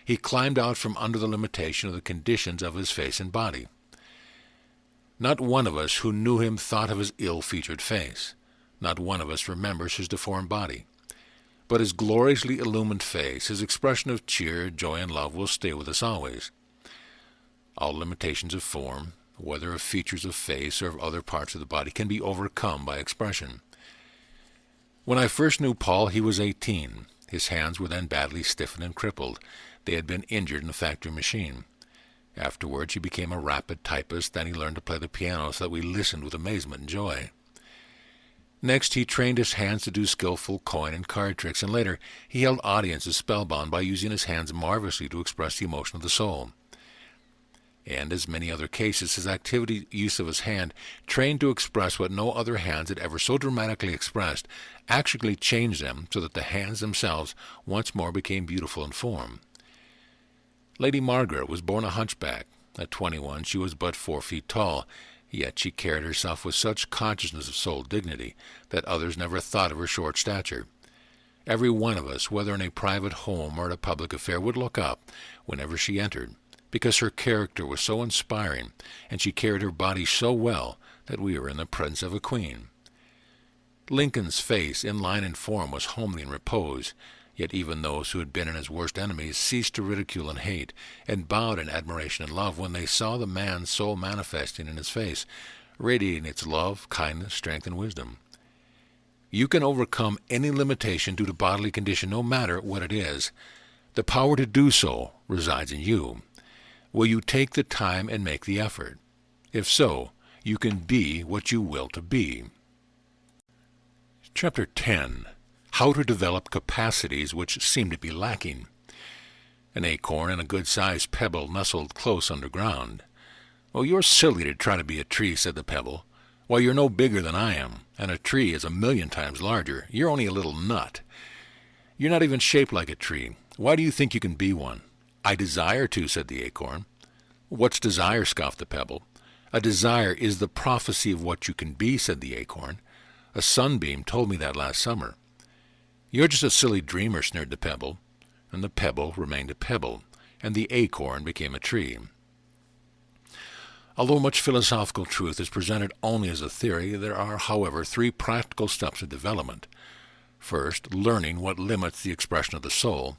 He climbed out from under the limitation of the conditions of his face and body. Not one of us who knew him thought of his ill-featured face. Not one of us remembers his deformed body. But his gloriously illumined face, his expression of cheer, joy, and love will stay with us always. All limitations of form, whether of features of face or of other parts of the body, can be overcome by expression. When I first knew Paul, he was 18. His hands were then badly stiffened and crippled. They had been injured in a factory machine. Afterwards, he became a rapid typist. Then he learned to play the piano so that we listened with amazement and joy. Next, he trained his hands to do skillful coin and card tricks, and later he held audiences spellbound by using his hands marvelously to express the emotion of the soul. And, as many other cases, his activity use of his hand, trained to express what no other hands had ever so dramatically expressed, actually changed them so that the hands themselves once more became beautiful in form. Lady Margaret was born a hunchback. At 21, she was but 4 feet tall. Yet she carried herself with such consciousness of soul dignity that others never thought of her short stature. Every one of us, whether in a private home or at a public affair, would look up whenever she entered, because her character was so inspiring, and she carried her body so well that we were in the presence of a queen. Lincoln's face, in line and form, was homely and repose, yet even those who had been his worst enemies ceased to ridicule and hate, and bowed in admiration and love when they saw the man's soul manifesting in his face, radiating its love, kindness, strength, and wisdom. You can overcome any limitation due to bodily condition, no matter what it is. The power to do so resides in you. Will you take the time and make the effort? If so, you can be what you will to be. Chapter 10. how to develop capacities which seem to be lacking. An acorn and a good-sized pebble nestled close underground. "Well, you're silly to try to be a tree," said the pebble. "Why, you're no bigger than I am, and a tree is 1,000,000 times larger. You're only a little nut. You're not even shaped like a tree. Why do you think you can be one?" "I desire to," said the acorn. "What's desire?" scoffed the pebble. "A desire is the prophecy of what you can be," said the acorn. "A sunbeam told me that last summer." "You're just a silly dreamer," sneered the pebble. And the pebble remained a pebble, and the acorn became a tree. Although much philosophical truth is presented only as a theory, there are, however, 3 practical steps of development. First, learning what limits the expression of the soul.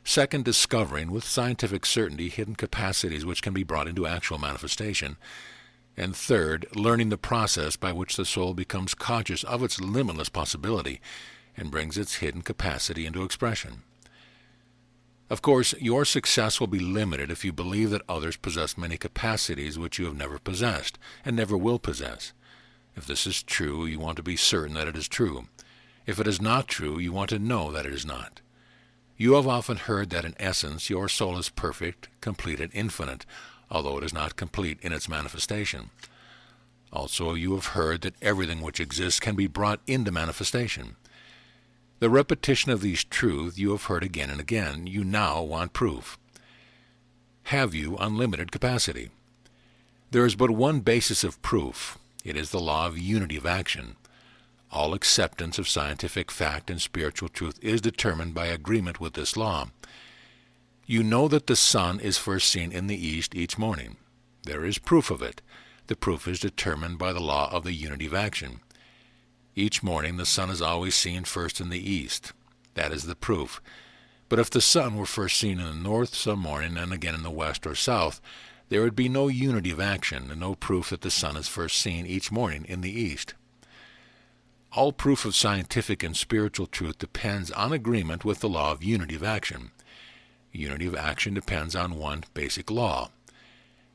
Second, discovering with scientific certainty hidden capacities which can be brought into actual manifestation. And third, learning the process by which the soul becomes conscious of its limitless possibility and brings its hidden capacity into expression. Of course, your success will be limited if you believe that others possess many capacities which you have never possessed and never will possess. If this is true, you want to be certain that it is true. If it is not true, you want to know that it is not. You have often heard that in essence your soul is perfect, complete, and infinite, although it is not complete in its manifestation. Also, you have heard that everything which exists can be brought into manifestation. The repetition of these truths you have heard again and again. You now want proof. Have you unlimited capacity? There is but one basis of proof. It is the law of unity of action. All acceptance of scientific fact and spiritual truth is determined by agreement with this law. You know that the sun is first seen in the east each morning. There is proof of it. The proof is determined by the law of the unity of action. Each morning the sun is always seen first in the east. That is the proof. But if the sun were first seen in the north some morning and again in the west or south, there would be no unity of action and no proof that the sun is first seen each morning in the east. All proof of scientific and spiritual truth depends on agreement with the law of unity of action. Unity of action depends on one basic law.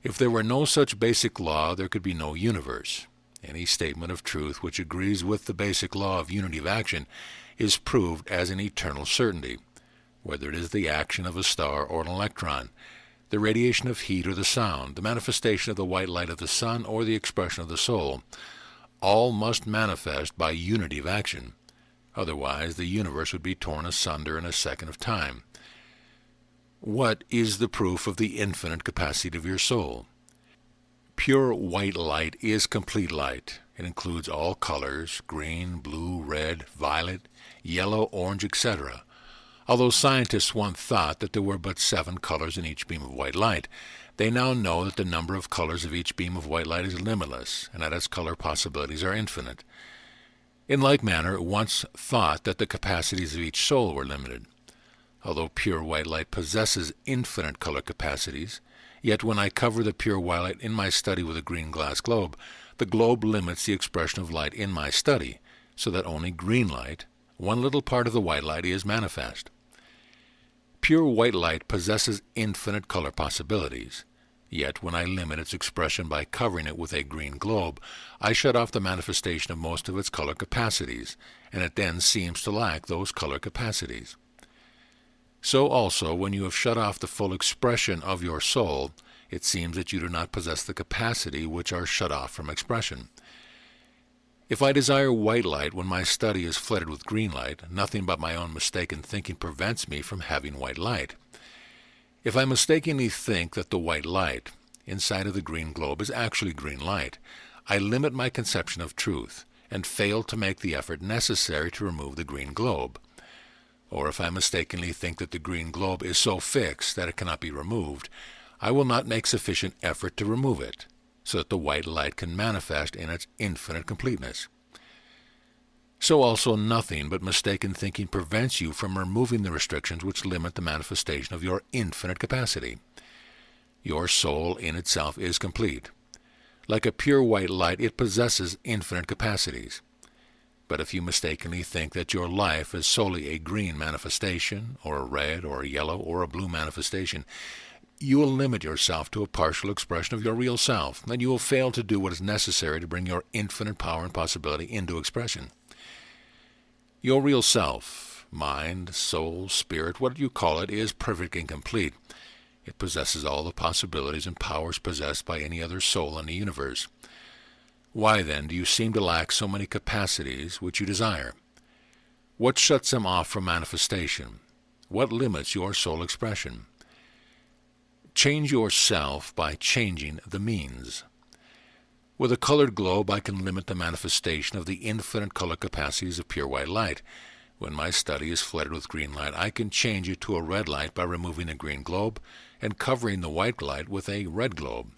If there were no such basic law, there could be no universe. Any statement of truth which agrees with the basic law of unity of action is proved as an eternal certainty, whether it is the action of a star or an electron, the radiation of heat or the sound, the manifestation of the white light of the sun or the expression of the soul. All must manifest by unity of action. Otherwise, the universe would be torn asunder in a second of time. What is the proof of the infinite capacity of your soul? Pure white light is complete light. It includes all colors, green, blue, red, violet, yellow, orange, etc. Although scientists once thought that there were but 7 colors in each beam of white light, they now know that the number of colors of each beam of white light is limitless, and that its color possibilities are infinite. In like manner, it once thought that the capacities of each soul were limited. Although pure white light possesses infinite color capacities, yet when I cover the pure white light in my study with a green glass globe, the globe limits the expression of light in my study, so that only green light, one little part of the white light, is manifest. Pure white light possesses infinite color possibilities, yet when I limit its expression by covering it with a green globe, I shut off the manifestation of most of its color capacities, and it then seems to lack those color capacities. So also, when you have shut off the full expression of your soul, it seems that you do not possess the capacity which are shut off from expression. If I desire white light when my study is flooded with green light, nothing but my own mistaken thinking prevents me from having white light. If I mistakenly think that the white light inside of the green globe is actually green light, I limit my conception of truth and fail to make the effort necessary to remove the green globe. Or if I mistakenly think that the green globe is so fixed that it cannot be removed, I will not make sufficient effort to remove it, so that the white light can manifest in its infinite completeness. So also nothing but mistaken thinking prevents you from removing the restrictions which limit the manifestation of your infinite capacity. Your soul in itself is complete. Like a pure white light, it possesses infinite capacities. But if you mistakenly think that your life is solely a green manifestation, or a red, or a yellow, or a blue manifestation, you will limit yourself to a partial expression of your real self, and you will fail to do what is necessary to bring your infinite power and possibility into expression. Your real self, mind, soul, spirit, what you call it, is perfect and complete. It possesses all the possibilities and powers possessed by any other soul in the universe. Why, then, do you seem to lack so many capacities which you desire? What shuts them off from manifestation? What limits your soul expression? Change yourself by changing the means. With a colored globe, I can limit the manifestation of the infinite color capacities of pure white light. When my study is flooded with green light, I can change it to a red light by removing the green globe and covering the white light with a red globe.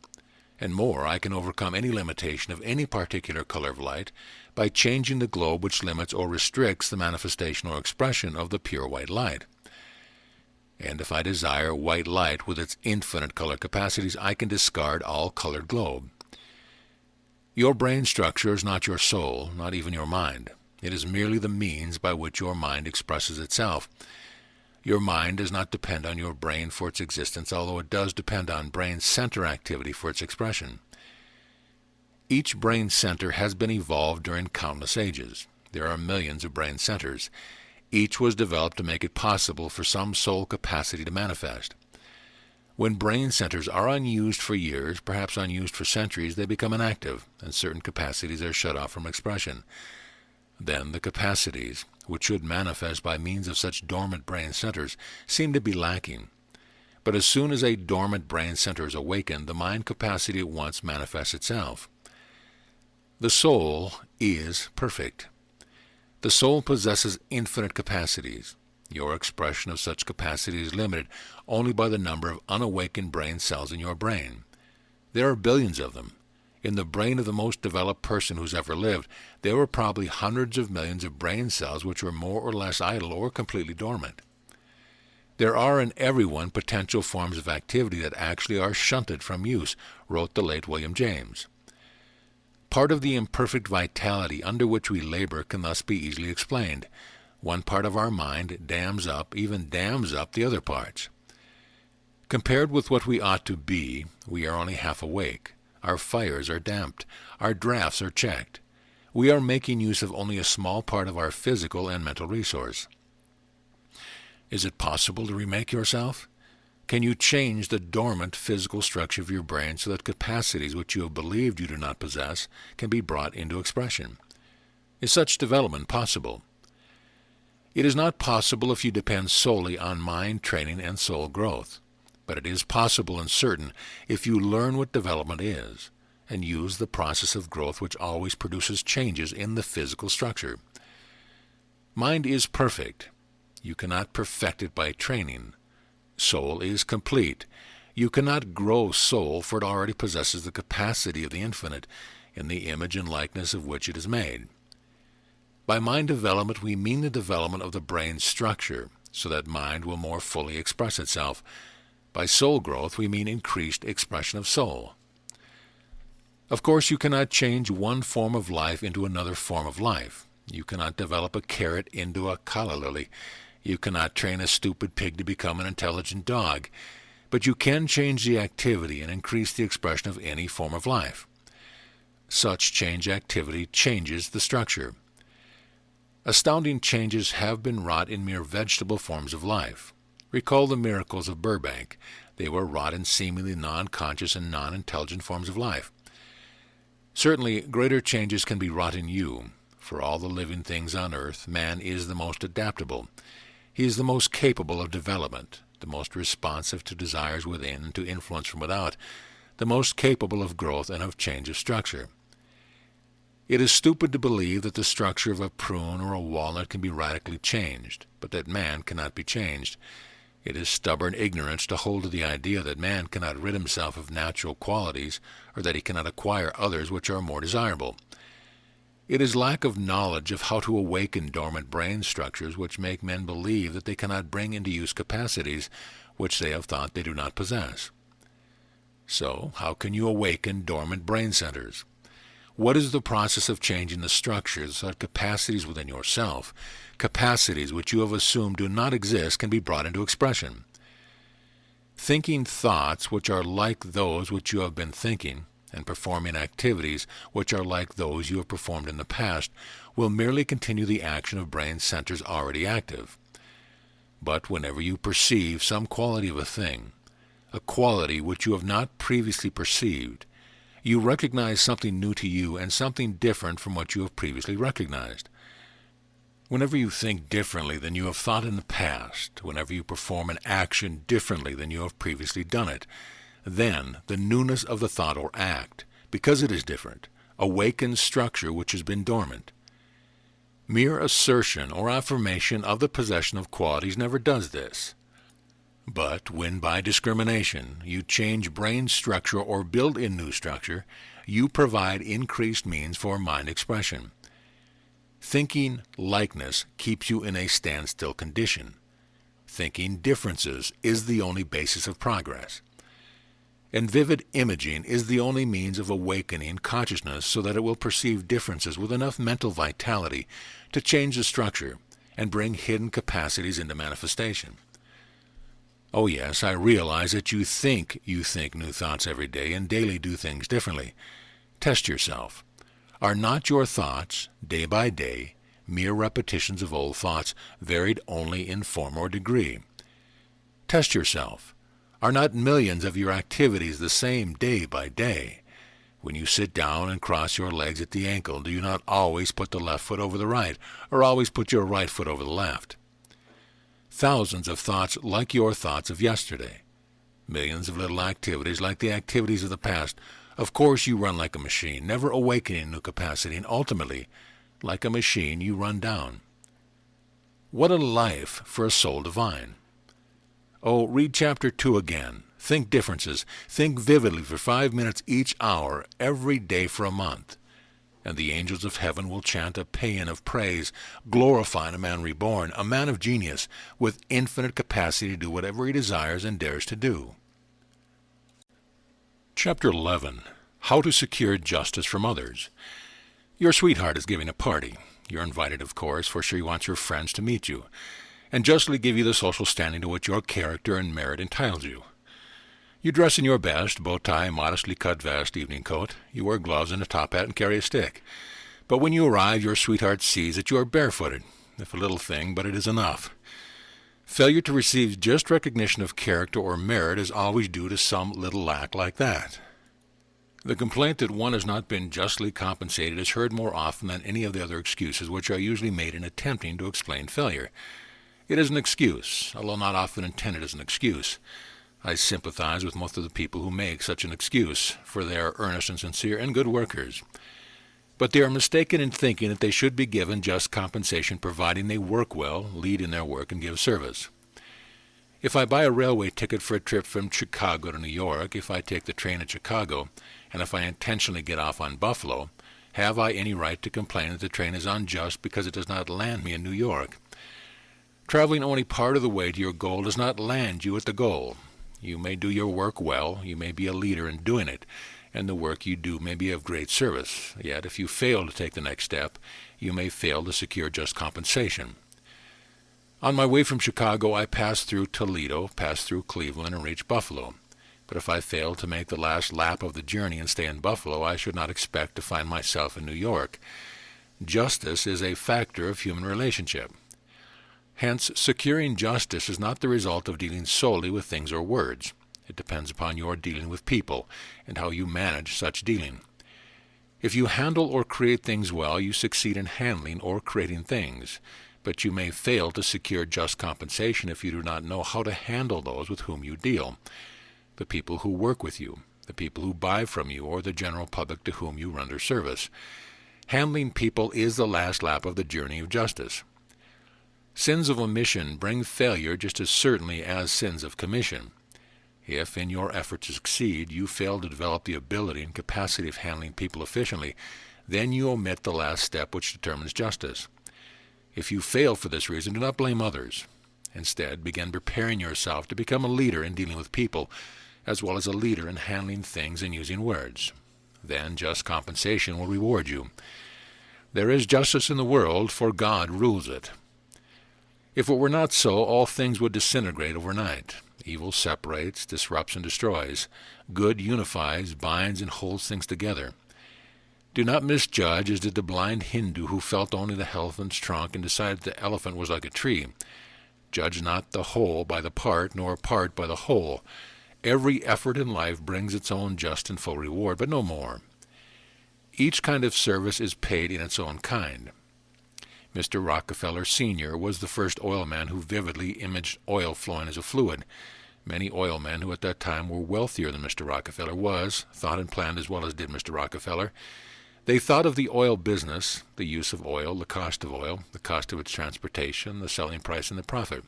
And more, I can overcome any limitation of any particular color of light by changing the globe which limits or restricts the manifestation or expression of the pure white light. And if I desire white light with its infinite color capacities, I can discard all colored globe. Your brain structure is not your soul, not even your mind. It is merely the means by which your mind expresses itself. Your mind does not depend on your brain for its existence, although it does depend on brain center activity for its expression. Each brain center has been evolved during countless ages. There are millions of brain centers. Each was developed to make it possible for some soul capacity to manifest. When brain centers are unused for years, perhaps unused for centuries, they become inactive, and certain capacities are shut off from expression. Then the capacities, which should manifest by means of such dormant brain centers, seem to be lacking. But as soon as a dormant brain center is awakened, the mind capacity at once manifests itself. The soul is perfect. The soul possesses infinite capacities. Your expression of such capacity is limited only by the number of unawakened brain cells in your brain. There are billions of them. In the brain of the most developed person who's ever lived, there were probably hundreds of millions of brain cells which were more or less idle or completely dormant. There are in everyone potential forms of activity that actually are shunted from use, wrote the late William James. Part of the imperfect vitality under which we labor can thus be easily explained. One part of our mind dams up the other parts. Compared with what we ought to be, we are only half awake. Our fires are damped. Our drafts are checked. We are making use of only a small part of our physical and mental resource. Is it possible to remake yourself? Can you change the dormant physical structure of your brain so that capacities which you have believed you do not possess can be brought into expression? Is such development possible? It is not possible if you depend solely on mind training and soul growth, but it is possible and certain if you learn what development is and use the process of growth which always produces changes in the physical structure. Mind is perfect. You cannot perfect it by training. Soul is complete. You cannot grow soul, for it already possesses the capacity of the infinite, in the image and likeness of which it is made. By mind development, we mean the development of the brain structure, so that mind will more fully express itself. By soul growth, we mean increased expression of soul. Of course, you cannot change one form of life into another form of life. You cannot develop a carrot into a calla lily. You cannot train a stupid pig to become an intelligent dog. But you can change the activity and increase the expression of any form of life. Such change activity changes the structure. Astounding changes have been wrought in mere vegetable forms of life. Recall the miracles of Burbank. They were wrought in seemingly non-conscious and non-intelligent forms of life. Certainly, greater changes can be wrought in you. For all the living things on earth, man is the most adaptable. He is the most capable of development, the most responsive to desires within and to influence from without, the most capable of growth and of change of structure. It is stupid to believe that the structure of a prune or a walnut can be radically changed, but that man cannot be changed. It is stubborn ignorance to hold to the idea that man cannot rid himself of natural qualities, or that he cannot acquire others which are more desirable. It is lack of knowledge of how to awaken dormant brain structures which make men believe that they cannot bring into use capacities which they have thought they do not possess. So, how can you awaken dormant brain centers? What is the process of changing the structures so that capacities within yourself, capacities which you have assumed do not exist, can be brought into expression? Thinking thoughts which are like those which you have been thinking, and performing activities which are like those you have performed in the past will merely continue the action of brain centers already active. But whenever you perceive some quality of a thing, a quality which you have not previously perceived, you recognize something new to you and something different from what you have previously recognized. Whenever you think differently than you have thought in the past, whenever you perform an action differently than you have previously done it, then the newness of the thought or act, because it is different, awakens structure which has been dormant. Mere assertion or affirmation of the possession of qualities never does this. But when by discrimination you change brain structure or build in new structure, you provide increased means for mind expression. Thinking likeness keeps you in a standstill condition. Thinking differences is the only basis of progress. And vivid imaging is the only means of awakening consciousness so that it will perceive differences with enough mental vitality to change the structure and bring hidden capacities into manifestation. Oh yes, I realize that you think new thoughts every day and daily do things differently. Test yourself. Are not your thoughts, day by day, mere repetitions of old thoughts, varied only in form or degree? Test yourself. Are not millions of your activities the same day by day? When you sit down and cross your legs at the ankle, do you not always put the left foot over the right, or always put your right foot over the left? Thousands of thoughts like your thoughts of yesterday. Millions of little activities like the activities of the past. Of course you run like a machine, never awakening new capacity, and ultimately, like a machine, you run down. What a life for a soul divine! Oh, read chapter 2 again. Think differences. Think vividly for 5 minutes each hour, every day for a month. And the angels of heaven will chant a paean of praise, glorifying a man reborn, a man of genius, with infinite capacity to do whatever he desires and dares to do. Chapter 11. How to Secure Justice from Others. Your sweetheart is giving a party. You're invited, of course, for she wants your friends to meet you, and justly give you the social standing to which your character and merit entitles you. You dress in your best, bow tie, modestly cut vest, evening coat. You wear gloves and a top hat and carry a stick. But when you arrive, your sweetheart sees that you are barefooted. If a little thing, but it is enough. Failure to receive just recognition of character or merit is always due to some little lack like that. The complaint that one has not been justly compensated is heard more often than any of the other excuses which are usually made in attempting to explain failure. It is an excuse, although not often intended as an excuse. I sympathize with most of the people who make such an excuse, for they are earnest and sincere and good workers. But they are mistaken in thinking that they should be given just compensation providing they work well, lead in their work, and give service. If I buy a railway ticket for a trip from Chicago to New York, if I take the train at Chicago, and if I intentionally get off on Buffalo, have I any right to complain that the train is unjust because it does not land me in New York? Traveling only part of the way to your goal does not land you at the goal. You may do your work well, you may be a leader in doing it, and the work you do may be of great service. Yet if you fail to take the next step, you may fail to secure just compensation. On my way from Chicago, I passed through Toledo, passed through Cleveland, and reached Buffalo. But if I failed to make the last lap of the journey and stay in Buffalo, I should not expect to find myself in New York. Justice is a factor of human relationship. Hence, securing justice is not the result of dealing solely with things or words. It depends upon your dealing with people and how you manage such dealing. If you handle or create things well, you succeed in handling or creating things, but you may fail to secure just compensation if you do not know how to handle those with whom you deal, the people who work with you, the people who buy from you, or the general public to whom you render service. Handling people is the last lap of the journey of justice. Sins of omission bring failure just as certainly as sins of commission. If, in your effort to succeed, you fail to develop the ability and capacity of handling people efficiently, then you omit the last step which determines justice. If you fail for this reason, do not blame others. Instead, begin preparing yourself to become a leader in dealing with people, as well as a leader in handling things and using words. Then just compensation will reward you. There is justice in the world, for God rules it. If it were not so, all things would disintegrate overnight. Evil separates, disrupts, and destroys. Good unifies, binds, and holds things together. Do not misjudge as did the blind Hindu who felt only the elephant's trunk and decided the elephant was like a tree. Judge not the whole by the part, nor part by the whole. Every effort in life brings its own just and full reward, but no more. Each kind of service is paid in its own kind. Mr. Rockefeller Sr. was the first oil man who vividly imaged oil flowing as a fluid. Many oil men who at that time were wealthier than Mr. Rockefeller was, thought and planned as well as did Mr. Rockefeller. They thought of the oil business, the use of oil, the cost of its transportation, the selling price, and the profit.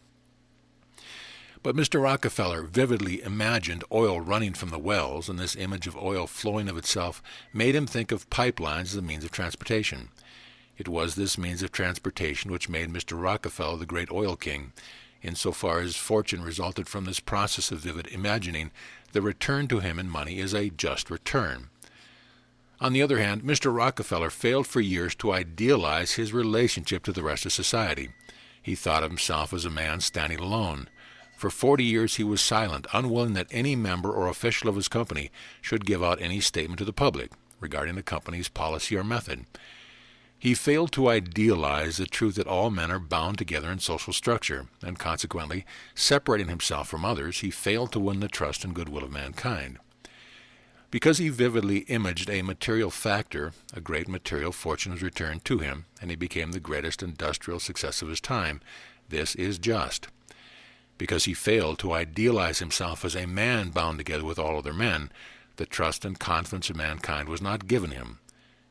But Mr. Rockefeller vividly imagined oil running from the wells, and this image of oil flowing of itself made him think of pipelines as a means of transportation. It was this means of transportation which made Mr. Rockefeller the great oil king. Insofar as fortune resulted from this process of vivid imagining, the return to him in money is a just return. On the other hand, Mr. Rockefeller failed for years to idealize his relationship to the rest of society. He thought of himself as a man standing alone. For 40 years he was silent, unwilling that any member or official of his company should give out any statement to the public regarding the company's policy or method. He failed to idealize the truth that all men are bound together in social structure, and consequently, separating himself from others, he failed to win the trust and goodwill of mankind. Because he vividly imaged a material factor, a great material fortune was returned to him, and he became the greatest industrial success of his time. This is just. Because he failed to idealize himself as a man bound together with all other men, the trust and confidence of mankind was not given him.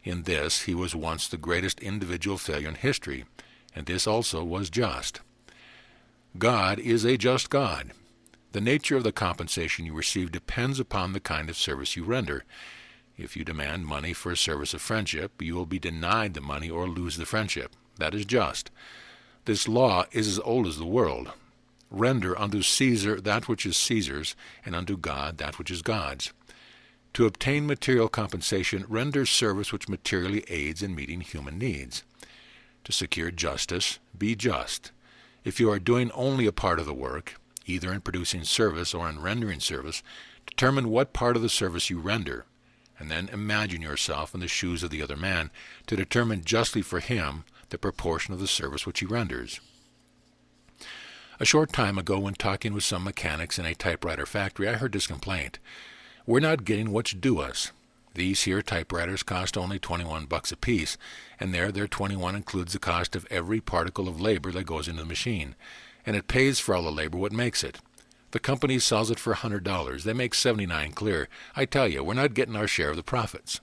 In this he was once the greatest individual failure in history, and this also was just. God is a just God. The nature of the compensation you receive depends upon the kind of service you render. If you demand money for a service of friendship, you will be denied the money or lose the friendship. That is just. This law is as old as the world. Render unto Caesar that which is Caesar's, and unto God that which is God's. To obtain material compensation, render service which materially aids in meeting human needs. To secure justice, be just. If you are doing only a part of the work, either in producing service or in rendering service, determine what part of the service you render, and then imagine yourself in the shoes of the other man to determine justly for him the proportion of the service which he renders. A short time ago, when talking with some mechanics in a typewriter factory, I heard this complaint. We're not getting what's due us. These here typewriters cost only $21 a piece, and their $21 includes the cost of every particle of labor that goes into the machine, and it pays for all the labor what makes it. The company sells it for $100. They make $79 clear. I tell you, we're not getting our share of the profits.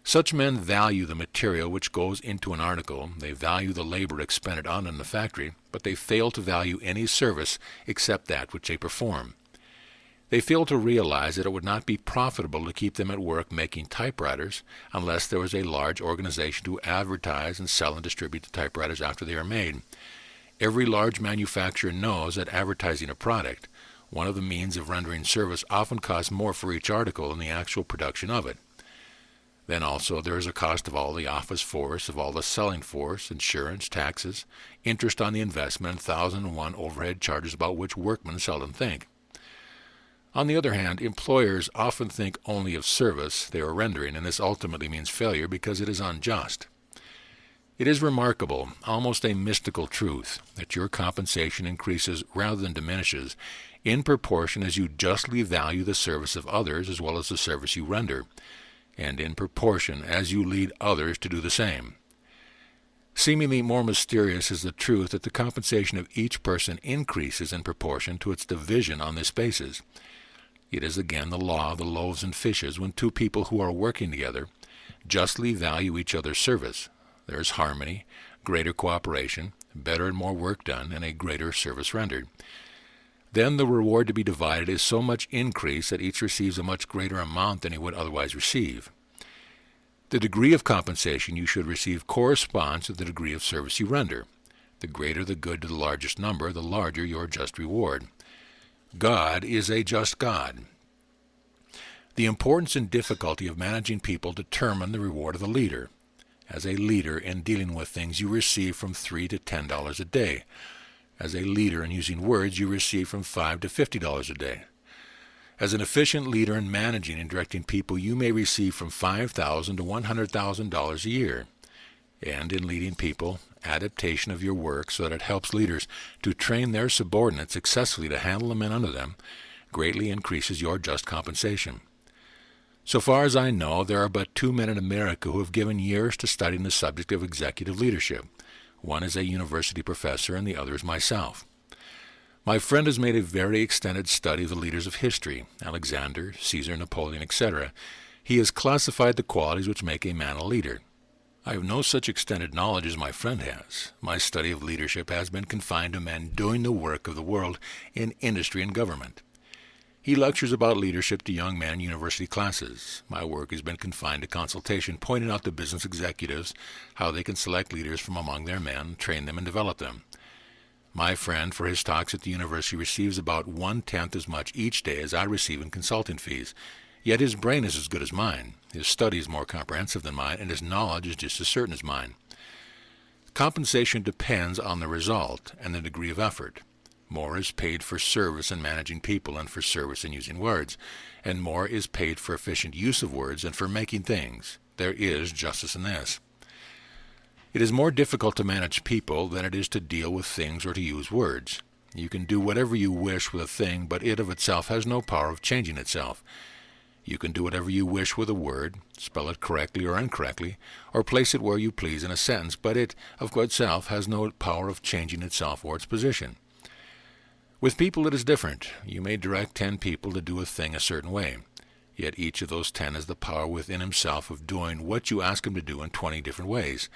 Such men value the material which goes into an article. They value the labor expended on in the factory, but they fail to value any service except that which they perform. They fail to realize that it would not be profitable to keep them at work making typewriters unless there was a large organization to advertise and sell and distribute the typewriters after they are made. Every large manufacturer knows that advertising a product, one of the means of rendering service, often costs more for each article than the actual production of it. Then also there is a cost of all the office force, of all the selling force, insurance, taxes, interest on the investment, and 1,001 overhead charges about which workmen seldom think. On the other hand, employers often think only of service they are rendering, and this ultimately means failure because it is unjust. It is remarkable, almost a mystical truth, that your compensation increases rather than diminishes in proportion as you justly value the service of others as well as the service you render, and in proportion as you lead others to do the same. Seemingly more mysterious is the truth that the compensation of each person increases in proportion to its division on this basis. It is again the law of the loaves and fishes when two people who are working together justly value each other's service. There is harmony, greater cooperation, better and more work done, and a greater service rendered. Then the reward to be divided is so much increased that each receives a much greater amount than he would otherwise receive. The degree of compensation you should receive corresponds to the degree of service you render. The greater the good to the largest number, the larger your just reward. God is a just God. The importance and difficulty of managing people determine the reward of the leader. As a leader in dealing with things, you receive from $3 to $10 a day. As a leader in using words, you receive from $5 to $50 a day. As an efficient leader in managing and directing people, you may receive from $5,000 to $100,000 a year. And in leading people, adaptation of your work so that it helps leaders to train their subordinates successfully to handle the men under them greatly increases your just compensation. So far as I know, there are but 2 men in America who have given years to studying the subject of executive leadership. One is a university professor and the other is myself. My friend has made a very extended study of the leaders of history, Alexander, Caesar, Napoleon, etc. He has classified the qualities which make a man a leader. I have no such extended knowledge as my friend has. My study of leadership has been confined to men doing the work of the world in industry and government. He lectures about leadership to young men in university classes. My work has been confined to consultation, pointing out to business executives how they can select leaders from among their men, train them, and develop them. My friend, for his talks at the university, receives about 1/10 as much each day as I receive in consulting fees. Yet his brain is as good as mine. His study is more comprehensive than mine, and his knowledge is just as certain as mine. Compensation depends on the result and the degree of effort. More is paid for service in managing people and for service in using words, and more is paid for efficient use of words and for making things. There is justice in this. It is more difficult to manage people than it is to deal with things or to use words. You can do whatever you wish with a thing, but it of itself has no power of changing itself. You can do whatever you wish with a word, spell it correctly or incorrectly, or place it where you please in a sentence, but it of itself has no power of changing itself or its position. With people it is different. You may direct 10 people to do a thing a certain way, yet each of those 10 has the power within himself of doing what you ask him to do in 20 different ways,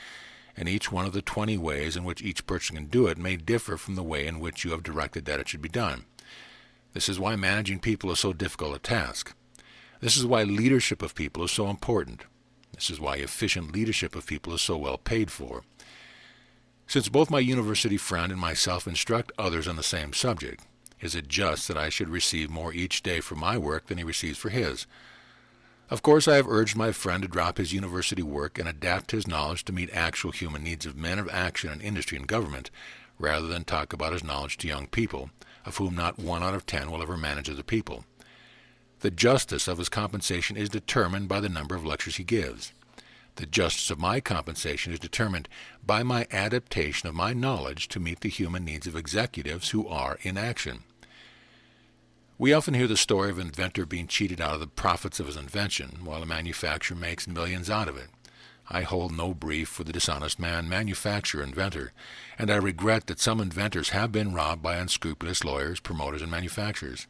and each one of the 20 ways in which each person can do it may differ from the way in which you have directed that it should be done. This is why managing people is so difficult a task. This is why leadership of people is so important. This is why efficient leadership of people is so well paid for. Since both my university friend and myself instruct others on the same subject, is it just that I should receive more each day for my work than he receives for his? Of course, I have urged my friend to drop his university work and adapt his knowledge to meet actual human needs of men of action in industry and government, rather than talk about his knowledge to young people, of whom not 1 out of 10 will ever manage other people. The justice of his compensation is determined by the number of lectures he gives. The justice of my compensation is determined by my adaptation of my knowledge to meet the human needs of executives who are in action. We often hear the story of an inventor being cheated out of the profits of his invention, while a manufacturer makes millions out of it. I hold no brief for the dishonest man, manufacturer, inventor, and I regret that some inventors have been robbed by unscrupulous lawyers, promoters, and manufacturers.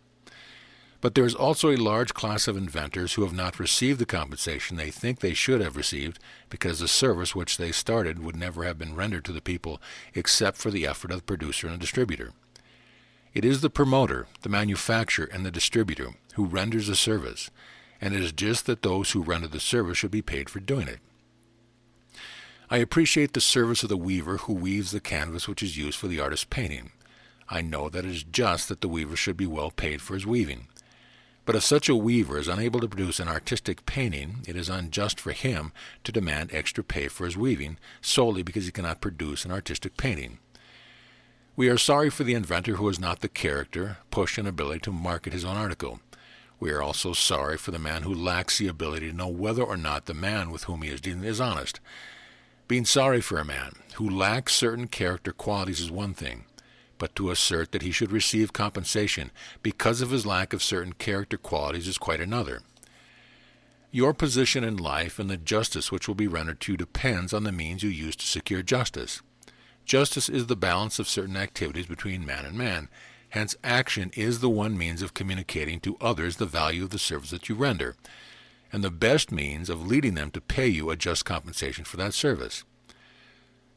But there is also a large class of inventors who have not received the compensation they think they should have received because the service which they started would never have been rendered to the people except for the effort of the producer and the distributor. It is the promoter, the manufacturer, and the distributor who renders the service, and it is just that those who render the service should be paid for doing it. I appreciate the service of the weaver who weaves the canvas which is used for the artist's painting. I know that it is just that the weaver should be well paid for his weaving. But if such a weaver is unable to produce an artistic painting, it is unjust for him to demand extra pay for his weaving solely because he cannot produce an artistic painting. We are sorry for the inventor who has not the character, push, and ability to market his own article. We are also sorry for the man who lacks the ability to know whether or not the man with whom he is dealing is honest. Being sorry for a man who lacks certain character qualities is one thing, but to assert that he should receive compensation because of his lack of certain character qualities is quite another. Your position in life and the justice which will be rendered to you depends on the means you use to secure justice. Justice is the balance of certain activities between man and man. Hence, action is the one means of communicating to others the value of the service that you render, and the best means of leading them to pay you a just compensation for that service.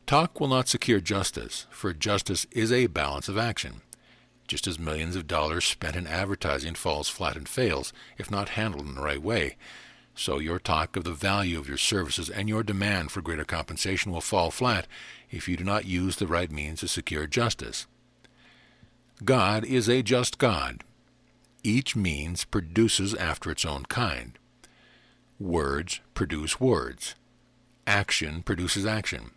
Talk will not secure justice, for justice is a balance of action. Just as millions of dollars spent in advertising falls flat and fails, if not handled in the right way, so your talk of the value of your services and your demand for greater compensation will fall flat if you do not use the right means to secure justice. God is a just God. Each means produces after its own kind. Words produce words. Action produces action.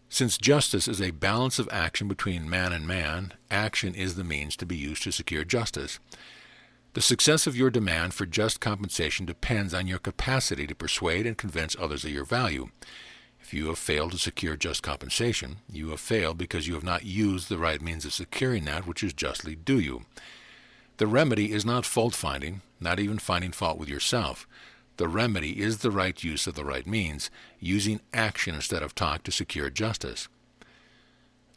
Since justice is a balance of action between man and man, action is the means to be used to secure justice. The success of your demand for just compensation depends on your capacity to persuade and convince others of your value. If you have failed to secure just compensation, you have failed because you have not used the right means of securing that which is justly due you. The remedy is not fault-finding, not even finding fault with yourself. The remedy is the right use of the right means, using action instead of talk to secure justice.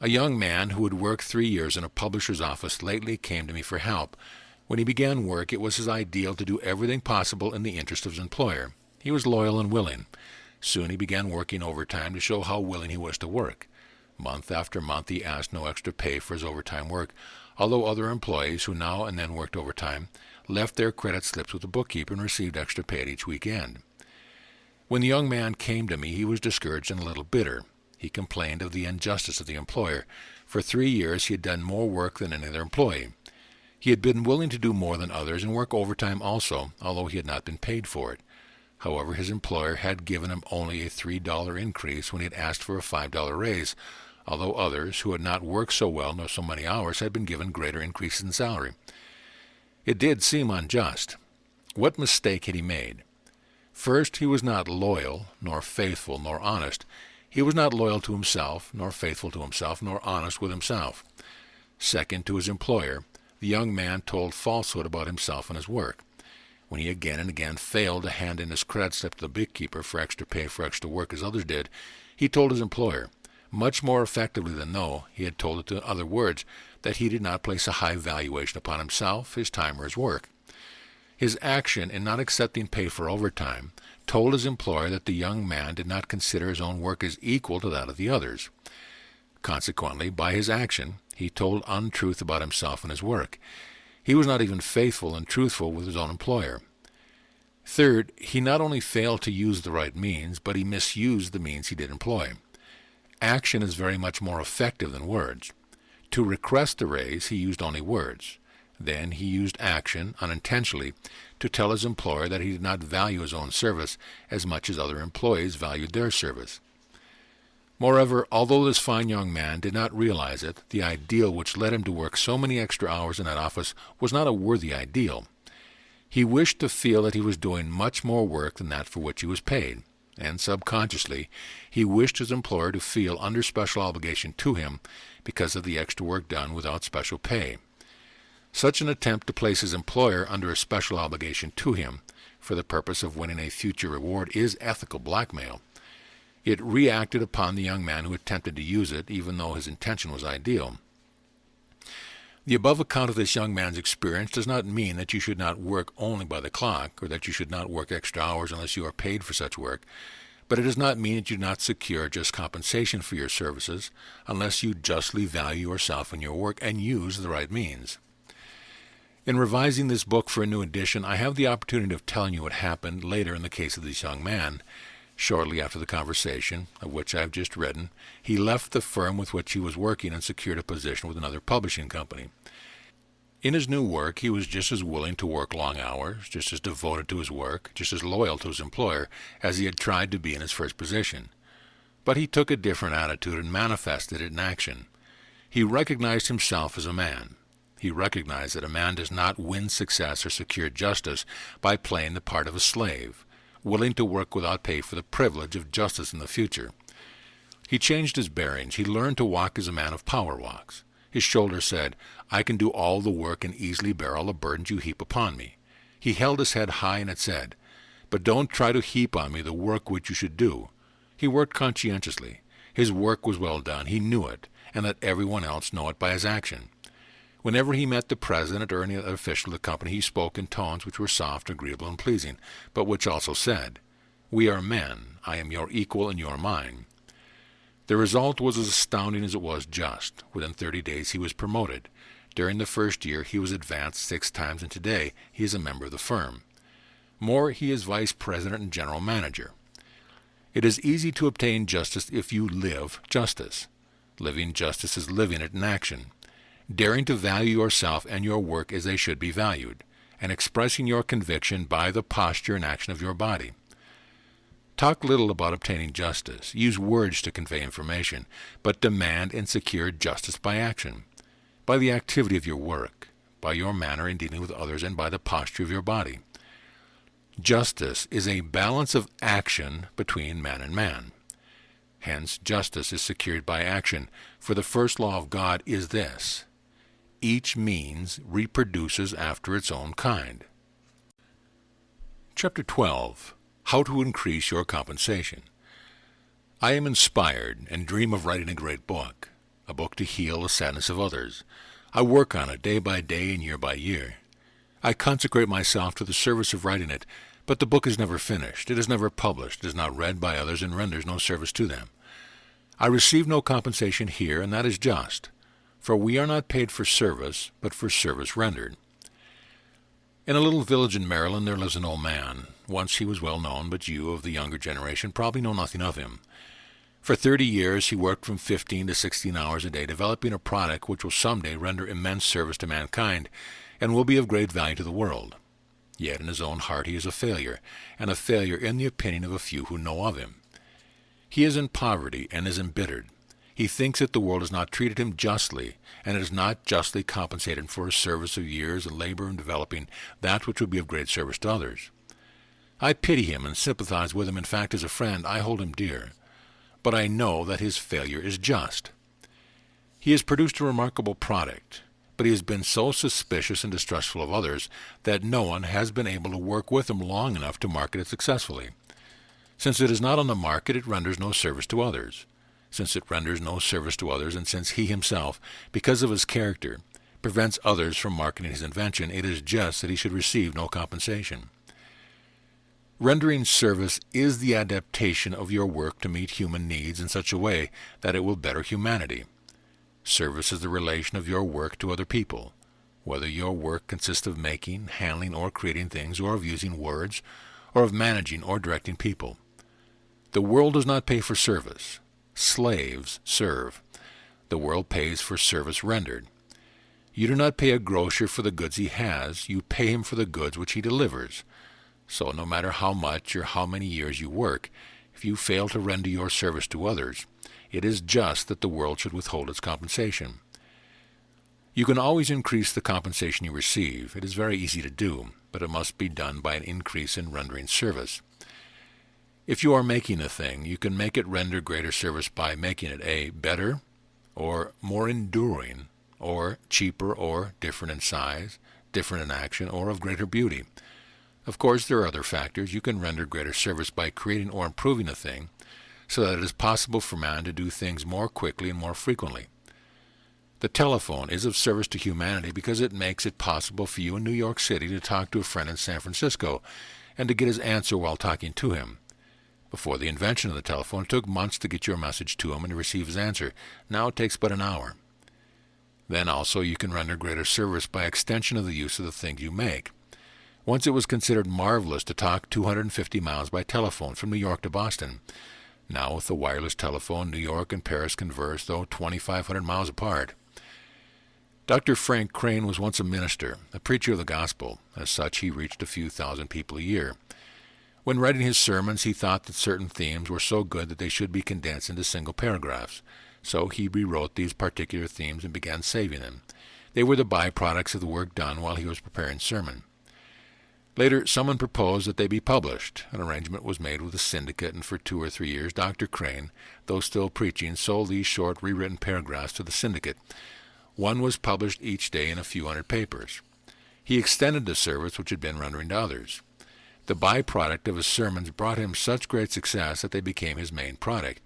A young man who had worked 3 years in a publisher's office lately came to me for help. When he began work, it was his ideal to do everything possible in the interest of his employer. He was loyal and willing. Soon he began working overtime to show how willing he was to work. Month after month he asked no extra pay for his overtime work, although other employees who now and then worked overtime left their credit slips with the bookkeeper and received extra pay at each weekend. When the young man came to me, he was discouraged and a little bitter. He complained of the injustice of the employer. For 3 years he had done more work than any other employee. He had been willing to do more than others and work overtime also, although he had not been paid for it. However, his employer had given him only a $3 increase when he had asked for a $5 raise, although others, who had not worked so well nor so many hours, had been given greater increases in salary. It did seem unjust. What mistake had he made? First, he was not loyal, nor faithful, nor honest. He was not loyal to himself, nor faithful to himself, nor honest with himself. Second, to his employer, the young man told falsehood about himself and his work. When he again and again failed to hand in his credit slip to the bookkeeper for extra pay for extra work as others did, he told his employer, much more effectively than no, he had told it to other words, that he did not place a high valuation upon himself, his time, or his work. His action in not accepting pay for overtime told his employer that the young man did not consider his own work as equal to that of the others. Consequently, by his action, he told untruth about himself and his work. He was not even faithful and truthful with his own employer. Third, he not only failed to use the right means, but he misused the means he did employ. Action is very much more effective than words. To request a raise, he used only words. Then he used action, unintentionally, to tell his employer that he did not value his own service as much as other employees valued their service. Moreover, although this fine young man did not realize it, the ideal which led him to work so many extra hours in that office was not a worthy ideal. He wished to feel that he was doing much more work than that for which he was paid, and subconsciously he wished his employer to feel under special obligation to him because of the extra work done without special pay. Such an attempt to place his employer under a special obligation to him for the purpose of winning a future reward is ethical blackmail. It reacted upon the young man who attempted to use it, even though his intention was ideal. The above account of this young man's experience does not mean that you should not work only by the clock, or that you should not work extra hours unless you are paid for such work, but it does not mean that you do not secure just compensation for your services unless you justly value yourself and your work and use the right means. In revising this book for a new edition, I have the opportunity of telling you what happened later in the case of this young man. Shortly after the conversation, of which I have just written, he left the firm with which he was working and secured a position with another publishing company. In his new work, he was just as willing to work long hours, just as devoted to his work, just as loyal to his employer as he had tried to be in his first position. But he took a different attitude and manifested it in action. He recognized himself as a man. He recognized that a man does not win success or secure justice by playing the part of a slave, willing to work without pay for the privilege of justice in the future. He changed his bearings. He learned to walk as a man of power walks. His shoulder said, "I can do all the work and easily bear all the burdens you heap upon me." He held his head high and it said, "But don't try to heap on me the work which you should do." He worked conscientiously. His work was well done. He knew it, and let everyone else know it by his action. Whenever he met the president or any other official of the company, he spoke in tones which were soft, agreeable, and pleasing, but which also said, "We are men. I am your equal and you are mine." The result was as astounding as it was just. Within 30 days he was promoted. During the first year he was advanced 6 times, and today he is a member of the firm. More, he is vice president and general manager. It is easy to obtain justice if you live justice. Living justice is living it in action. Daring to value yourself and your work as they should be valued, and expressing your conviction by the posture and action of your body. Talk little about obtaining justice. Use words to convey information, but demand and secure justice by action, by the activity of your work, by your manner in dealing with others, and by the posture of your body. Justice is a balance of action between man and man. Hence, justice is secured by action, for the first law of God is this: each means reproduces after its own kind. Chapter 12. How to increase your compensation. I am inspired and dream of writing a great book, a book to heal the sadness of others. I work on it day by day and year by year. I consecrate myself to the service of writing it, but the book is never finished. It is never published. It is not read by others and renders no service to them. I receive no compensation here, and that is just, for we are not paid for service, but for service rendered. In a little village in Maryland there lives an old man. Once he was well known, but you of the younger generation probably know nothing of him. For 30 years he worked from 15 to 16 hours a day developing a product which will someday render immense service to mankind and will be of great value to the world. Yet in his own heart he is a failure, and a failure in the opinion of a few who know of him. He is in poverty and is embittered. He thinks that the world has not treated him justly, and has not justly compensated him for his service of years and labor in developing that which would be of great service to others. I pity him and sympathize with him. In fact, as a friend, I hold him dear. But I know that his failure is just. He has produced a remarkable product, but he has been so suspicious and distrustful of others that no one has been able to work with him long enough to market it successfully. Since it is not on the market, it renders no service to others. Since it renders no service to others, and since he himself, because of his character, prevents others from marketing his invention, it is just that he should receive no compensation. Rendering service is the adaptation of your work to meet human needs in such a way that it will better humanity. Service is the relation of your work to other people, whether your work consists of making, handling, or creating things, or of using words, or of managing or directing people. The world does not pay for service. Slaves serve. The world pays for service rendered. You do not pay a grocer for the goods he has. You pay him for the goods which he delivers. So no matter how much or how many years you work, if you fail to render your service to others, it is just that the world should withhold its compensation. You can always increase the compensation you receive. It is very easy to do, but it must be done by an increase in rendering service. If you are making a thing, you can make it render greater service by making it A, better, or more enduring, or cheaper, or different in size, different in action, or of greater beauty. Of course, there are other factors. You can render greater service by creating or improving a thing so that it is possible for man to do things more quickly and more frequently. The telephone is of service to humanity because it makes it possible for you in New York City to talk to a friend in San Francisco and to get his answer while talking to him. Before the invention of the telephone, it took months to get your message to him and to receive his answer. Now it takes but an hour. Then also you can render greater service by extension of the use of the things you make. Once it was considered marvelous to talk 250 miles by telephone from New York to Boston. Now with the wireless telephone, New York and Paris converse, though 2,500 miles apart. Dr. Frank Crane was once a minister, a preacher of the gospel. As such, he reached a few thousand people a year. When writing his sermons, he thought that certain themes were so good that they should be condensed into single paragraphs. So he rewrote these particular themes and began saving them. They were the byproducts of the work done while he was preparing sermon. Later, someone proposed that they be published. An arrangement was made with a syndicate, and for 2 or 3 years, Dr. Crane, though still preaching, sold these short, rewritten paragraphs to the syndicate. One was published each day in a few hundred papers. He extended the service which had been rendering to others. The byproduct of his sermons brought him such great success that they became his main product.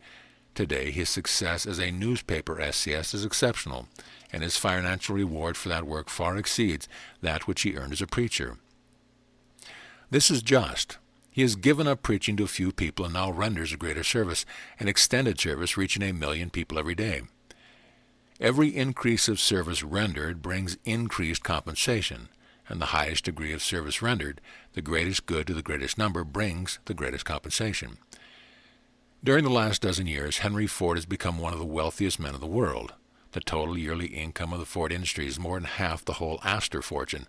Today, his success as a newspaper SCS is exceptional, and his financial reward for that work far exceeds that which he earned as a preacher. This is just. He has given up preaching to a few people and now renders a greater service, an extended service reaching 1 million people every day. Every increase of service rendered brings increased compensation, and the highest degree of service rendered, the greatest good to the greatest number, brings the greatest compensation. During the last dozen years, Henry Ford has become one of the wealthiest men of the world. The total yearly income of the Ford industry is more than half the whole Astor fortune.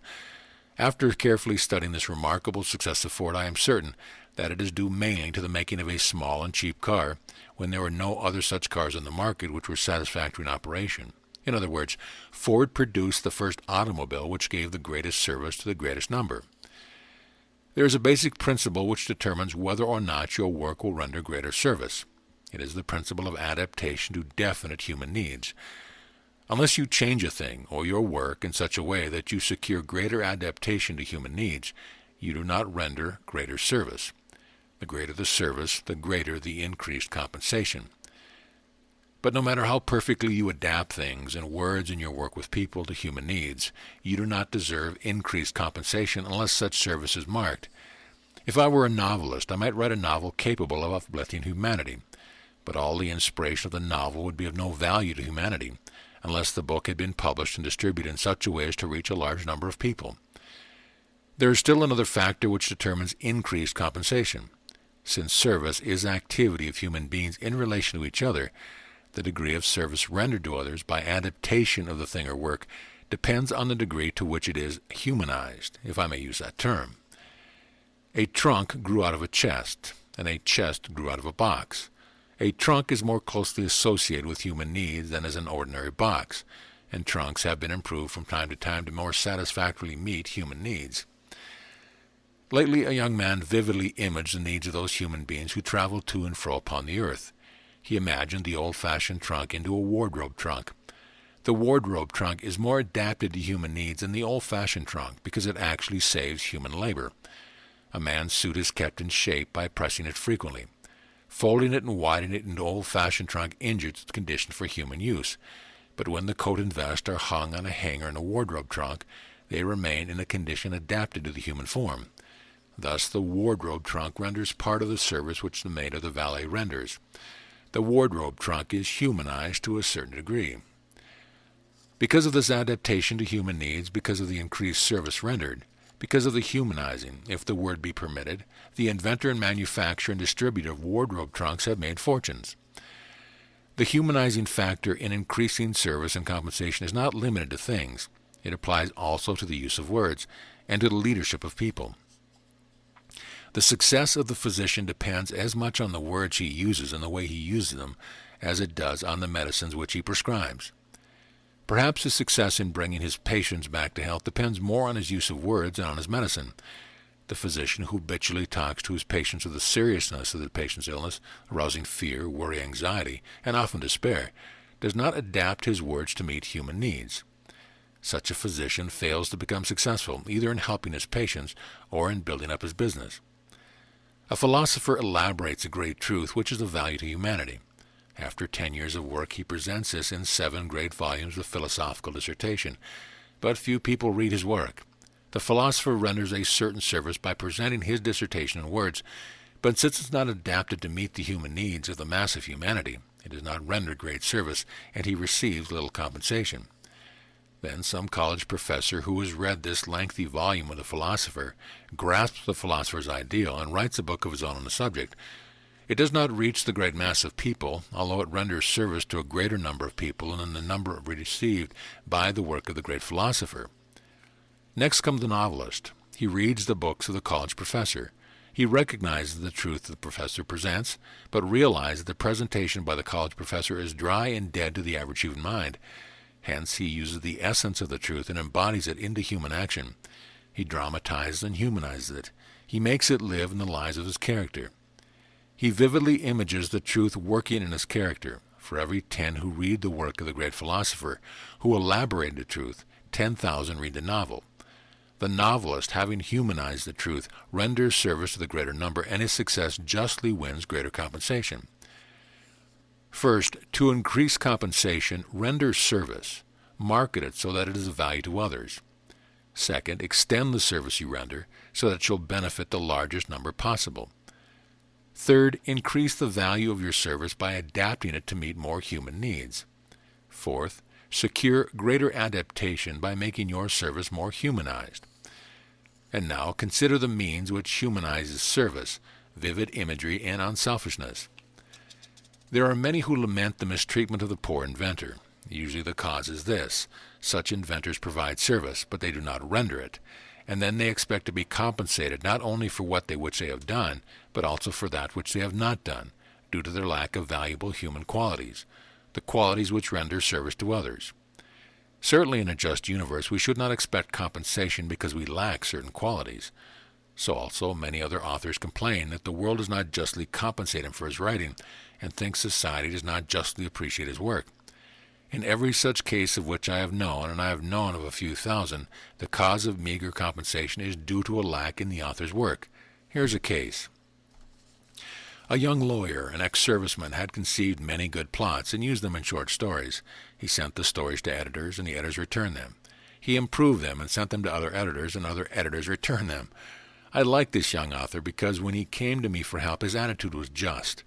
After carefully studying this remarkable success of Ford, I am certain that it is due mainly to the making of a small and cheap car when there were no other such cars on the market which were satisfactory in operation. In other words, Ford produced the first automobile which gave the greatest service to the greatest number. There is a basic principle which determines whether or not your work will render greater service. It is the principle of adaptation to definite human needs. Unless you change a thing or your work in such a way that you secure greater adaptation to human needs, you do not render greater service. The greater the service, the greater the increased compensation. But no matter how perfectly you adapt things and words in your work with people to human needs, you do not deserve increased compensation unless such service is marked. If I were a novelist, I might write a novel capable of uplifting humanity, but all the inspiration of the novel would be of no value to humanity, unless the book had been published and distributed in such a way as to reach a large number of people. There is still another factor which determines increased compensation. Since service is activity of human beings in relation to each other, the degree of service rendered to others by adaptation of the thing or work depends on the degree to which it is humanized, if I may use that term. A trunk grew out of a chest, and a chest grew out of a box. A trunk is more closely associated with human needs than is an ordinary box, and trunks have been improved from time to time to more satisfactorily meet human needs. Lately, a young man vividly imaged the needs of those human beings who travel to and fro upon the earth. He imagined the old-fashioned trunk into a wardrobe trunk. The wardrobe trunk is more adapted to human needs than the old-fashioned trunk because it actually saves human labor. A man's suit is kept in shape by pressing it frequently. Folding it and widening it into old-fashioned trunk injures its condition for human use. But when the coat and vest are hung on a hanger in a wardrobe trunk, they remain in a condition adapted to the human form. Thus, the wardrobe trunk renders part of the service which the maid or the valet renders. The wardrobe trunk is humanized to a certain degree. Because of this adaptation to human needs, because of the increased service rendered, because of the humanizing, if the word be permitted, the inventor and manufacturer and distributor of wardrobe trunks have made fortunes. The humanizing factor in increasing service and compensation is not limited to things. It applies also to the use of words and to the leadership of people. The success of the physician depends as much on the words he uses and the way he uses them as it does on the medicines which he prescribes. Perhaps his success in bringing his patients back to health depends more on his use of words than on his medicine. The physician who habitually talks to his patients of the seriousness of the patient's illness, arousing fear, worry, anxiety, and often despair, does not adapt his words to meet human needs. Such a physician fails to become successful, either in helping his patients or in building up his business. A philosopher elaborates a great truth which is of value to humanity. After 10 years of work, he presents this in 7 great volumes of philosophical dissertation, but few people read his work. The philosopher renders a certain service by presenting his dissertation in words, but since it is not adapted to meet the human needs of the mass of humanity, it does not render great service, and he receives little compensation. Then some college professor who has read this lengthy volume of the philosopher grasps the philosopher's ideal and writes a book of his own on the subject. It does not reach the great mass of people, although it renders service to a greater number of people than the number received by the work of the great philosopher. Next comes the novelist. He reads the books of the college professor. He recognizes the truth the professor presents, but realizes that the presentation by the college professor is dry and dead to the average human mind. Hence, he uses the essence of the truth and embodies it into human action. He dramatizes and humanizes it. He makes it live in the lives of his character. He vividly images the truth working in his character. For every 10 who read the work of the great philosopher, who elaborated the truth, 10,000 read the novel. The novelist, having humanized the truth, renders service to the greater number, and his success justly wins greater compensation. First, to increase compensation, render service. Market it so that it is of value to others. Second, extend the service you render so that it shall benefit the largest number possible. Third, increase the value of your service by adapting it to meet more human needs. Fourth, secure greater adaptation by making your service more humanized. And now consider the means which humanizes service, vivid imagery, and unselfishness. There are many who lament the mistreatment of the poor inventor. Usually the cause is this: such inventors provide service, but they do not render it, and then they expect to be compensated not only for which they have done, but also for that which they have not done, due to their lack of valuable human qualities, the qualities which render service to others. Certainly in a just universe, we should not expect compensation because we lack certain qualities. So also many other authors complain that the world does not justly compensate him for his writing, and think society does not justly appreciate his work. In every such case of which I have known, and I have known of a few thousand, the cause of meager compensation is due to a lack in the author's work. Here's a case. A young lawyer, an ex-serviceman, had conceived many good plots and used them in short stories. He sent the stories to editors, and the editors returned them. He improved them and sent them to other editors, and other editors returned them. I liked this young author because when he came to me for help, his attitude was just.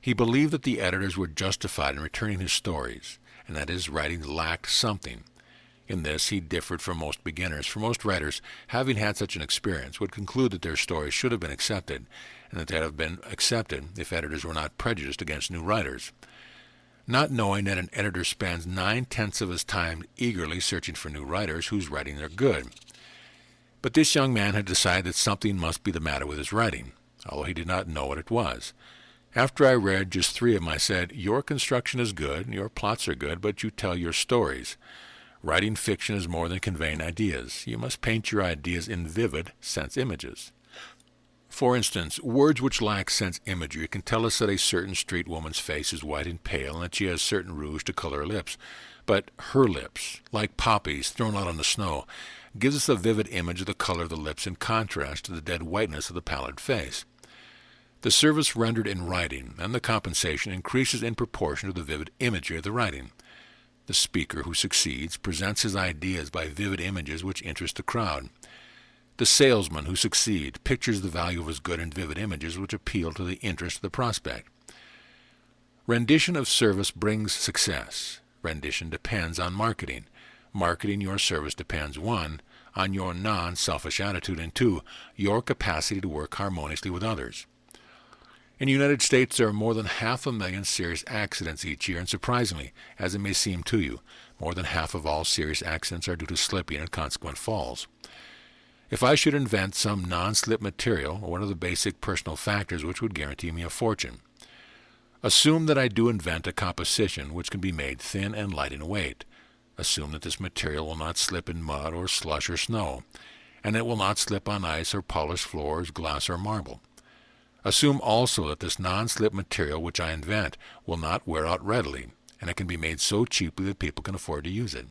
He believed that the editors were justified in returning his stories, and that his writing lacked something. In this he differed from most beginners, for most writers, having had such an experience, would conclude that their stories should have been accepted, and that they had been accepted if editors were not prejudiced against new writers. Not knowing that an editor spends 9/10 of his time eagerly searching for new writers whose writings are good. But this young man had decided that something must be the matter with his writing, although he did not know what it was. After I read just 3 of them, I said, "Your construction is good, your plots are good, but you tell your stories. Writing fiction is more than conveying ideas. You must paint your ideas in vivid sense images. For instance, words which lack sense imagery can tell us that a certain street woman's face is white and pale and that she has certain rouge to color her lips. But her lips, like poppies thrown out on the snow, gives us a vivid image of the color of the lips in contrast to the dead whiteness of the pallid face. The service rendered in writing and the compensation increases in proportion to the vivid imagery of the writing. The speaker who succeeds presents his ideas by vivid images which interest the crowd. The salesman who succeeds pictures the value of his good in vivid images which appeal to the interest of the prospect. Rendition of service brings success. Rendition depends on marketing. Marketing your service depends, 1, on your non-selfish attitude, and 2, your capacity to work harmoniously with others. In the United States, there are more than 500,000 serious accidents each year, and surprisingly, as it may seem to you, more than half of all serious accidents are due to slipping and consequent falls. If I should invent some non-slip material, or one of the basic personal factors which would guarantee me a fortune, assume that I do invent a composition which can be made thin and light in weight. Assume that this material will not slip in mud or slush or snow, and it will not slip on ice or polished floors, glass or marble. Assume also that this non-slip material which I invent will not wear out readily, and it can be made so cheaply that people can afford to use it.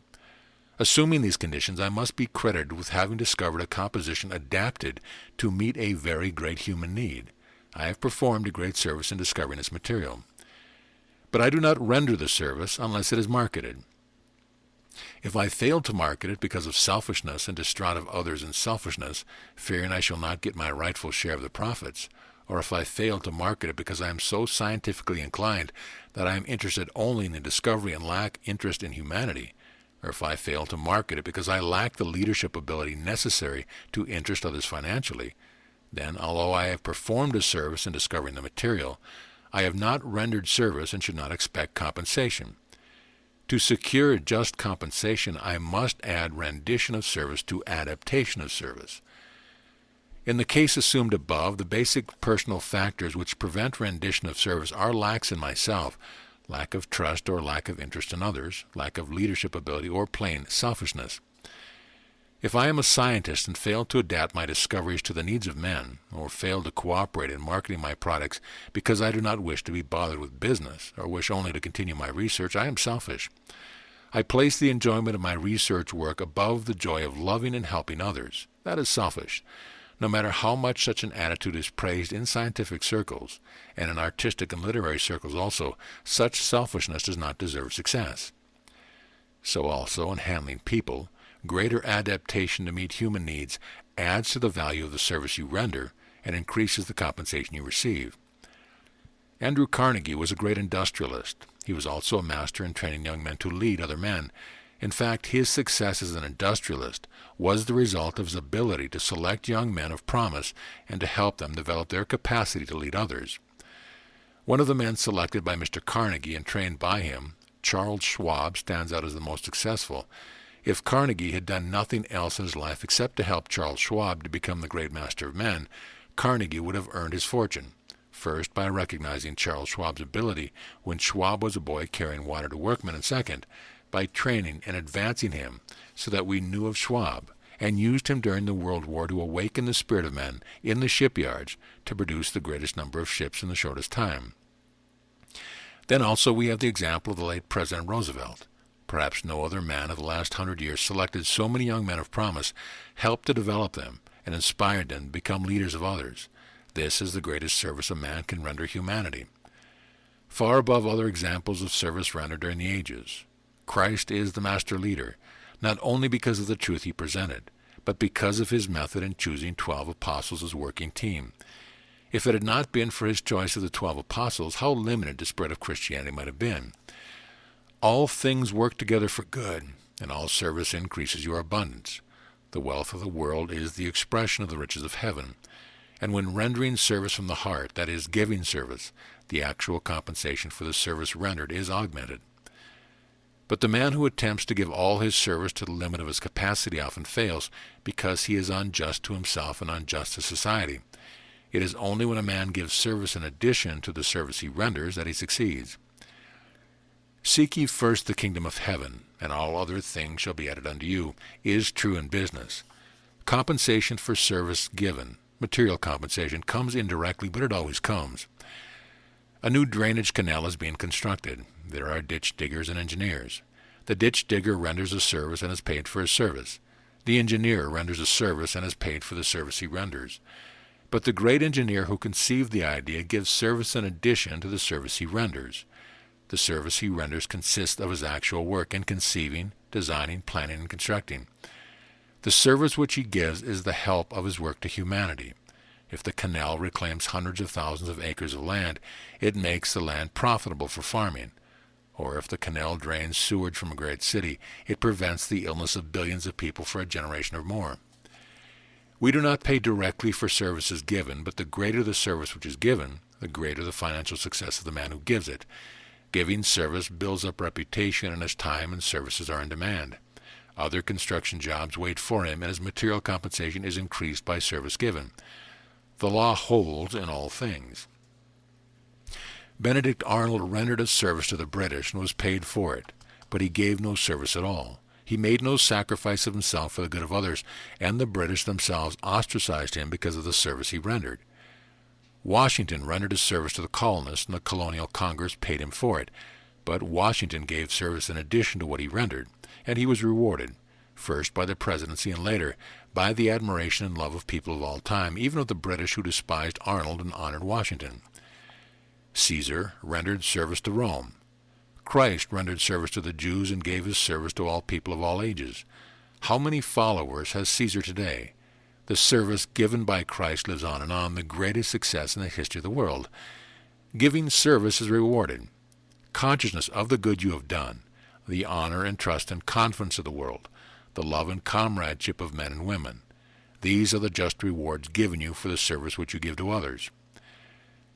Assuming these conditions, I must be credited with having discovered a composition adapted to meet a very great human need. I have performed a great service in discovering this material. But I do not render the service unless it is marketed. If I fail to market it because of selfishness and distraught of others in selfishness, fearing I shall not get my rightful share of the profits, or if I fail to market it because I am so scientifically inclined that I am interested only in the discovery and lack interest in humanity, or if I fail to market it because I lack the leadership ability necessary to interest others financially, then, although I have performed a service in discovering the material, I have not rendered service and should not expect compensation. To secure just compensation, I must add rendition of service to adaptation of service. In the case assumed above, the basic personal factors which prevent rendition of service are lacks in myself, lack of trust or lack of interest in others, lack of leadership ability, or plain selfishness. If I am a scientist and fail to adapt my discoveries to the needs of men, or fail to cooperate in marketing my products because I do not wish to be bothered with business, or wish only to continue my research, I am selfish. I place the enjoyment of my research work above the joy of loving and helping others. That is selfish. No matter how much such an attitude is praised in scientific circles, and in artistic and literary circles also, such selfishness does not deserve success. So also in handling people, greater adaptation to meet human needs adds to the value of the service you render and increases the compensation you receive. Andrew Carnegie was a great industrialist. He was also a master in training young men to lead other men. In fact, his success as an industrialist was the result of his ability to select young men of promise and to help them develop their capacity to lead others. One of the men selected by Mr. Carnegie and trained by him, Charles Schwab, stands out as the most successful. If Carnegie had done nothing else in his life except to help Charles Schwab to become the great master of men, Carnegie would have earned his fortune. First, by recognizing Charles Schwab's ability when Schwab was a boy carrying water to workmen, and second, by training and advancing him so that we knew of Schwab and used him during the World War to awaken the spirit of men in the shipyards to produce the greatest number of ships in the shortest time. Then also we have the example of the late President Roosevelt. Perhaps no other man of the last 100 years selected so many young men of promise, helped to develop them, and inspired them to become leaders of others. This is the greatest service a man can render humanity, far above other examples of service rendered during the ages. Christ is the master leader, not only because of the truth he presented, but because of his method in choosing 12 apostles as working team. If it had not been for his choice of the 12 apostles, how limited the spread of Christianity might have been. All things work together for good, and all service increases your abundance. The wealth of the world is the expression of the riches of heaven, and when rendering service from the heart, that is, giving service, the actual compensation for the service rendered is augmented. But the man who attempts to give all his service to the limit of his capacity often fails because he is unjust to himself and unjust to society. It is only when a man gives service in addition to the service he renders that he succeeds. Seek ye first the kingdom of heaven, and all other things shall be added unto you, is true in business. Compensation for service given, material compensation, comes indirectly, but it always comes. A new drainage canal is being constructed. There are ditch diggers and engineers. The ditch digger renders a service and is paid for his service. The engineer renders a service and is paid for the service he renders. But the great engineer who conceived the idea gives service in addition to the service he renders. The service he renders consists of his actual work in conceiving, designing, planning, and constructing. The service which he gives is the help of his work to humanity. If the canal reclaims hundreds of thousands of acres of land, it makes the land profitable for farming. Or if the canal drains sewage from a great city, it prevents the illness of billions of people for a generation or more. We do not pay directly for services given, but the greater the service which is given, the greater the financial success of the man who gives it. Giving service builds up reputation, and his time and services are in demand. Other construction jobs wait for him, and his material compensation is increased by service given. The law holds in all things. Benedict Arnold rendered a service to the British and was paid for it, but he gave no service at all. He made no sacrifice of himself for the good of others, and the British themselves ostracized him because of the service he rendered. Washington rendered a service to the colonists, and the colonial Congress paid him for it. But Washington gave service in addition to what he rendered, and he was rewarded, first by the presidency and later by the admiration and love of people of all time, even of the British who despised Arnold and honored Washington. Caesar rendered service to Rome. Christ rendered service to the Jews and gave his service to all people of all ages. How many followers has Caesar today? The service given by Christ lives on and on, the greatest success in the history of the world. Giving service is rewarded. Consciousness of the good you have done, the honor and trust and confidence of the world, the love and comradeship of men and women. These are the just rewards given you for the service which you give to others.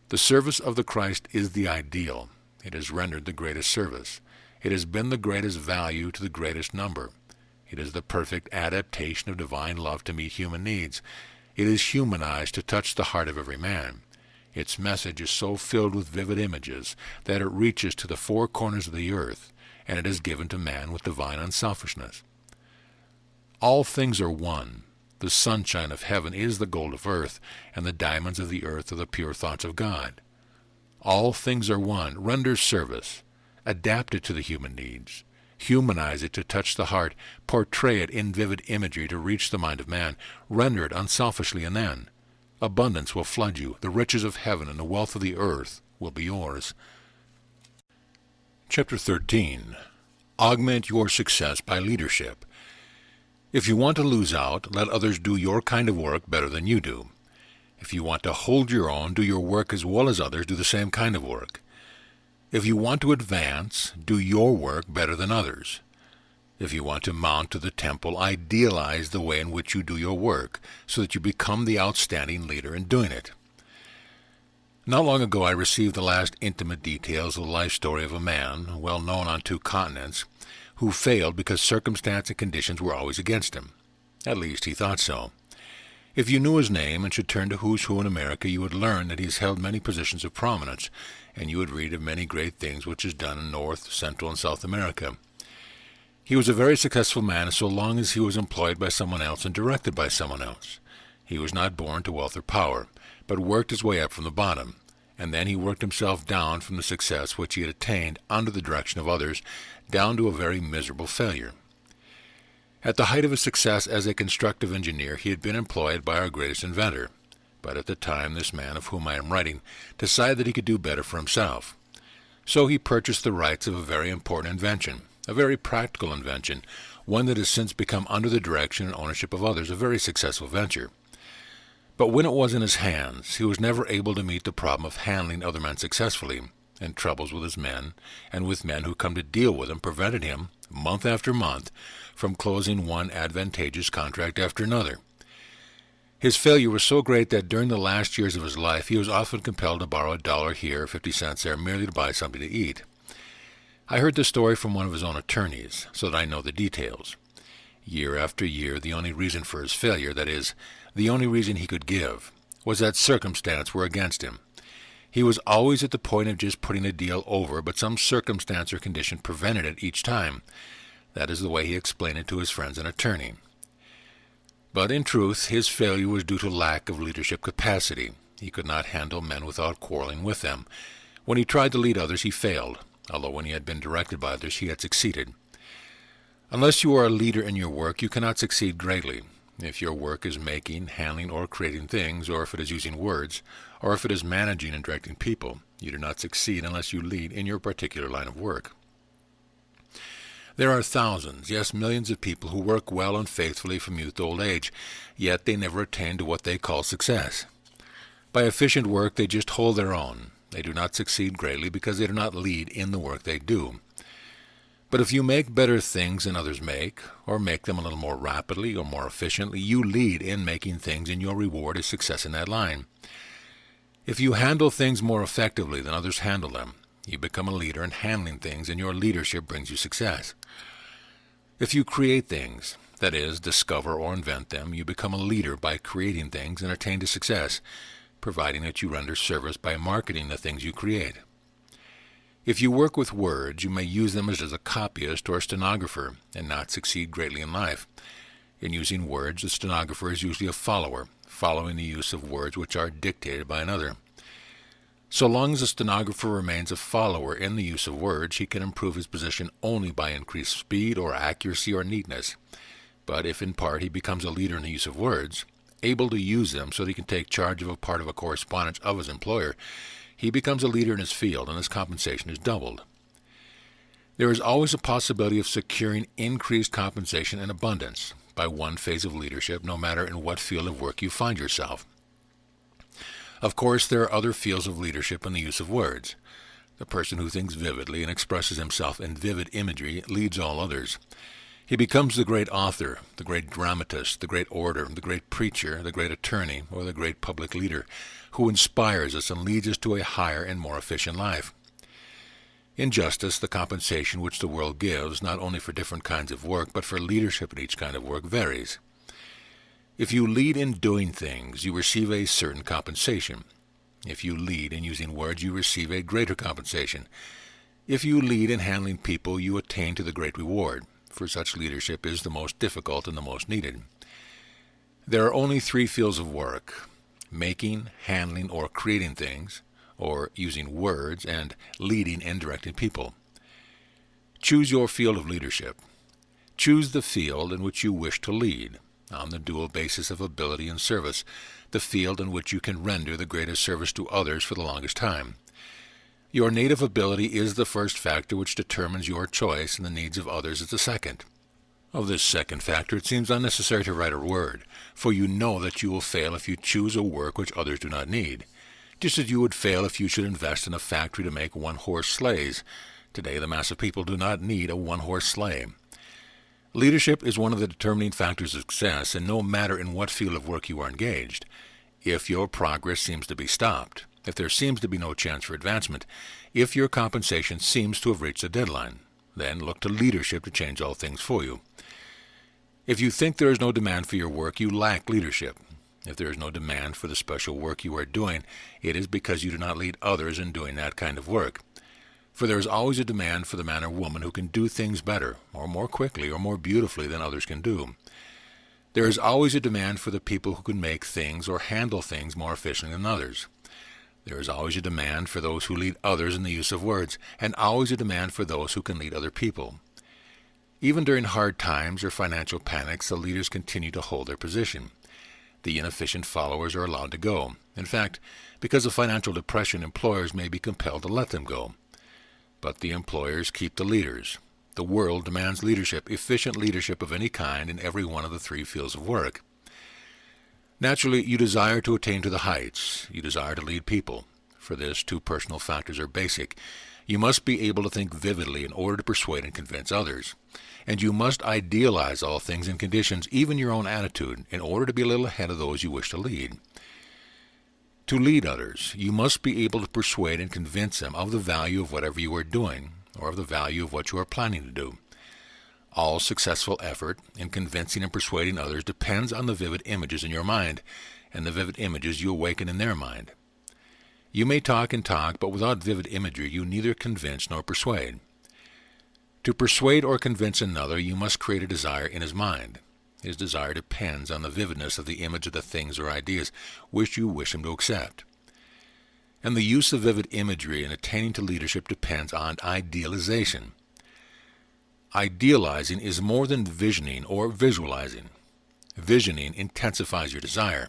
The service of the Christ is the ideal. It has rendered the greatest service. It has been the greatest value to the greatest number. It is the perfect adaptation of divine love to meet human needs. It is humanized to touch the heart of every man. Its message is so filled with vivid images that it reaches to the four corners of the earth, and it is given to man with divine unselfishness. All things are one. The sunshine of heaven is the gold of earth, and the diamonds of the earth are the pure thoughts of God. All things are one. Render service. Adapt it to the human needs. Humanize it to touch the heart. Portray it in vivid imagery to reach the mind of man. Render it unselfishly, and then abundance will flood you. The riches of heaven and the wealth of the earth will be yours. Chapter 13. Augment your success by leadership. If you want to lose out, let others do your kind of work better than you do. If you want to hold your own, do your work as well as others do the same kind of work. If you want to advance, do your work better than others. If you want to mount to the temple, idealize the way in which you do your work, so that you become the outstanding leader in doing it. Not long ago I received the last intimate details of the life story of a man, well known on 2 continents, who failed because circumstance and conditions were always against him. At least he thought so. If you knew his name and should turn to Who's Who in America, you would learn that he has held many positions of prominence, and you would read of many great things which is done in North, Central, and South America. He was a very successful man so long as he was employed by someone else and directed by someone else. He was not born to wealth or power, but worked his way up from the bottom, and then he worked himself down from the success which he had attained under the direction of others, down to a very miserable failure. At the height of his success as a constructive engineer, he had been employed by our greatest inventor. But at the time, this man of whom I am writing decided that he could do better for himself. So he purchased the rights of a very important invention, a very practical invention, one that has since become under the direction and ownership of others, a very successful venture. But when it was in his hands, he was never able to meet the problem of handling other men successfully, and troubles with his men, and with men who come to deal with him, prevented him, month after month, from closing one advantageous contract after another. His failure was so great that during the last years of his life he was often compelled to borrow $1 here, 50 cents there, merely to buy something to eat. I heard the story from one of his own attorneys, so that I know the details. Year after year, the only reason for his failure, that is, the only reason he could give, was that circumstance were against him. He was always at the point of just putting a deal over, but some circumstance or condition prevented it each time. That is the way he explained it to his friends and attorney. But in truth, his failure was due to lack of leadership capacity. He could not handle men without quarreling with them. When he tried to lead others, he failed, although when he had been directed by others, he had succeeded. Unless you are a leader in your work, you cannot succeed greatly. If your work is making, handling, or creating things, or if it is using words, or if it is managing and directing people, you do not succeed unless you lead in your particular line of work. There are thousands, yes, millions of people who work well and faithfully from youth to old age, yet they never attain to what they call success. By efficient work, they just hold their own. They do not succeed greatly because they do not lead in the work they do. But if you make better things than others make, or make them a little more rapidly or more efficiently, you lead in making things, and your reward is success in that line. If you handle things more effectively than others handle them, you become a leader in handling things, and your leadership brings you success. If you create things, that is, discover or invent them, you become a leader by creating things and attain to success, providing that you render service by marketing the things you create. If you work with words, you may use them as a copyist or a stenographer and not succeed greatly in life. In using words, the stenographer is usually a follower, following the use of words which are dictated by another. So long as a stenographer remains a follower in the use of words, he can improve his position only by increased speed or accuracy or neatness. But if in part he becomes a leader in the use of words, able to use them so that he can take charge of a part of a correspondence of his employer, he becomes a leader in his field, and his compensation is doubled. There is always a possibility of securing increased compensation in abundance by one phase of leadership, no matter in what field of work you find yourself. Of course, there are other fields of leadership in the use of words. The person who thinks vividly and expresses himself in vivid imagery leads all others. He becomes the great author, the great dramatist, the great orator, the great preacher, the great attorney, or the great public leader, who inspires us and leads us to a higher and more efficient life. In justice, the compensation which the world gives, not only for different kinds of work, but for leadership in each kind of work, varies. If you lead in doing things, you receive a certain compensation. If you lead in using words, you receive a greater compensation. If you lead in handling people, you attain to the great reward, for such leadership is the most difficult and the most needed. There are only three fields of work: making, handling, or creating things, or using words, and leading and directing people. Choose your field of leadership. Choose the field in which you wish to lead, on the dual basis of ability and service, the field in which you can render the greatest service to others for the longest time. Your native ability is the first factor which determines your choice, and the needs of others is the second. Of this second factor, it seems unnecessary to write a word, for you know that you will fail if you choose a work which others do not need, just as you would fail if you should invest in a factory to make one-horse sleighs. Today, the mass of people do not need a one-horse sleigh. Leadership is one of the determining factors of success, and no matter in what field of work you are engaged. If your progress seems to be stopped, if there seems to be no chance for advancement, if your compensation seems to have reached a deadline, Then look to leadership to change all things for you. If you think there is no demand for your work, you lack leadership. If there is no demand for the special work you are doing, it is because you do not lead others in doing that kind of work. For there is always a demand for the man or woman who can do things better, or more quickly, or more beautifully than others can do. There is always a demand for the people who can make things or handle things more efficiently than others. There is always a demand for those who lead others in the use of words, and always a demand for those who can lead other people. Even during hard times or financial panics, the leaders continue to hold their position. The inefficient followers are allowed to go. In fact, because of financial depression, employers may be compelled to let them go. But the employers keep the leaders. The world demands leadership, efficient leadership of any kind in every one of the three fields of work. Naturally, you desire to attain to the heights. You desire to lead people. For this, two personal factors are basic. You must be able to think vividly in order to persuade and convince others. And you must idealize all things and conditions, even your own attitude, in order to be a little ahead of those you wish to lead. To lead others, you must be able to persuade and convince them of the value of whatever you are doing, or of the value of what you are planning to do. All successful effort in convincing and persuading others depends on the vivid images in your mind, and the vivid images you awaken in their mind. You may talk and talk, but without vivid imagery you neither convince nor persuade. To persuade or convince another, you must create a desire in his mind. His desire depends on the vividness of the image of the things or ideas which you wish him to accept. And the use of vivid imagery in attaining to leadership depends on idealization. Idealizing is more than visioning or visualizing. Visioning intensifies your desire.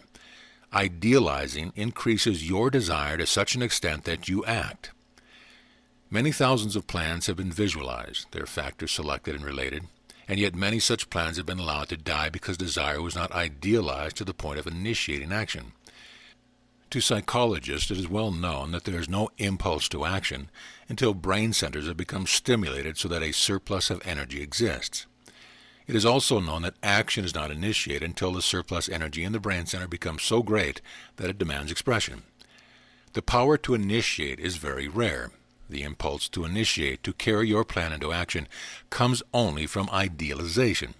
Idealizing increases your desire to such an extent that you act. Many thousands of plans have been visualized, their factors selected and related, and yet many such plans have been allowed to die because desire was not idealized to the point of initiating action. To psychologists, it is well known that there is no impulse to action until brain centers have become stimulated so that a surplus of energy exists. It is also known that action is not initiated until the surplus energy in the brain center becomes so great that it demands expression. The power to initiate is very rare. The impulse to initiate, to carry your plan into action, comes only from idealization.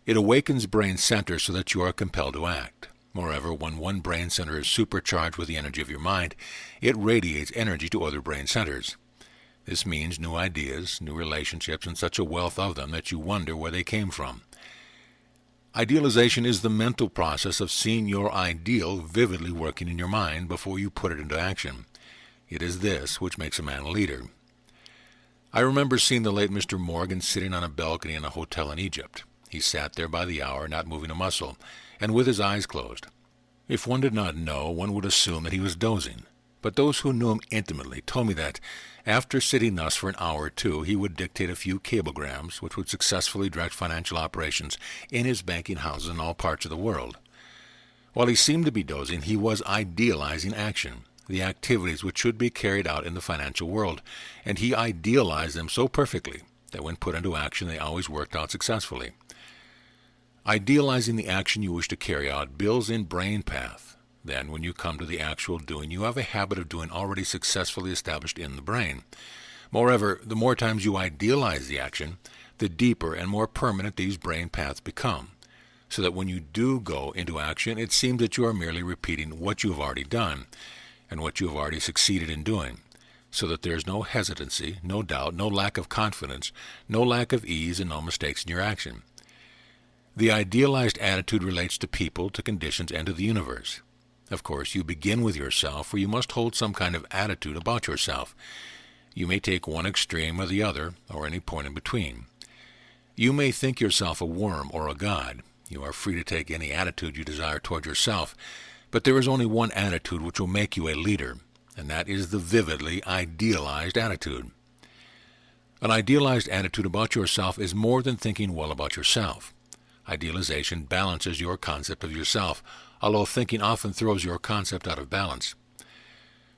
It awakens brain centers so that you are compelled to act. Moreover, when one brain center is supercharged with the energy of your mind, it radiates energy to other brain centers. This means new ideas, new relationships, and such a wealth of them that you wonder where they came from. Idealization is the mental process of seeing your ideal vividly working in your mind before you put it into action. It is this which makes a man a leader. I remember seeing the late Mr. Morgan sitting on a balcony in a hotel in Egypt. He sat there by the hour, not moving a muscle, and with his eyes closed. If one did not know, one would assume that he was dozing. But those who knew him intimately told me that, after sitting thus for an hour or two, he would dictate a few cablegrams which would successfully direct financial operations in his banking houses in all parts of the world. While he seemed to be dozing, he was idealizing action, the activities which should be carried out in the financial world, and he idealized them so perfectly that when put into action they always worked out successfully. Idealizing the action you wish to carry out builds in brain path. Then, when you come to the actual doing, you have a habit of doing already successfully established in the brain. Moreover, the more times you idealize the action, the deeper and more permanent these brain paths become, so that when you do go into action, it seems that you are merely repeating what you have already done and what you have already succeeded in doing, so that there is no hesitancy, no doubt, no lack of confidence, no lack of ease, and no mistakes in your action. The idealized attitude relates to people, to conditions, and to the universe. Of course, you begin with yourself, for you must hold some kind of attitude about yourself. You may take one extreme or the other, or any point in between. You may think yourself a worm or a god. You are free to take any attitude you desire toward yourself, but there is only one attitude which will make you a leader, and that is the vividly idealized attitude. An idealized attitude about yourself is more than thinking well about yourself. Idealization balances your concept of yourself, although thinking often throws your concept out of balance.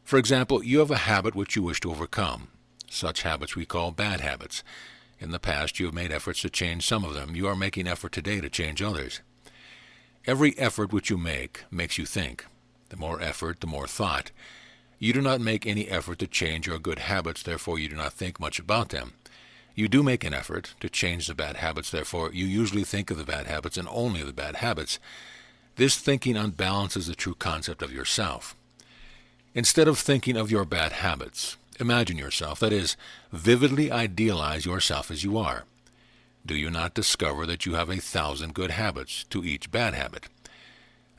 For example, you have a habit which you wish to overcome. Such habits we call bad habits. In the past you have made efforts to change some of them. You are making effort today to change others. Every effort which you make makes you think. The more effort, the more thought. You do not make any effort to change your good habits, therefore you do not think much about them. You do make an effort to change the bad habits, therefore you usually think of the bad habits and only the bad habits. This thinking unbalances the true concept of yourself. Instead of thinking of your bad habits, imagine yourself, that is, vividly idealize yourself as you are. Do you not discover that you have 1,000 good habits to each bad habit?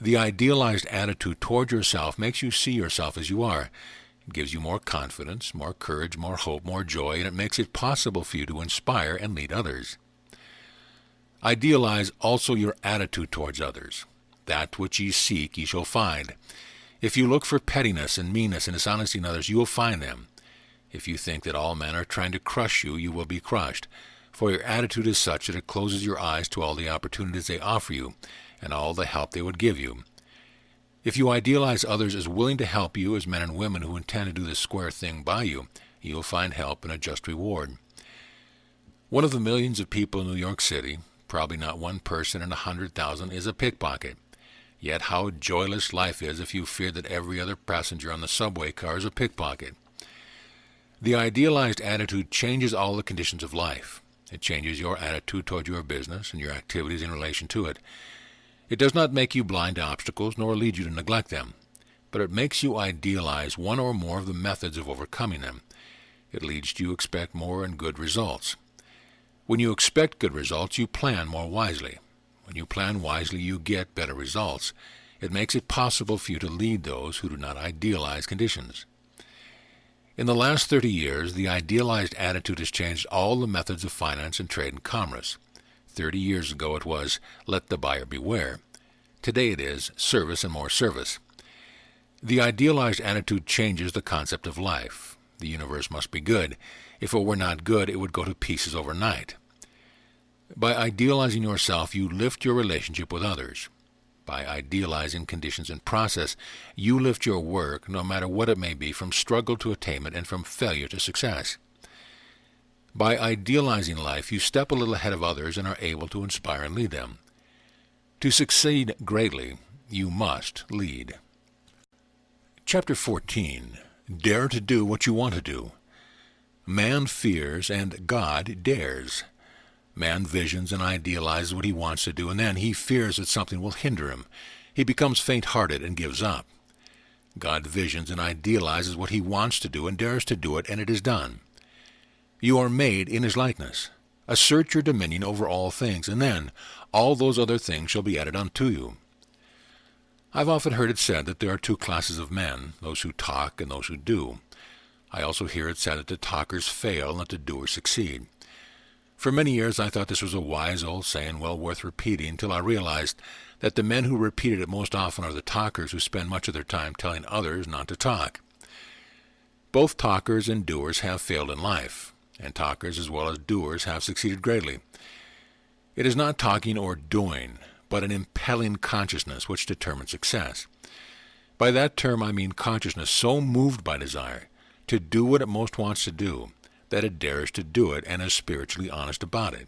The idealized attitude toward yourself makes you see yourself as you are. It gives you more confidence, more courage, more hope, more joy, and it makes it possible for you to inspire and lead others. Idealize also your attitude towards others. That which ye seek ye shall find. If you look for pettiness and meanness and dishonesty in others, you will find them. If you think that all men are trying to crush you, you will be crushed. For your attitude is such that it closes your eyes to all the opportunities they offer you and all the help they would give you. If you idealize others as willing to help you as men and women who intend to do the square thing by you, you will find help and a just reward. One of the millions of people in New York City, probably not one person in 100,000, is a pickpocket. Yet how joyless life is if you fear that every other passenger on the subway car is a pickpocket. The idealized attitude changes all the conditions of life. It changes your attitude toward your business and your activities in relation to it. It does not make you blind to obstacles nor lead you to neglect them, but it makes you idealize one or more of the methods of overcoming them. It leads you to expect more and good results. When you expect good results, you plan more wisely. When you plan wisely, you get better results. It makes it possible for you to lead those who do not idealize conditions. In the last 30 years, the idealized attitude has changed all the methods of finance and trade and commerce. 30 years ago it was, let the buyer beware. Today it is, service and more service. The idealized attitude changes the concept of life. The universe must be good. If it were not good, it would go to pieces overnight. By idealizing yourself, you lift your relationship with others. By idealizing conditions and process, you lift your work, no matter what it may be, from struggle to attainment and from failure to success. By idealizing life, you step a little ahead of others and are able to inspire and lead them. To succeed greatly, you must lead. Chapter 14. Dare to do what you want to do. Man fears and God dares. Man visions and idealizes what he wants to do, and then he fears that something will hinder him. He becomes faint-hearted and gives up. God visions and idealizes what he wants to do and dares to do it, and it is done. You are made in his likeness. Assert your dominion over all things, and then all those other things shall be added unto you. I've often heard it said that there are two classes of men, those who talk and those who do. I also hear it said that the talkers fail and that the doers succeed. For many years I thought this was a wise old saying well worth repeating until I realized that the men who repeat it most often are the talkers who spend much of their time telling others not to talk. Both talkers and doers have failed in life, and talkers as well as doers have succeeded greatly. It is not talking or doing, but an impelling consciousness which determines success. By that term I mean consciousness so moved by desire to do what it most wants to do, that it dares to do it and is spiritually honest about it.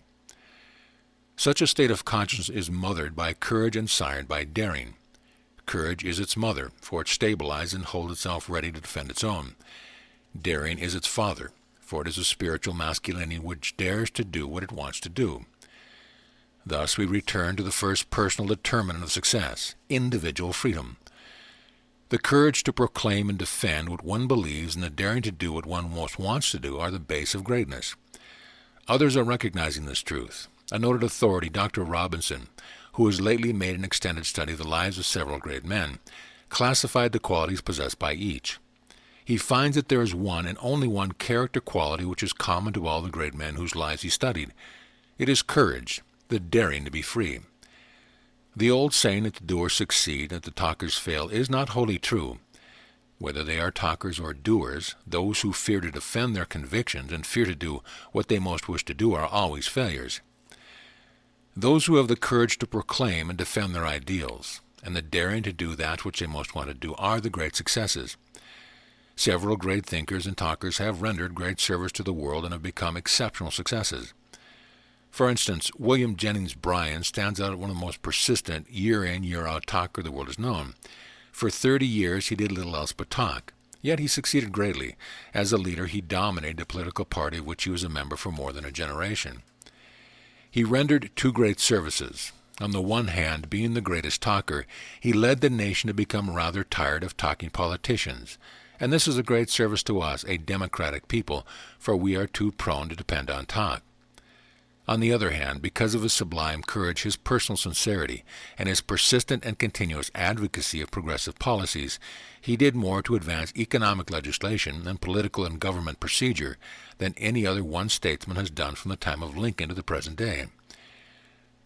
Such a state of consciousness is mothered by courage and sired by daring. Courage is its mother, for it stabilizes and holds itself ready to defend its own. Daring is its father, for it is a spiritual masculinity which dares to do what it wants to do. Thus we return to the first personal determinant of success, individual freedom. The courage to proclaim and defend what one believes and the daring to do what one most wants to do are the base of greatness. Others are recognizing this truth. A noted authority, Dr. Robinson, who has lately made an extended study of the lives of several great men, classified the qualities possessed by each. He finds that there is one and only one character quality which is common to all the great men whose lives he studied. It is courage, the daring to be free. The old saying that the doers succeed and that the talkers fail is not wholly true. Whether they are talkers or doers, those who fear to defend their convictions and fear to do what they most wish to do are always failures. Those who have the courage to proclaim and defend their ideals, and the daring to do that which they most want to do, are the great successes. Several great thinkers and talkers have rendered great service to the world and have become exceptional successes. For instance, William Jennings Bryan stands out as one of the most persistent, year-in, year-out talker the world has known. For 30 years he did little else but talk, Yet he succeeded greatly. As a leader, he dominated the political party of which he was a member for more than a generation. He rendered two great services. On the one hand, being the greatest talker, he led the nation to become rather tired of talking politicians. And this is a great service to us, a democratic people, for we are too prone to depend on talk. On the other hand, because of his sublime courage, his personal sincerity, and his persistent and continuous advocacy of progressive policies, he did more to advance economic legislation and political and government procedure than any other one statesman has done from the time of Lincoln to the present day.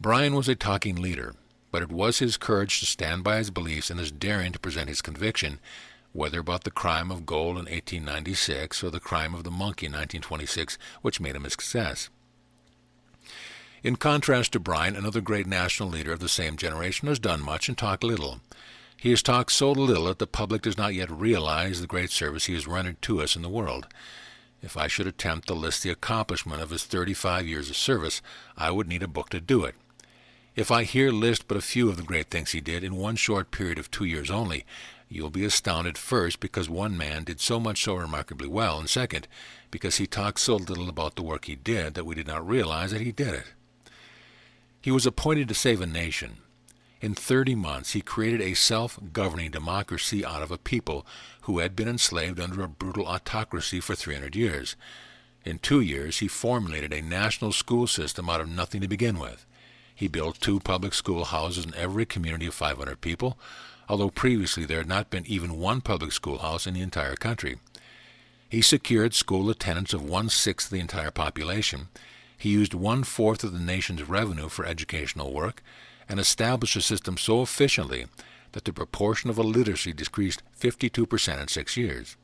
Bryan was a talking leader, but it was his courage to stand by his beliefs and his daring to present his conviction, whether about the crime of gold in 1896 or the crime of the monkey in 1926, which made him a success. In contrast to Bryan, another great national leader of the same generation has done much and talked little. He has talked so little that the public does not yet realize the great service he has rendered to us in the world. If I should attempt to list the accomplishment of his 35 years of service, I would need a book to do it. If I here list but a few of the great things he did in one short period of 2 years only, you will be astounded, first, because one man did so much so remarkably well, and second, because he talked so little about the work he did that we did not realize that he did it. He was appointed to save a nation. In 30 months, he created a self-governing democracy out of a people who had been enslaved under a brutal autocracy for 300 years. In 2 years, he formulated a national school system out of nothing to begin with. He built 2 public schoolhouses in every community of 500 people, although previously there had not been even one public schoolhouse in the entire country. He secured school attendance of 1/6 of the entire population. He used 1/4 of the nation's revenue for educational work, and established a system so efficiently that the proportion of illiteracy decreased 52% in 6 years.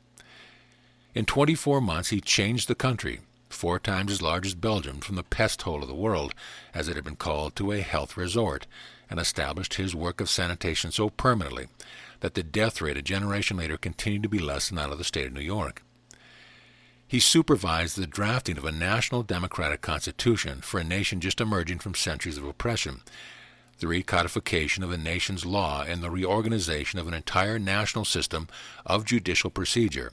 In 24 months he changed the country, 4 times as large as Belgium, from the pest hole of the world, as it had been called, to a health resort, and established his work of sanitation so permanently that the death rate a generation later continued to be less than that of the state of New York. He supervised the drafting of a national democratic constitution for a nation just emerging from centuries of oppression, the recodification of a nation's law, and the reorganization of an entire national system of judicial procedure,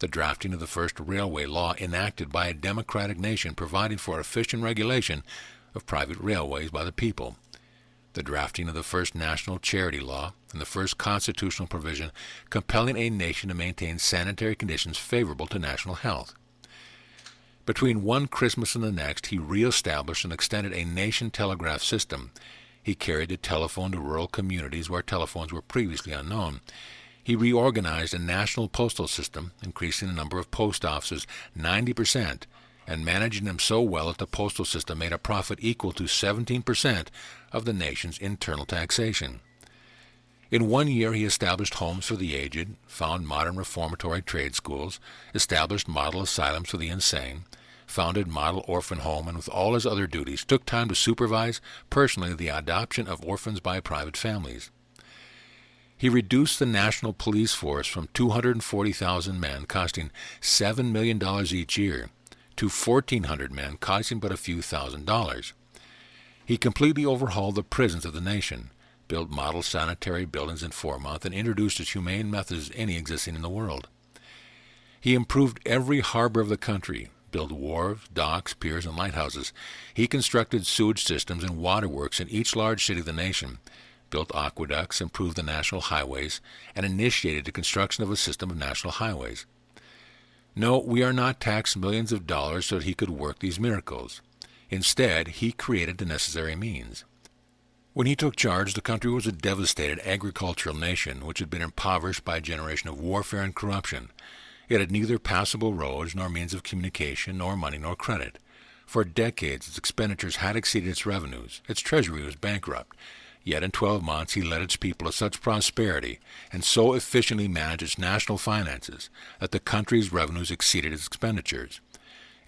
the drafting of the first railway law enacted by a democratic nation providing for efficient regulation of private railways by the people, the drafting of the first national charity law, and the first constitutional provision compelling a nation to maintain sanitary conditions favorable to national health. Between one Christmas and the next, he reestablished and extended a nation telegraph system. He carried the telephone to rural communities where telephones were previously unknown. He reorganized a national postal system, increasing the number of post offices 90%, and managing them so well that the postal system made a profit equal to 17% of the nation's internal taxation. In 1 year he established homes for the aged, found modern reformatory trade schools, established model asylums for the insane, founded model orphan home, and with all his other duties took time to supervise personally the adoption of orphans by private families. He reduced the national police force from 240,000 men, costing $7 million each year, to 1,400 men, costing but a few $1,000s. He completely overhauled the prisons of the nation, built model sanitary buildings in 4 months, and introduced as humane methods as any existing in the world. He improved every harbor of the country, built wharves, docks, piers, and lighthouses. He constructed sewage systems and waterworks in each large city of the nation, built aqueducts, improved the national highways, and initiated the construction of a system of national highways. No, we are not taxed millions of dollars so that he could work these miracles. Instead, he created the necessary means. When he took charge, the country was a devastated agricultural nation which had been impoverished by a generation of warfare and corruption. It had neither passable roads, nor means of communication, nor money, nor credit. For decades, its expenditures had exceeded its revenues. Its treasury was bankrupt. Yet in 12 months he led its people to such prosperity and so efficiently managed its national finances that the country's revenues exceeded its expenditures.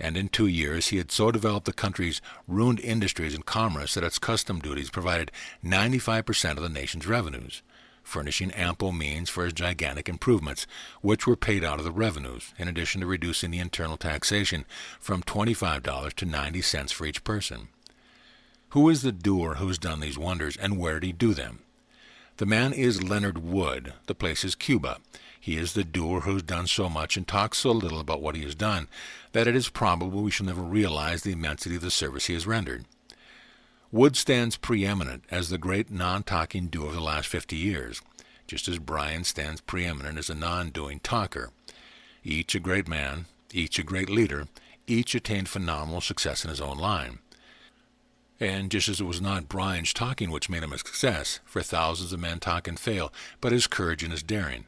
And in 2 years he had so developed the country's ruined industries and commerce that its custom duties provided 95% of the nation's revenues, furnishing ample means for his gigantic improvements, which were paid out of the revenues, in addition to reducing the internal taxation from $25 to 90 cents for each person. Who is the doer who has done these wonders, and where did he do them? The man is Leonard Wood. The place is Cuba. He is the doer who has done so much and talks so little about what he has done that it is probable we shall never realize the immensity of the service he has rendered. Wood stands preeminent as the great non-talking doer of the last 50 years, just as Bryan stands preeminent as a non-doing talker. Each a great man, each a great leader, each attained phenomenal success in his own line. And just as it was not Bryan's talking which made him a success, for thousands of men talk and fail, but his courage and his daring,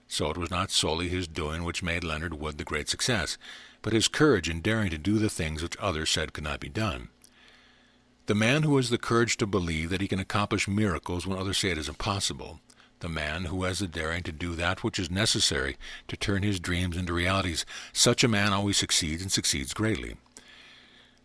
so it was not solely his doing which made Leonard Wood the great success, but his courage and daring to do the things which others said could not be done. The man who has the courage to believe that he can accomplish miracles when others say it is impossible, the man who has the daring to do that which is necessary to turn his dreams into realities, such a man always succeeds and succeeds greatly.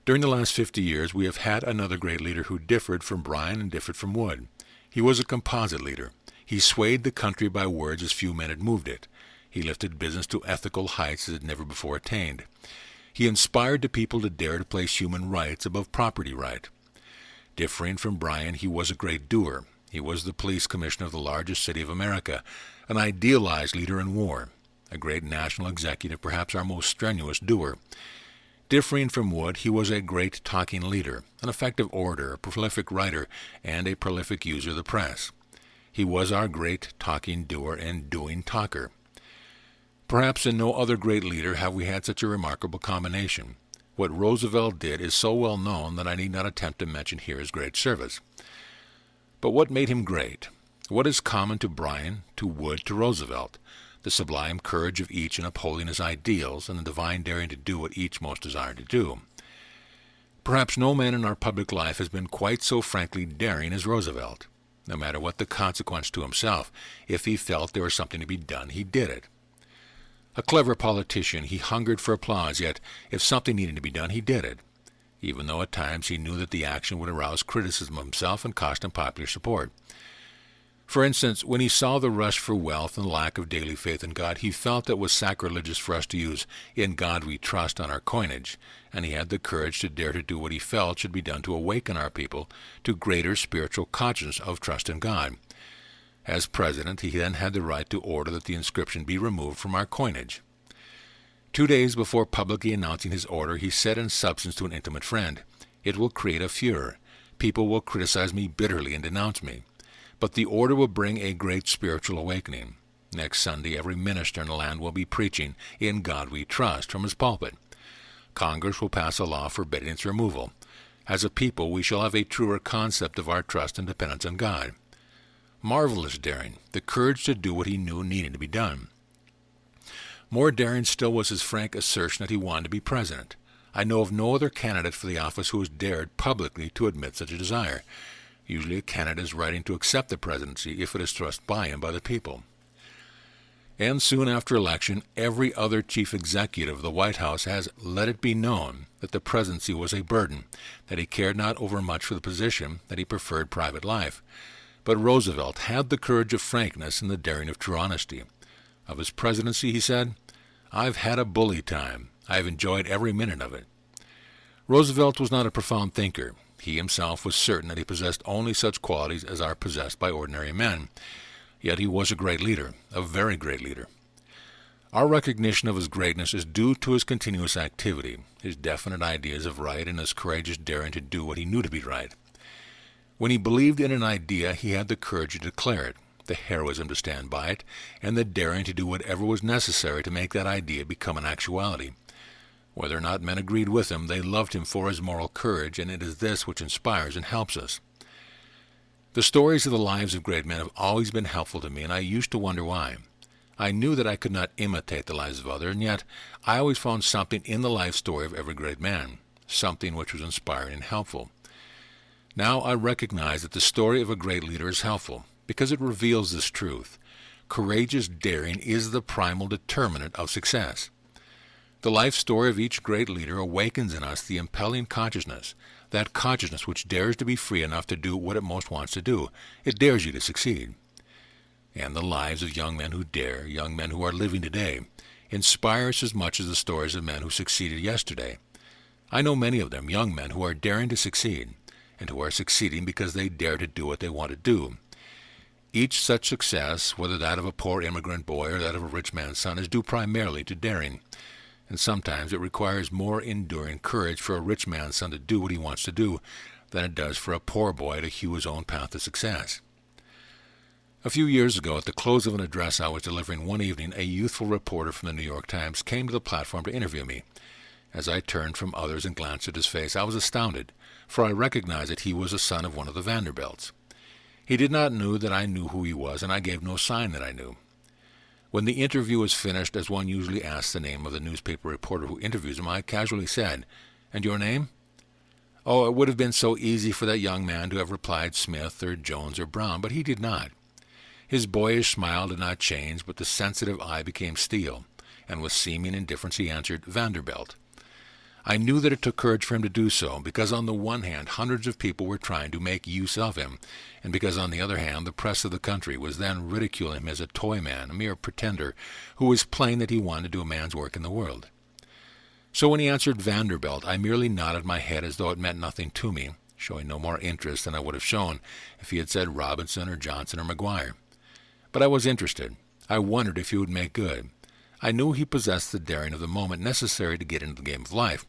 During the last 50 years, we have had another great leader who differed from Bryan and differed from Wood. He was a composite leader. He swayed the country by words as few men had moved it. He lifted business to ethical heights it had never before attained. He inspired the people to dare to place human rights above property right. Differing from Bryan, he was a great doer. He was the police commissioner of the largest city of America, an idealized leader in war, a great national executive, perhaps our most strenuous doer. Differing from Wood, he was a great talking leader, an effective orator, a prolific writer, and a prolific user of the press. He was our great talking doer and doing talker. Perhaps in no other great leader have we had such a remarkable combination. What Roosevelt did is so well known that I need not attempt to mention here his great service. But what made him great? What is common to Bryan, to Wood, to Roosevelt? The sublime courage of each in upholding his ideals, and the divine daring to do what each most desired to do. Perhaps no man in our public life has been quite so frankly daring as Roosevelt. No matter what the consequence to himself, if he felt there was something to be done, he did it. A clever politician, he hungered for applause, yet if something needed to be done, he did it, even though at times he knew that the action would arouse criticism of himself and cost him popular support. For instance, when he saw the rush for wealth and lack of daily faith in God, he felt it was sacrilegious for us to use "In God We Trust" on our coinage, and he had the courage to dare to do what he felt should be done to awaken our people to greater spiritual consciousness of trust in God. As president, he then had the right to order that the inscription be removed from our coinage. 2 days before publicly announcing his order, he said in substance to an intimate friend, "It will create a furor. People will criticize me bitterly and denounce me. But the order will bring a great spiritual awakening. Next Sunday, every minister in the land will be preaching, 'In God We Trust,' from his pulpit. Congress will pass a law forbidding its removal. As a people, we shall have a truer concept of our trust and dependence on God." Marvelous daring, the courage to do what he knew needed to be done. More daring still was his frank assertion that he wanted to be president. I know of no other candidate for the office who has dared publicly to admit such a desire. Usually a candidate is writing to accept the presidency if it is thrust by him by the people. And soon after election, every other chief executive of the White House has let it be known that the presidency was a burden, that he cared not overmuch for the position, that he preferred private life. But Roosevelt had the courage of frankness and the daring of true honesty. Of his presidency, he said, "I've had a bully time. I have enjoyed every minute of it." Roosevelt was not a profound thinker. He himself was certain that he possessed only such qualities as are possessed by ordinary men. Yet he was a great leader, a very great leader. Our recognition of his greatness is due to his continuous activity, his definite ideas of right, and his courageous daring to do what he knew to be right. When he believed in an idea, he had the courage to declare it, the heroism to stand by it, and the daring to do whatever was necessary to make that idea become an actuality. Whether or not men agreed with him, they loved him for his moral courage, and it is this which inspires and helps us. The stories of the lives of great men have always been helpful to me, and I used to wonder why. I knew that I could not imitate the lives of others, and yet I always found something in the life story of every great man, something which was inspiring and helpful. Now I recognize that the story of a great leader is helpful, because it reveals this truth. Courageous daring is the primal determinant of success. The life story of each great leader awakens in us the impelling consciousness, that consciousness which dares to be free enough to do what it most wants to do. It dares you to succeed. And the lives of young men who dare, young men who are living today, inspire us as much as the stories of men who succeeded yesterday. I know many of them, young men who are daring to succeed, and who are succeeding because they dare to do what they want to do. Each such success, whether that of a poor immigrant boy or that of a rich man's son, is due primarily to daring. And sometimes it requires more enduring courage for a rich man's son to do what he wants to do than it does for a poor boy to hew his own path to success. A few years ago, at the close of an address I was delivering one evening, a youthful reporter from the New York Times came to the platform to interview me. As I turned from others and glanced at his face, I was astounded, for I recognized that he was a son of one of the Vanderbilts. He did not know that I knew who he was, and I gave no sign that I knew. When the interview was finished, as one usually asks the name of the newspaper reporter who interviews him, I casually said, "And your name?" Oh, it would have been so easy for that young man to have replied Smith or Jones or Brown, but he did not. His boyish smile did not change, but the sensitive eye became steel, and with seeming indifference he answered, "Vanderbilt." I knew that it took courage for him to do so, because on the one hand hundreds of people were trying to make use of him, and because on the other hand the press of the country was then ridiculing him as a toy man, a mere pretender, who was playing that he wanted to do a man's work in the world. So when he answered Vanderbilt, I merely nodded my head as though it meant nothing to me, showing no more interest than I would have shown if he had said Robinson or Johnson or McGuire. But I was interested. I wondered if he would make good. I knew he possessed the daring of the moment necessary to get into the game of life,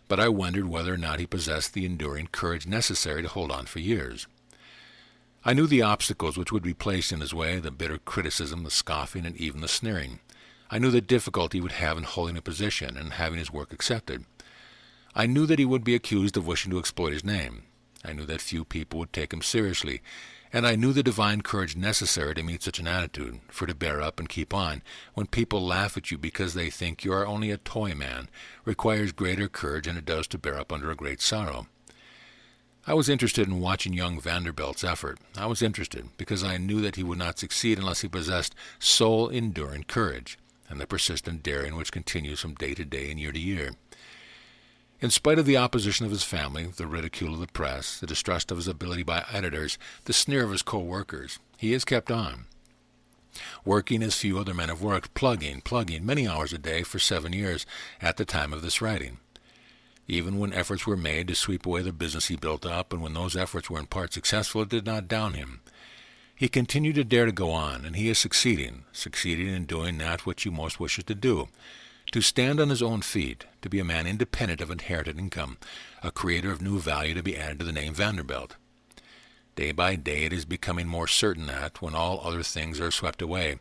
but I wondered whether or not he possessed the enduring courage necessary to hold on for years. I knew the obstacles which would be placed in his way, the bitter criticism, the scoffing, and even the sneering. I knew the difficulty he would have in holding a position and having his work accepted. I knew that he would be accused of wishing to exploit his name. I knew that few people would take him seriously, and I knew the divine courage necessary to meet such an attitude, for to bear up and keep on, when people laugh at you because they think you are only a toy man, requires greater courage than it does to bear up under a great sorrow. I was interested in watching young Vanderbilt's effort. I was interested because I knew that he would not succeed unless he possessed soul-enduring courage, and the persistent daring which continues from day to day and year to year. In spite of the opposition of his family, the ridicule of the press, the distrust of his ability by editors, the sneer of his co-workers, he has kept on, working as few other men have worked, plugging many hours a day for 7 years at the time of this writing. Even when efforts were made to sweep away the business he built up, and when those efforts were in part successful, it did not down him. He continued to dare to go on, and he is succeeding in doing that which he most wishes to do, to stand on his own feet, to be a man independent of inherited income, a creator of new value to be added to the name Vanderbilt. Day by day it is becoming more certain that, when all other things are swept away,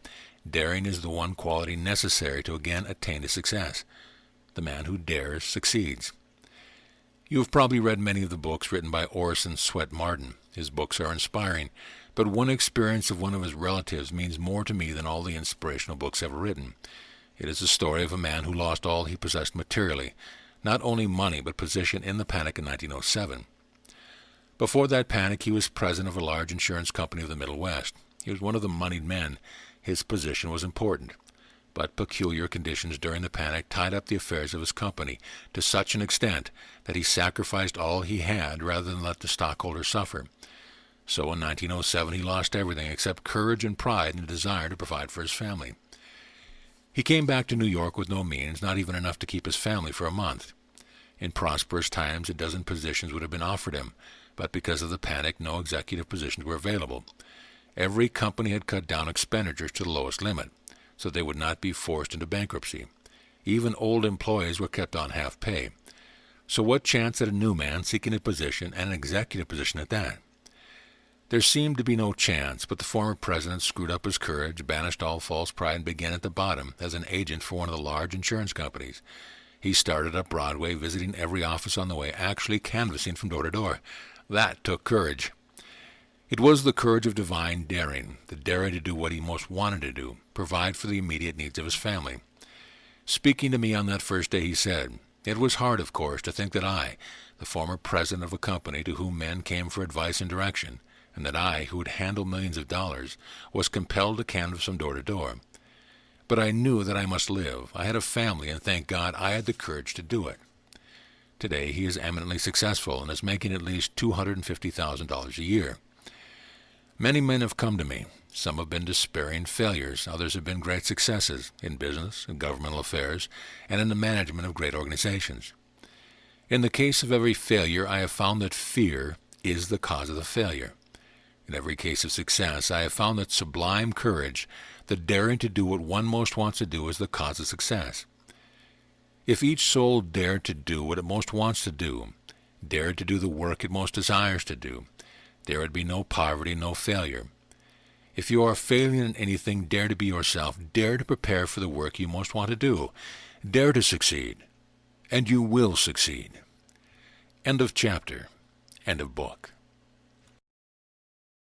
daring is the one quality necessary to again attain to success. The man who dares succeeds. You have probably read many of the books written by Orson Swett Marden. His books are inspiring, but one experience of one of his relatives means more to me than all the inspirational books ever written. It is the story of a man who lost all he possessed materially, not only money but position in the panic in 1907. Before that panic, he was president of a large insurance company of the Middle West. He was one of the moneyed men. His position was important. But peculiar conditions during the panic tied up the affairs of his company to such an extent that he sacrificed all he had rather than let the stockholders suffer. So in 1907 he lost everything except courage and pride and a desire to provide for his family. He came back to New York with no means, not even enough to keep his family for a month. In prosperous times, a dozen positions would have been offered him, but because of the panic, no executive positions were available. Every company had cut down expenditures to the lowest limit, so they would not be forced into bankruptcy. Even old employees were kept on half pay. So what chance had a new man seeking a position, and an executive position at that? There seemed to be no chance, but the former president screwed up his courage, banished all false pride, and began at the bottom as an agent for one of the large insurance companies. He started up Broadway, visiting every office on the way, actually canvassing from door to door. That took courage. It was the courage of divine daring, the daring to do what he most wanted to do, provide for the immediate needs of his family. Speaking to me on that first day, he said, "It was hard, of course, to think that I, the former president of a company to whom men came for advice and direction, and that I, who would handle millions of dollars, was compelled to canvass from door to door. But I knew that I must live. I had a family, and thank God I had the courage to do it." Today he is eminently successful and is making at least $250,000 a year. Many men have come to me. Some have been despairing failures. Others have been great successes in business, in governmental affairs, and in the management of great organizations. In the case of every failure, I have found that fear is the cause of the failure. In every case of success, I have found that sublime courage, the daring to do what one most wants to do, is the cause of success. If each soul dared to do what it most wants to do, dared to do the work it most desires to do, there would be no poverty, no failure. If you are failing in anything, dare to be yourself. Dare to prepare for the work you most want to do. Dare to succeed, and you will succeed. End of chapter. End of book.